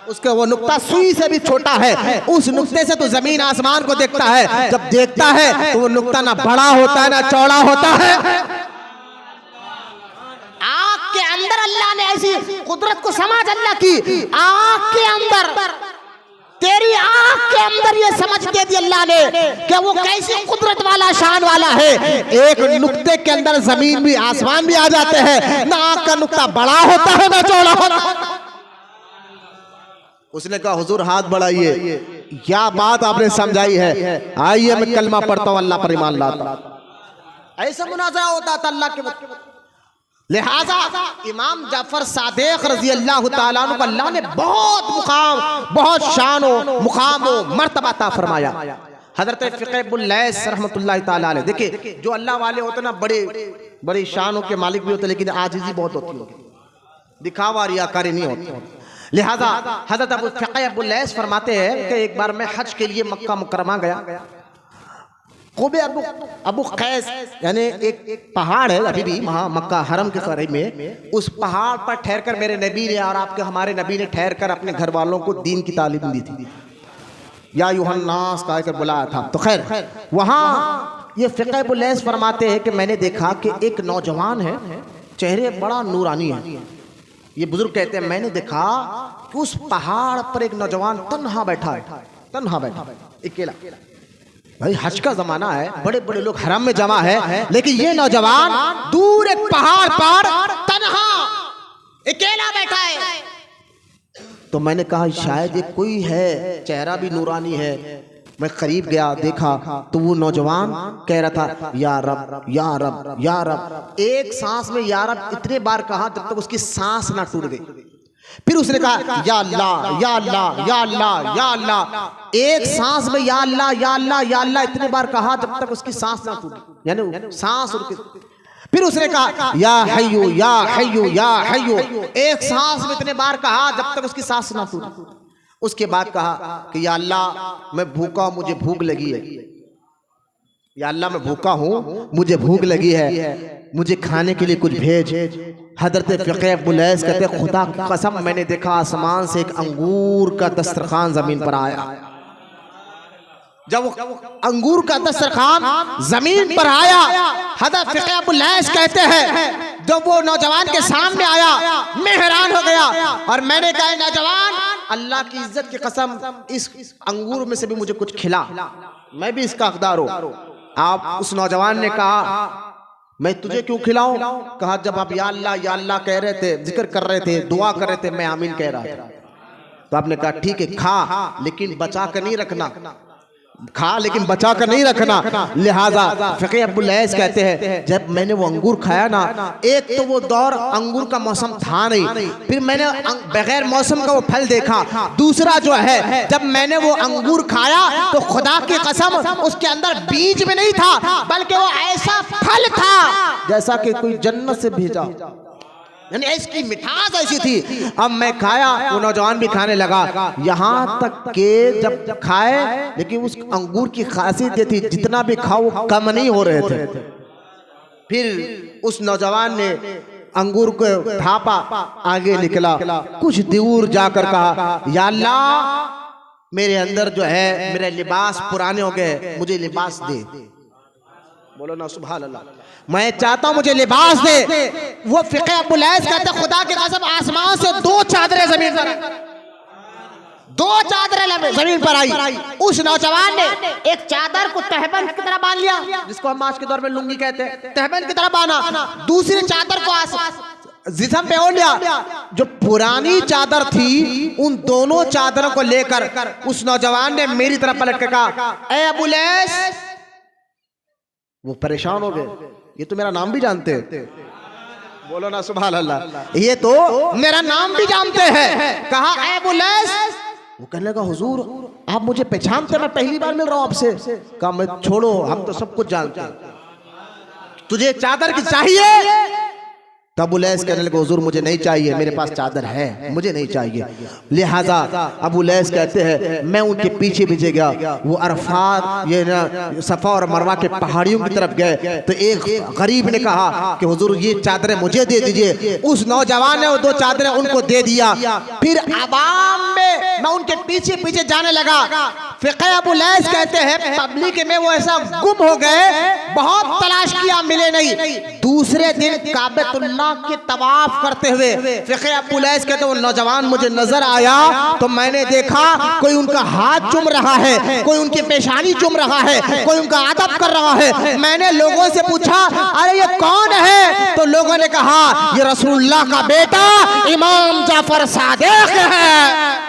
उसका वो नुक्ता सुई से भी छोटा है, उस नुक्ते से तो जमीन आसमान को देखता है। जब देखता है तो वो नुक्ता ना बड़ा होता है ना चौड़ा होता है। आँख के अंदर अल्लाह ने ऐसी कुदरत को समझ अल्लाह की, आँख के अंदर, तेरी आँख के अंदर ये समझ दे दी अल्लाह ने कि वो कैसी कुदरत वाला शान वाला है। एक नुक्ते के अंदर जमीन भी आसमान भी आ जाते हैं, ना आँख का नुक्ता बड़ा होता है ना चौड़ा होता है। उसने कहा हुजूर हाथ बढ़ाइए, क्या बात आपने समझाई है, आइए मैं कलमा पढ़ता हूं, अल्लाह पर ईमान लाता। ऐसा मुनाज़रा होता था अल्लाह के वक्त। लिहाजा इमाम जाफर सादिक रजी अल्लाह ताला अन्हु को अल्लाह ने बहुत मुकाम, बहुत शान व मुकाम व मर्तबा अता फरमाया। हजरत फ़िक़ह इब्न लैस रहमतुल्लाह ताला अलैह, देखिए जो अल्लाह वाले होते ना बड़े बड़ी शानों के मालिक भी होते, लेकिन आजिज़ी बहुत होती है, दिखावा रियाकारी नहीं होती। लिहाजा हजरत अबू फ़िक़ह इब्न लैस फरमाते हैं कि एक बार मैं हज के लिए मक्का मुकरमा गया। क़ुबे अबू क़ैस यानी एक पहाड़ है अभी भी वहाँ मक्का हरम के करीब में, उस पहाड़ पर ठहरकर मेरे नबी ने और आपके हमारे नबी ने ठहरकर अपने घर वालों को दीन की तालीम दी थी, या यूहन्नास कहकर बुलाया था। तो खैर वहाँ ये फ़िक़ह इब्न लैस फरमाते हैं कि मैंने देखा कि एक नौजवान है, चेहरे बड़ा नूरानी है। ये बुजुर्ग कहते हैं मैंने देखा कि उस पहाड़ पर एक नौजवान तन्हा बैठा है, अकेला। भाई हज का जमाना है, बड़े बड़े लोग हरम में जमा है, लेकिन ये नौजवान दूर एक पहाड़ पर तन्हा अकेला बैठा है। तो मैंने कहा शायद ये कोई है, चेहरा भी नूरानी है। मैं करीब गया, देखा तो वो नौजवान कह रहा था या रब या रब या रब। एक सांस में या रब इतने बार कहा जब तक उसकी सांस ना टूट गई। फिर उसने कहा या अल्लाह या अल्लाह या अल्लाह या अल्लाह। एक सांस में या अल्लाह या अल्लाह या अल्लाह इतने बार कहा जब तक उसकी सांस ना टूटी, यानी सांस रुकी। फिर उसने कहा या हय्यू या हय्यू या हय्यू। एक सांस में इतने बार कहा जब तक उसकी सांस ना टूटी। उसके बाद कहा कि या अल्लाह मैं भूखा हूं, मुझे भूख लगी है। या अल्लाह मैं भूखा हूं, मुझे भूख लगी है, मुझे खाने के लिए कुछ भेज। हजरत फ़िक़ह इब्न लैस कहते खुदा की कसम मैंने देखा आसमान से एक अंगूर का दस्तरखान जमीन पर आया। जब अंगूर का दस्तरखान जमीन पर आया, हजरत फ़िक़ह इब्न लैस कहते हैं जब वो नौजवान के सामने आया मैं हैरान हो गया और मैंने कहा नौजवान अल्लाह की इज्जत की कसम इस अंगूर में से भी मुझे कुछ खिला, मैं भी इसका हकदार हूँ। आप उस नौजवान ने कहा मैं तुझे क्यों खिलाऊं? कहा जब आप या अल्लाह कह रहे थे, जिक्र कर रहे थे, दुआ कर रहे थे, मैं आमीन कह रहा था। तो आपने कहा ठीक है खा, लेकिन बचा कर नहीं रखना, खा लेकिन बचा कर नहीं रखना। लिहाजा फ़िक़ह इब्न लैस कहते हैं जब मैंने वो अंगूर खाया ना, एक तो वो दौर अंगूर का मौसम था नहीं, फिर मैंने बगैर मौसम का वो फल देखा। दूसरा जो है जब मैंने वो अंगूर खाया तो खुदा की कसम उसके अंदर बीज में नहीं था, बल्कि वो ऐसा फल था जैसा कि कोई जन्नत से भेजा, यानी इसकी मिठास ऐसी थी। अब मैं खाया, वो नौजवान भी खाने लगा, यहाँ तक के जब खाए लेकिन उस अंगूर की खासियत ये थी जितना भी खाओ कम नहीं हो रहे थे। फिर उस नौजवान ने अंगूर को थापा, आगे निकला, कुछ दूर जाकर कहा या अल्लाह मेरे अंदर जो है मेरे लिबास पुराने हो गए, मुझे लिबास दे। बोलो ना सुभान अल्लाह, मैं चाहता हूं मुझे लिबास दे। वो फ़िक़ह इब्न लैस कहते खुदा की कसम आसमान से 2 चादरें जमीन पर, 2 चादरें जमीन पर आई। उस नौजवान ने एक चादर को तहबंद की तरह बांध लिया, जिसको हम आज के दौर में लुंगी कहते हैं, तहबंद की तरह बांधा। दूसरी चादर को जिस्म पे ओढ़ लिया। जो पुरानी चादर थी उन दोनों चादरों को लेकर उस नौजवान ने मेरी तरफ पलट के कहा, ए अबू लैस। वो परेशान हो गए, ये तो मेरा नाम भी जानते हैं। बोलो ना सुभान अल्लाह, ये तो मेरा नाम भी जानते हैं। कहा, ए अबू लैस। वो कहने लगा, हुजूर आप मुझे पहचानते, मैं पहली बार मिल रहा हूं आपसे। कहा, मैं छोड़ो, हम तो सब कुछ जानते हैं, तुझे चादर की चाहिए? तब अबू लैस कहने लगे, हुजूर मुझे नहीं चाहिए, मेरे पास चादर है, मुझे नहीं चाहिए। लिहाजा अबू लैस कहते हैं मैं उनके पीछे पीछे गया। वो अरफात ये ना सफा और मरवा के पहाड़ियों की तरफ गए तो एक गरीब ने कहा कि हुजूर ये चादरें मुझे दे दीजिए। उस नौजवान ने वो 2 चादरें उनको दे दिया। फिर अवाम में मैं उनके पीछे पीछे जाने लगा। फिक़ह अबू लैस कहते हैं पब्लिक में वो ऐसा गुम हो गए, बहुत तलाश किया, मिले नहीं। दूसरे दिन काबतुल्लाह के तवाफ करते हुए फिक़ह अबू लैस कहते हैं वो नौजवान मुझे नजर आया तो मैंने देखा कोई उनका हाथ चूम रहा है, कोई उनकी पेशानी चूम रहा है, कोई उनका अदब कर रहा है। मैंने लोगों से पूछा, अरे ये कौन है? तो लोगों ने कहा ये रसूलुल्लाह का बेटा इमाम जाफर सादिक है।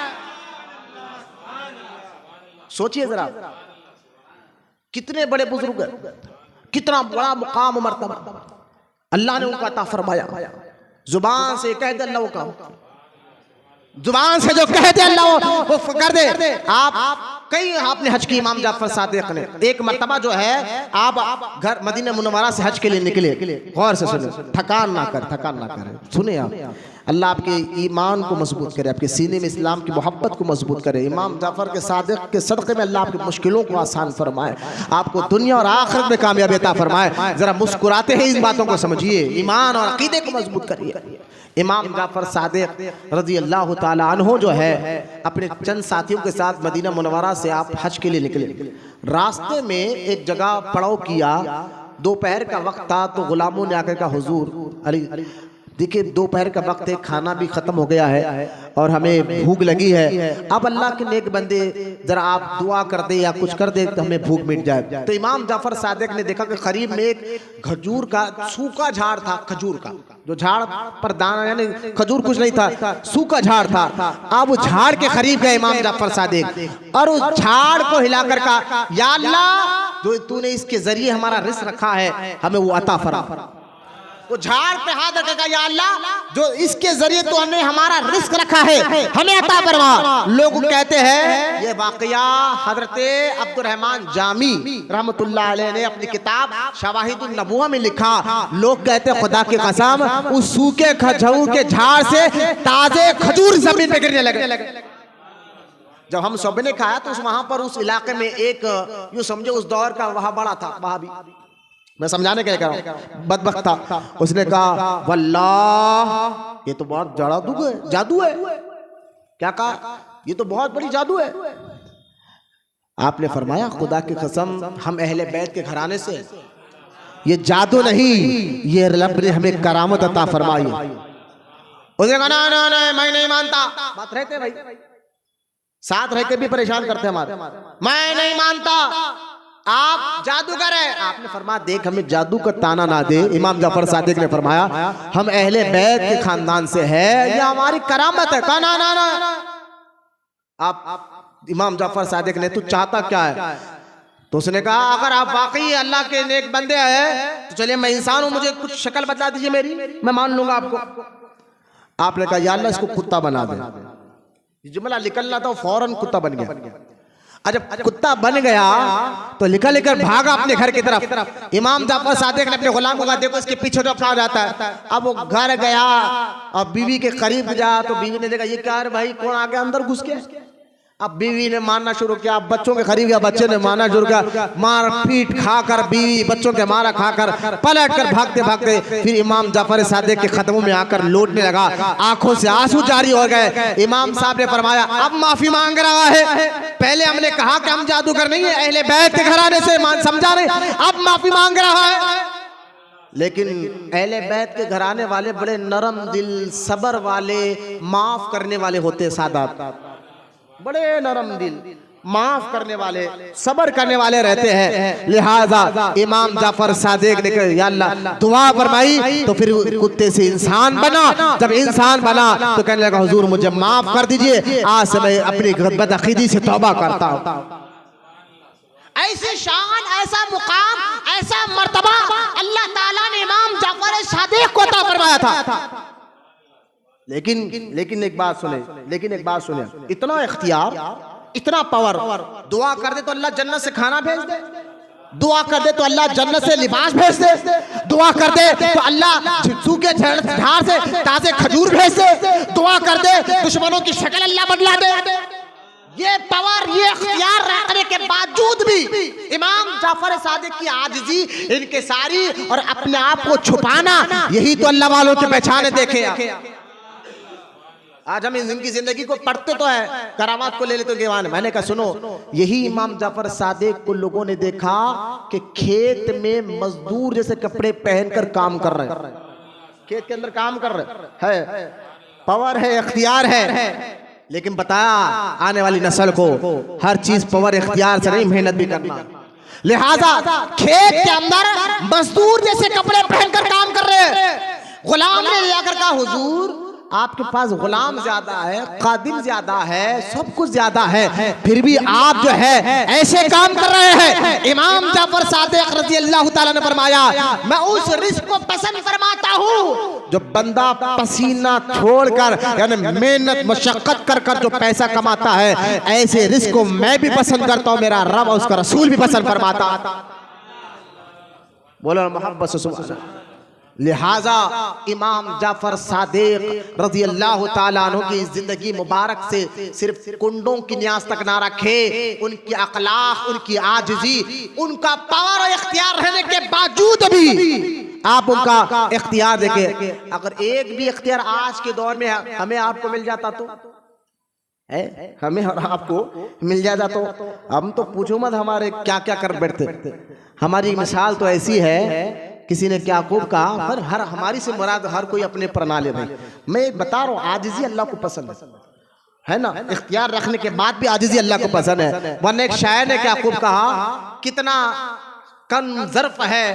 सोचिए जरा, कितने बड़े बुजुर्ग, कितना बड़ा मुकाम और मर्तबा अल्लाह ने उनका अता फरमाया। जुबान से कह दे अल्लाह का, जुबान से जो कह दे अल्लाह वो कर दे। आप कई आपने हज की इमाम जाफर सादिक ने एक मर्तबा जो है आप घर मदीना मुनव्वरा से हज के लिए निकले। गौर से सुने, थकान ना कर, सुने आप। अल्लाह आपके ईमान को मजबूत करे, आपके सीने में इस्लाम की मोहब्बत को मजबूत करे। इमाम जाफर के सादिक के सदक़े में अल्लाह आपकी मुश्किलों को आसान फरमाए, आपको दुनिया और आखिरत में कामयाबी अता फरमाए। जरा मुस्कुराते हैं इन बातों को समझिए, ईमान और अकीदे को मजबूत करिए। इमाम जाफर सादिक रज़ी अल्लाह ताला अन्हु जो है अपने चंद साथियों के साथ मदीना मुनव्वरा से आप हज के लिए निकले। रास्ते में एक जगह पड़ाव किया, दोपहर का वक्त था तो गुलामों ने आकर कहा, हुजूर अली देखिए दोपहर का वक्त है, खाना भी खत्म हो गया है और हमें भूख लगी है। अब अल्लाह के नेक बंदे जरा आप दुआ कर दे या कुछ कर दे तो हमें भूख मिट जाए। तो इमाम जाफर सादिक ने देखा कि करीब में एक खजूर का सूखा झाड़ था, खजूर का जो झाड़ पर दाना यानी खजूर कुछ नहीं था, सूखा झाड़ था। अब झाड़ के करीब गए इमाम जाफर सादिक और उस झाड़ को हिलाकर कहा, या अल्लाह जो तूने इसके जरिए हमारा रिस्क रखा है हमें वो अता फरमा। वो झाड़ पे हाथ रखेगा, या अल्लाह जो इसके जरिए तो हमने हमारा रिस्क रखा है हमें अता फरमा। लोग कहते हैं ये वाकया हजरत अब्दुर्रहमान जामी रहमतुल्लाह अलैह ने अपनी किताब शवाहिदुन नबुव्वा में लिखा। लोग कहते हैं खुदा की कसम उस सूखे खजूर के झाड़ से ताजे खजूर जमीन पे गिरने लगे। जब हम सब ने खाया तो वहां पर उस इलाके में एक यूं समझो उस दौर का वहां बड़ा था, वहां भी मैं समझाने के लिए कह रहा हूं, बदबख्त था। उसने कहा वल्लाह ये तो बहुत जादू है। क्या कहा? ये तो बहुत बड़ी जादू है। आपने फरमाया खुदा की कसम हम अहले बैत के घराने से, ये जादू नहीं, ये रब ने हमें करामत अता फरमाई। उसने कहा ना मैं नहीं मानता। बात रहते भाई साथ रह के भी परेशान करते हमारे, मैं नहीं मानता आप जादूगर है। आपने फरमाया देख हमें जादू का ताना ना दे। इमाम जाफर सादिक ने फरमाया हम अहले बैत के खानदान से है, ये हमारी करामत है। कहा ना आप इमाम जाफर सादिक ने तू चाहता क्या है? तो उसने कहा अगर आप वाकई अल्लाह के नेक बंदे हैं तो चलिए मैं इंसान हूं, मुझे कुछ शक्ल बता दीजिए मेरी, मैं मान लूंगा आपको। आपने कहा या अल्लाह इसको कुत्ता बना दे। जुमला निकलना था फौरन कुत्ता बन गया। जब कुत्ता बन गया तो निकल लेकर भागा अपने घर की तरफ। इमाम जाफर सादिक ने अपने गुलाम को कहा देखो इसके पीछे तो अपना जाता है। अब वो घर गया और बीवी के करीब जा तो बीवी ने देखा ये क्या है भाई, कौन आ गया अंदर घुस के। अब बीवी ने मारना शुरू किया, बच्चों के करीब गया, बच्चे ने मारना शुरू किया। मार पीट खाकर बीवी बच्चों के मारा खाकर पलट कर भागते भागते फिर इमाम जाफर सादिक के कदमों में आकर लौटने लगा। आंखों से आंसू जारी हो गए। इमाम साहब ने फरमाया अब माफी मांग रहा है, पहले हमने कहा कि हम जादूगर नहीं है, अहले बैत के घराने से समझा नहीं, अब माफी मांग रहा है। लेकिन अहले बैत के घराने वाले बड़े नरम दिल, सब्र वाले, माफ करने वाले होते सादात, बड़े नरम दिल। माफ करने वाले, सब्र करने वाले रहते हैं। लिहाजा इमाम जाफर सादिक ने कहा या अल्लाह दुआ फरमाई तो फिर कुत्ते से इंसान बना। जब इंसान बना तो कहने लगा हुजूर मुझे माफ कर दीजिए, आज से मैं अपनी बदअकीदी से तौबा करता हूँ। ऐसी शान, ऐसा मुकाम, ऐसा मर्तबा अल्लाह ताला ने इमाम जाफर सादिक को अता फरमाया था। लेकिन एक बात सुने, इतना इख्तियार, इतना पावर, दुआ कर दे तो अल्लाह जन्नत से खाना भेज दे, दुआ कर दे तो अल्लाह जन्नत से लिबास भेज दे, दुआ कर दे तो अल्लाह सूखे झाड़ से ताजे खजूर भेज दे, दुआ कर दे दुश्मनों की शक्ल अल्लाह बदला दे। ये पावर, ये इख्तियार रखने के बावजूद भी इमाम जाफर सादिक की आजिज़ी, इनके सारी और अपने आप को छुपाना, यही तो अल्लाह वालों की पहचान देखे। आज हम इनकी जिंदगी को पढ़ते तो है, करामात को ले लेते दीवान। मैंने कहा सुनो, यही इमाम जाफर सादिक को लोगों ने देखा कि खेत में मजदूर जैसे कपड़े पहनकर काम कर रहे हैं, खेत के अंदर काम कर रहे हैं। पावर है, इख्तियार है, लेकिन बताया आने वाली नस्ल को हर चीज पावर इख्तियार से नहीं, मेहनत भी करना। लिहाजा खेत के अंदर मजदूर जैसे कपड़े पहनकर काम कर रहे हैं। गुलाम ने जाकर कहा हुजूर आपके पास गुलाम ज्यादा है, खादिम ज्यादा है, सब कुछ ज्यादा है, फिर भी आप जो है ऐसे काम कर रहे हैं। इमाम जाफर सादिक रज़ी अल्लाह ताला ने फरमाया मैं उस रिस्क को पसंद फरमाता हूँ जो बंदा पसीना छोड़कर यानी मेहनत मशक्कत कर कर जो पैसा कमाता है, ऐसे रिस्क को मैं भी पसंद करता हूँ, मेरा रब और उसका रसूल भी पसंद फरमाता। बोलो मोहब्बत से सुभान अल्लाह। लिहाजा इमाम जाफर सादिक रज़ी अल्लाह ताला अन्हु की जिंदगी मुबारक से सिर्फ कुंडों की न्याज तक ना रखे, उनकी अखलाक, उनकी आजिज़ी, उनका पावर और इख्तियार रहने के बावजूद भी आप उनका इख्तियार देखें। अगर एक भी इख्तियार आज के दौर में हमें आपको मिल जाता तो हमें और आपको मिल जाता तो हम तो पूछो मत हमारे क्या क्या कर बैठते। हमारी मिसाल तो ऐसी है, किसी ने क्या खूब कहा, पर हर हमारी से मुराद हर कोई अपने पर ना ले। भाई मैं बता रहा हूँ आजिज़ी अल्लाह को पसंद है ना, इख्तियार रखने के बाद भी आजिज़ी अल्लाह को पसंद है। वरना एक शायर ने क्या खूब कहा, कितना कम ज़र्फ है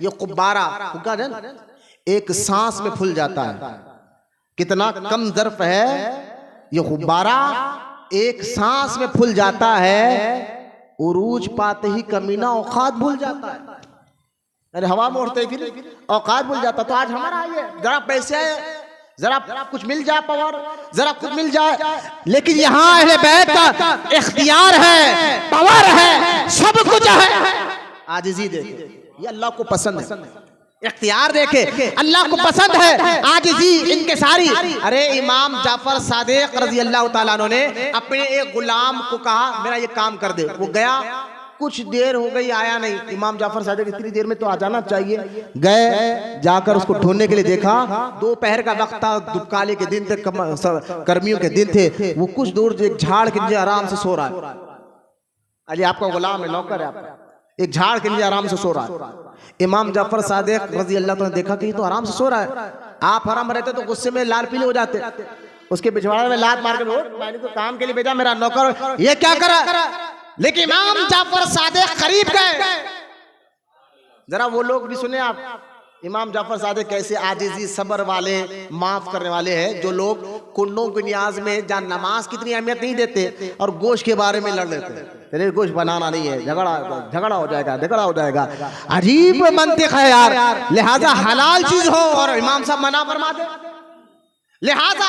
ये कुब्बारा, एक सांस में फूल जाता है। कितना कम ज़र्फ है ये गुब्बारा, एक सांस में फूल जाता है, उरूज पाते ही कमीना औकात भूल जाता है। अरे हवा में उड़ते फिर औकात भूल जाता। तो आज हमारा आइए जरा पैसे आए, जरा कुछ मिल जाए, पावर जरा कुछ मिल जाए, लेकिन यहाँ अहले बैत का इख्तियार है, पावर है, सब कुछ है। आजिज़ी देखे, ये अल्लाह को पसंद है। इख्तियार देखे, अल्लाह को पसंद है, आजिज़ी इनके सारी। अरे इमाम जाफर सादिक रज़ी अल्लाह ताला अन्हु ने अपने एक गुलाम को कहा मेरा ये काम कर दे। वो गया, कुछ देर हो गई आया नहीं। इमाम जाफर सादिक इतनी देर में तो आ जाना चाहिए। गए, जाकर उसको ढूंढने के लिए देखा, दोपहर का वक्त था, दुपकाले के दिन थे, गर्मियों के दिन थे। वो कुछ दूर एक झाड़ के नीचे आराम से सो रहा है। अली आपका गुलाम है, नौकर है आपका, एक झाड़ के नीचे आराम से सो रहा है। इमाम जाफर सादिक रज़ी अल्लाह ताला ने देखा कि तो आराम से सो रहा है। आप हराम रहते तो गुस्से में लाल पीले हो जाते, उसके पिछवाड़े में लात मार के मैंने तो काम के लिए भेजा, मेरा नौकर ये क्या करा। लेकिन इमाम जाफर सादिक करीब गए, जरा वो लोग भी सुने आप, इमाम जाफर सादिक कैसे आजिज़ी सब्र वाले, माफ करने वाले हैं। जो लोग कुंडों की न्याज में जहाँ नमाज की इतनी अहमियत नहीं देते और गोश्त के बारे में लड़ लेते हैं, तेरे गोश्त बनाना नहीं है, झगड़ा हो जाएगा। अजीब मंतिक है यार। लिहाजा हलाल चीज हो और इमाम साहब मना फरमा दे। लिहाजा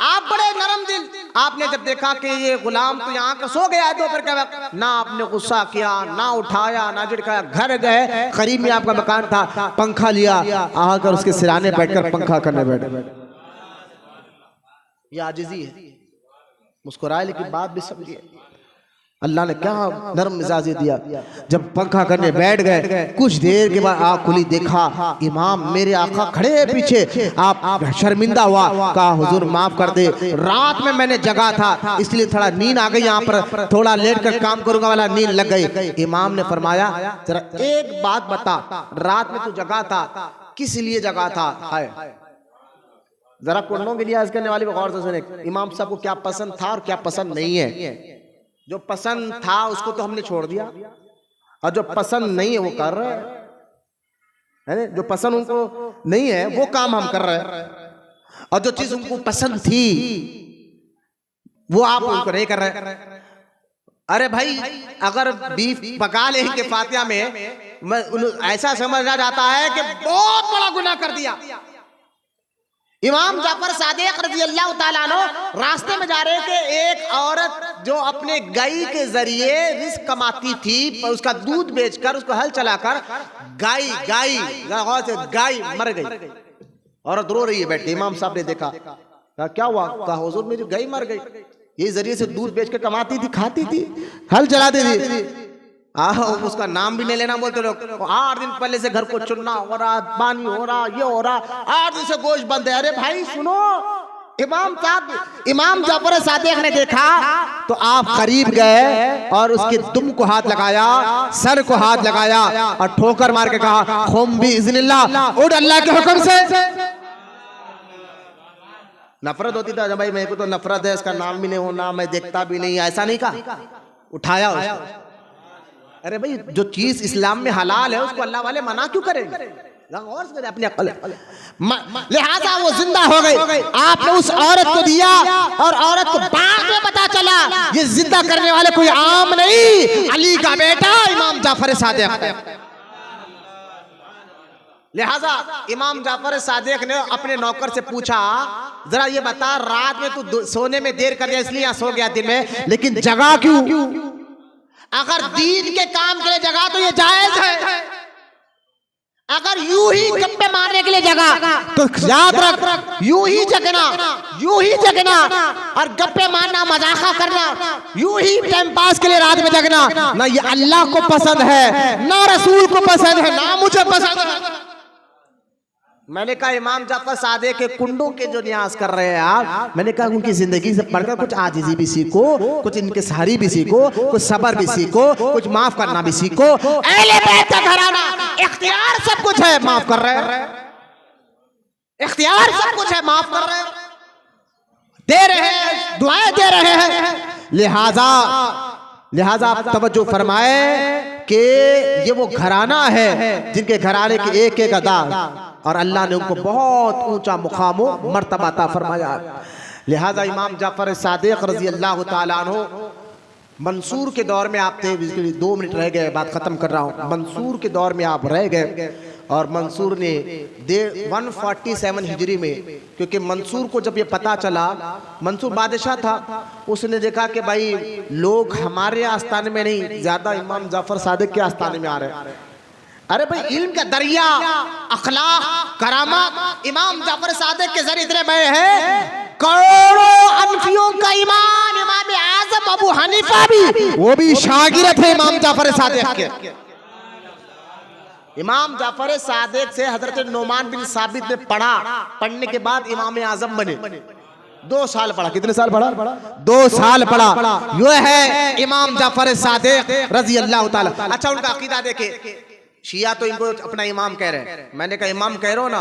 आप बड़े नरम दिल, आपने जब देखा कि ये गुलाम तो यहाँ का सो गया है दोपहर का वक्त, ना आपने गुस्सा किया, ना उठाया, ना झिड़काया, घर गए, करीब में आपका मकान था, पंखा लिया, आकर उसके सिराने बैठकर पंखा करने बैठे। ये आजिज़ी है। मुस्कुराए लेकिन बात भी समझिए, अल्लाह ने क्या नरम मिजाजी दिया। जब पंखा करने बैठ गए, कुछ देर के बाद आँख खुली, देखा इमाम मेरे आका खड़े पीछे। आप शर्मिंदा हुआ, कहा हुजूर माफ कर दे, रात में मैंने जगा था इसलिए थोड़ा नींद आ गई, यहाँ पर थोड़ा लेट कर काम करूंगा वाला नींद लग गई। इमाम ने फरमाया जरा एक बात बता, रात में तू जगा था, किस लिए जगा था? हाय जरा कुंडों के लिए करने वाली गौर से सुने, इमाम साहब को क्या पसंद था और क्या पसंद नहीं है। जो पसंद था उसको तो हमने छोड़ दिया, और जो पसंद नहीं है वो कर रहे हैं। जो पसंद उनको नहीं है वो काम हम कर रहे हैं, और जो चीज उनको पसंद थी वो आप उनको नहीं कर रहे। अरे भाई, अगर बीफ पका लेंगे फातिहा में, ऐसा समझा जाता है कि बहुत बड़ा गुनाह कर दिया। इमाम जाफर सादिक रज़ी अल्लाह ताला अन्हु रास्ते में जा रहे थे, एक औरत जो अपने गाय के जरिए रिस्क कमाती थी, उसका दूध बेचकर, उसको हल चलाकर, गाय मर गई। औरत रो रही है बैठी। इमाम साहब ने देखा, कहा क्या हुआ? कहा हुजूर मेरी गाय मर गई, ये जरिए से दूध बेच के कमाती थी, खाती थी, हल चलाती थी। उसका नाम भी नहीं लेना बोलते लोग। 8 दिन पहले से घर को चुनना हो रहा, पानी हो रहा, ये हो रहा, 8 दिन से गोश्त बंद है। अरे भाई सुनो, इमाम जाफर सादिक ने देखा तो आप करीब गए और उसके दुम को हाथ लगाया, सर को हाथ लगाया और ठोकर मार के कहा, खुम भी इज़्निल्लाह, उठ अल्लाह के हुक्म से। नफरत होती था भाई, मेरे को तो नफरत है, इसका नाम भी नहीं होना, मैं देखता भी नहीं, ऐसा नहीं कहा, उठाया उसको। अरे भाई, जो चीज इस्लाम में हलाल है उसको अल्लाह वाले मना क्यों करेंगे? और अपने अक्ल, लिहाजा वो जिंदा हो गई। आपने उस औरत को दिया और औरत को बाद में पता चला ये जिंदा करने वाले कोई आम नहीं, अली का बेटा इमाम जाफर सादिक। लिहाजा इमाम जाफर सादिक ने अपने नौकर से पूछा, जरा ये बता, रात में तू सोने में देर कर दिया इसलिए यहाँ सो गया, दिन में लेकिन जगह क्यों? अगर दीन के काम के लिए जगह तो ये जायज है, अगर यूं ही गप्पे मारने के लिए जगह तो याद रख, यूं ही जगना और गप्पे मारना, मजाका करना, यूं ही टाइम पास के लिए रात में जगना, ना ये अल्लाह को पसंद है, ना रसूल को पसंद है, ना मुझे पसंद है। मैंने कहा इमाम जाफर सादिक के कुंडों के जो न्यास कर रहे हैं आप, मैंने कहा उनकी जिंदगी से पढ़कर कुछ आजिज़ी भी सीखो, कुछ इनके सहारी भी सीखो, कुछ सबर भी सीखो, कुछ माफ करना भी सीखो। अहले बैत का घराना, इख्तियार सब कुछ है, माफ कर रहे हैं, इख्तियार सब कुछ है, माफ कर रहे हैं, दे रहे हैं, दुआएं दे रहे हैं। लिहाजा आप तवज्जो फरमाए कि ये वो घराना है जिनके घराने की एक एक अदा और अल्लाह ने उनको बहुत ऊंचा मुकाम मर्तबा अता फरमाया। लिहाजा इमाम जाफर सादिक रज़ी अल्लाह ताला अन्हु मंसूर के दौर में आप थे, 2 मिनट रह गए, बात खत्म कर रहा हूँ। मंसूर के दौर में आप रह गए और मंसूर ने 147 हिजरी में, क्योंकि मंसूर को जब ये पता चला, मंसूर बादशाह था, उसने देखा कि भाई लोग हमारे आस्थाने में नहीं, ज्यादा इमाम जाफर सादिक के आस्थाने में आ रहे हैं। अरे भाई, इल्म का दरिया, अखलाक, करामत इमाम जाफर सादिक के जरिए इतने बड़े हैं, करोड़ों अनफियों का ईमान, इमाम आजम अबू हनीफा भी, वो भी शागिर्द थे इमाम जाफर सादिक के। इमाम जाफर सादिक से हजरत नोमान बिन साबित ने पढ़ने के बाद इमाम आजम बने। 2 साल पढ़ा। कितने साल पढ़ा? 2 साल पढ़ा। यो है इमाम जाफर सादिक रज़ी अल्लाह ताला। अच्छा, उनका अकीदा देखे, शिया तो इनको अपना इमाम कह रहे हैं, मैंने कहा इमाम कह रहे हो ना,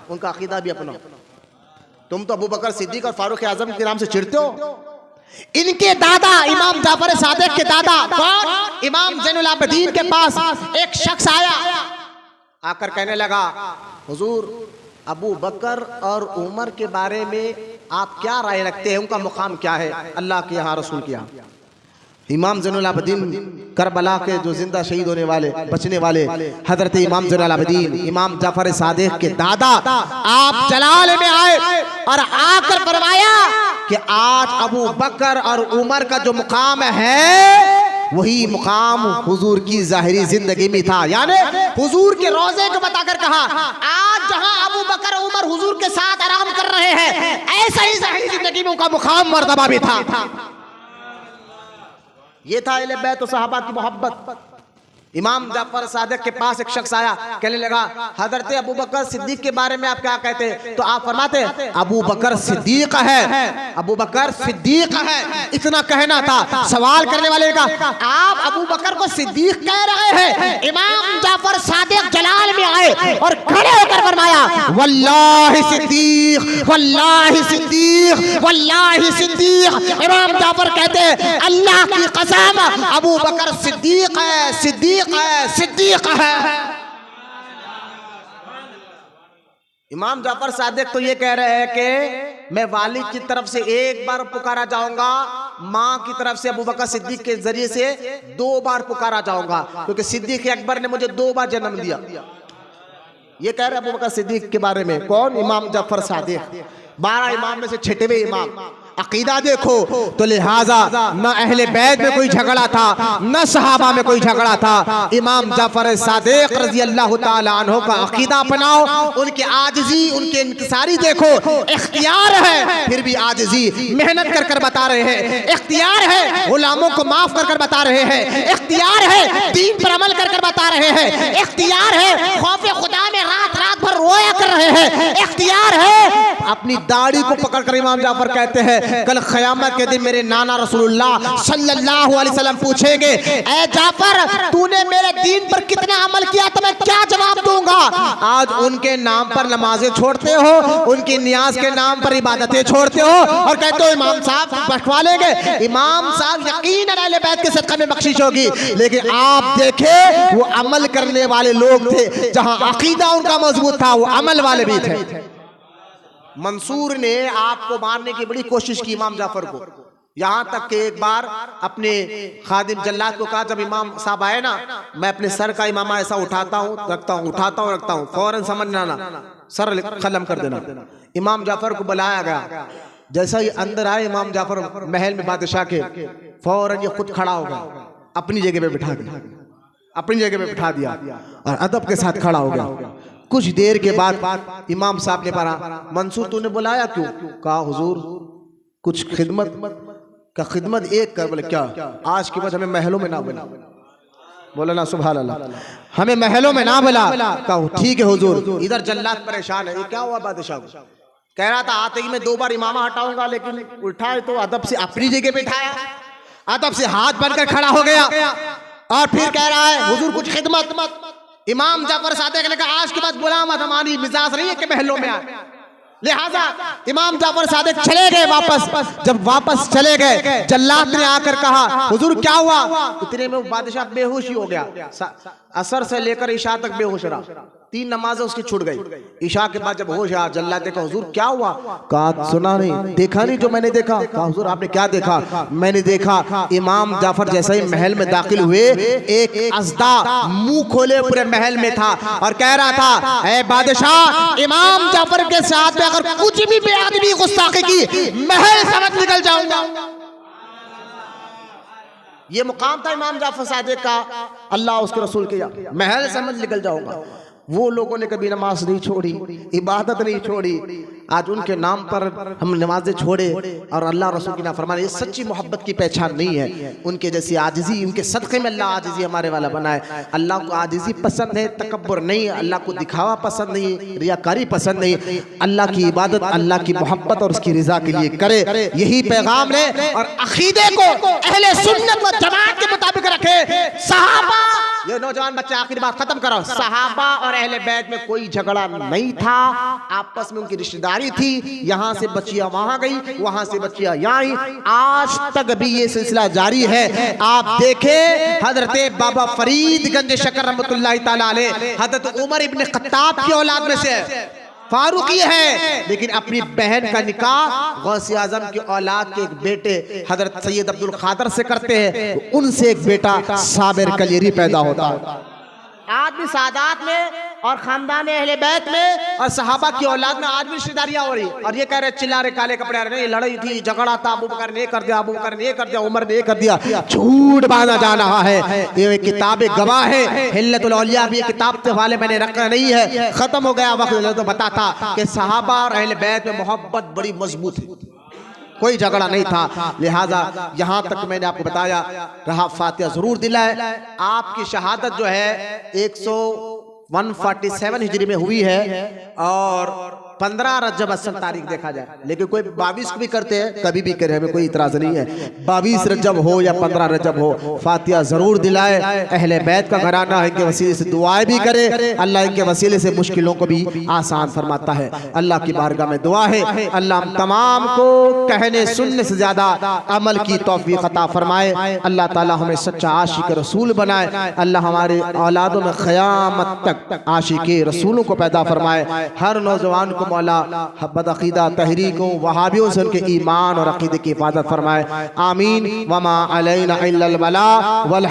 उनका अकीदा भी अपना। तुम तो अबू बकर सिद्दीक और फारूक आजम के नाम से चिढ़ते हो। इनके दादा इमाम जाफर सादिक के दादा कौन? इमाम ज़ैनुल आबिदीन के पास एक शख्स आया, आकर कहने लगा, हुजूर अबू बकर और उमर के बारे में आप क्या राय रखते हैं, उनका मुकाम क्या है अल्लाह के यहाँ, रसूल के यहाँ? इमाम ज़ैनुल आबिदीन करबला के जो जिंदा शहीद होने वाले, बचने वाले हजरत इमाम ज़ैनुल आबिदीन इमाम जाफर सादिक के दादा आप जलाल में आए और आकर फरमाया कि आज अबू बकर और उमर का जो मुकाम है वही मुकाम हुजूर की ज़ाहिरी जिंदगी में था। यानी हुजूर के रोजे को बताकर कहा, आज जहां अबू बकर और उमर हुजूर के साथ आराम कर रहे हैं, ऐसा ही ज़ाहिरी जिंदगी में उनका मुकाम मर्तबा भी था। ये था अहले बैत और सहाबा की मोहब्बत। इमाम जाफर सादिक के पास एक शख्स आया, कहने लगा, हजरत अबू बकर सिद्दीक के बारे में आप क्या कहते हैं? तो आप फरमाते, अबू बकर सिद्दीक है, अबू बकर सिद्दीक है, इतना कहना था। सवाल करने वाले का, आप अबू बकर को सिद्दीक कह रहे हैं? इमाम जाफर सादिक जलाल में आए आए और खड़े होकर फरमाया, वल्लाहि सिद्दीक, वल्लाहि सिद्दीक, वल्लाहि सिद्दीक। इमाम जाफर कहते हैं, अल्लाह की कसम, अबू बकर सिद्दीक है, सिद्दीक है, सिद्दीक है। इमाम जाफर सादिक तो ये कह रहे हैं कि मैं वालिद की तरफ से एक बार पुकारा जाऊंगा, माँ की तरफ से अबू बकर सिद्दीक के जरिए से 2 बार पुकारा जाऊंगा, क्योंकि सिद्दीक अकबर ने मुझे 2 बार जन्म दिया। ये कह रहे हैं अबू बकर सिद्दीक के बारे में। कौन? इमाम जाफर सादिक, 12 इमाम में से 6वें इमाम। अकीदा देखो तो लिहाजा न अहले बैत में कोई झगड़ा था, न सहाबा में कोई झगड़ा था। इमाम जाफर सादिक रजी अल्लाह ताला अन्हु का अकीदा अपनाओ, उनके आजिजी, उनके इंकिसारी देखो। इख्तियार है फिर भी आजिजी, मेहनत कर कर बता रहे हैं। इख्तियार है गुलामों को माफ कर कर बता रहे हैं। इख्तियार है दीन पर अमल कर कर बता रहे हैं। इख्तियार है खौफ खुदा में रात रात भर रोया कर रहे हैं। इख्तियार है अपनी दाढ़ी को पकड़ कर इमाम जाफर कहते हैं, कल क़यामत के दिन मेरे नाना रसूलुल्लाह सल्लल्लाहु अलैहि वसल्लम पूछेंगे, ए जाफर तूने मेरे दीन पर कितना अमल किया, तो मैं क्या जवाब दूंगा? आज उनके नाम पर नमाजें छोड़ते हो, उनकी नियाज के नाम पर इबादतें छोड़ते हो और कहते हो इमाम साहब बख्शवा लेंगे। इमाम साहब यकीनन अहले बैत के सदक़े में बख्शिश होगी, लेकिन आप देखें वो अमल करने वाले लोग थे। जहां अकीदा उनका मजबूत था, वो अमल वाले भी थे। मंसूर ने आपको मारने की बड़ी कोशिश की इमाम जाफर को, यहां तक कि एक बार अपने खादिम जल्लाद को कहा, जब इमाम साहब आए ना, मैं अपने सर का इमामा ऐसा उठाता हूं रखता हूं, उठाता हूं रखता हूं, फौरन समझना ना, सर कलम कर देना। इमाम जाफर को बुलाया गया। जैसा ही अंदर आए इमाम जाफर महल में बादशाह के, फौरन ये खुद खड़ा हो गया, अपनी जगह पे बिठा दिया, अपनी जगह पे बिठा दिया और अदब के साथ खड़ा हो गया। कुछ देर के बाद इमाम साहब ने पढ़ा, मंसूर तूने बुलाया क्यों? कहा हुजूर कुछ खिदमत का, खिदमत एक कर। बोले क्या? आज के बाद हमें महलों में ना बुला। बोला ना सुभान अल्लाह, हमें महलों में ना बुला। कहा ठीक है हुजूर। इधर जल्लाद परेशान है, ये क्या हुआ बादशाह को? कह रहा था आते ही मैं 2 बार इमामा हटाऊंगा, लेकिन उठाए तो अदब से अपनी जगह पे बिठाया, अदब से हाथ बनकर खड़ा हो गया और फिर कह रहा है हुजूर कुछ खिदमत। इमाम जाफर सादिक ने कहा आज के बाद बुला मत, हमारी मिजाज नहीं है कि महलों में आए। लिहाजा इमाम जाफर सादिक चले गए वापस। जब वापस चले गए, जल्लाद ने आकर कहा हुजूर क्या हुआ? इतने में बादशाह बेहोश ही हो गया। असर से लेकर इशा तक बेहोश रहा, 3 नमाजें उसकी छूट गई। इशा के बाद जब होश आया, जल्लाद ने कहा हुजूर क्या हुआ? कहा सुना नहीं, देखा नहीं जो मैंने देखा। कहा हुजूर आपने क्या देखा? मैंने देखा इमाम जाफर जैसे ही महल में दाखिल हुए, एक अज़दा मुंह खोले पूरे महल में था और कह रहा था, ऐ बादशाह इमाम जाफर के साथ में अगर कुछ भी बेअदबी गुस्ताखी की, महल समझ निकल जाऊंगा। ये मुकाम था इमाम जाफर सादिक का, अल्लाह उसके रसूल के, महल समझ निकल जाऊंगा। वो लोगों ने कभी नमाज नहीं छोड़ी, इबादत नहीं छोड़ी। आज उनके नाम पर हम नमाजें छोड़े और अल्लाह रसूल की नाफरमानी, ये सच्ची मोहब्बत की पहचान नहीं है। उनके जैसी आजिज़ी, उनके सदक़े में अल्लाह आजिज़ी हमारे वाला बनाए। अल्लाह को आजिज़ी पसंद है, तकब्बुर नहीं। अल्लाह को दिखावा पसंद नहीं, रियाकारी पसंद नहीं। अल्लाह की इबादत, अल्लाह की मोहब्बत और उसकी रिजा के लिए करे, यही पैगाम है। और अकीदे को अहले सुन्नत व जमात के मुताबिक रखे। सहाबा, ये नौजवान बच्चे आखिरी बात खत्म करो, सहाबा और अहले बैत में कोई झगड़ा नहीं था, आपस में उनकी रिश्तेदारी थी। यहां से बच्चियां वहां गई, वहां से बच्चियां यहां आई, आज तक भी ये सिलसिला जारी है। आप देखें हजरत बाबा फरीद गंज शकर रहमतुल्लाह ताला अलैह, हजरत उमर इब्ने खत्ताब की औलाद में से फारूकी है, लेकिन अपनी बहन का निकाह गौसे आजम की औलाद के एक बेटे हजरत सैयद अब्दुल खादर से करते हैं, तो उनसे एक बेटा साबिर कलीरी पैदा होता है। आज भी सादात में और खानदान अहले बैत में और सहाबा की औलाद में आज भी रिश्तेदारियां हो रही, और ये कह रहे चिल्ला रहे काले कपड़े आ रहे, नहीं लड़ाई थी, झगड़ा था, अबू बकर ने कर दिया, अबू बकर ने कर दिया, उमर ने कर दिया। झूठ बांधा जा रहा है। ये किताब गवाह है, हिल्लतुल औलिया भी किताब के हवाले मैंने रखा नहीं है, खत्म हो गया वक्त। तो बताता कि सहाबा और अहले बैत में मोहब्बत बड़ी मजबूत है, कोई झगड़ा नहीं था। लिहाजा यहां तक मैंने आपको बताया रहा, फातिहा जरूर दिलाए। आपकी शहादत जो है 147 हिजरी में हुई है और 15 रजब असल तारीख देखा जाए, लेकिन कोई 22 को भी करते हैं, कभी भी करे, हमें कोई इतराज नहीं है। 22 रजब हो या 15 रजब हो, फातिहा जरूर दिलाए। अहले बैत का घराना है, इनके वसीले से दुआएं भी करे, अल्लाह इनके वसीले से मुश्किलों को भी आसान फरमाता है। अल्लाह की बारगाह में दुआ है, अल्लाह हम तमाम को कहने सुनने से ज्यादा अमल की तौफीक अता फरमाए। अल्लाह ताला हमें सच्चा आशिक रसूल बनाए। अल्लाह हमारे औलादों में क़यामत तक आशिक रसूलों को पैदा फरमाए। हर नौजवान को मौला बदअक़ीदा तहरीकों वहाबियों से उनके ईमान और अक़ीदे की हिफाजत फरमाए। आमीन। वमा अलैना इल्लल बलाग वल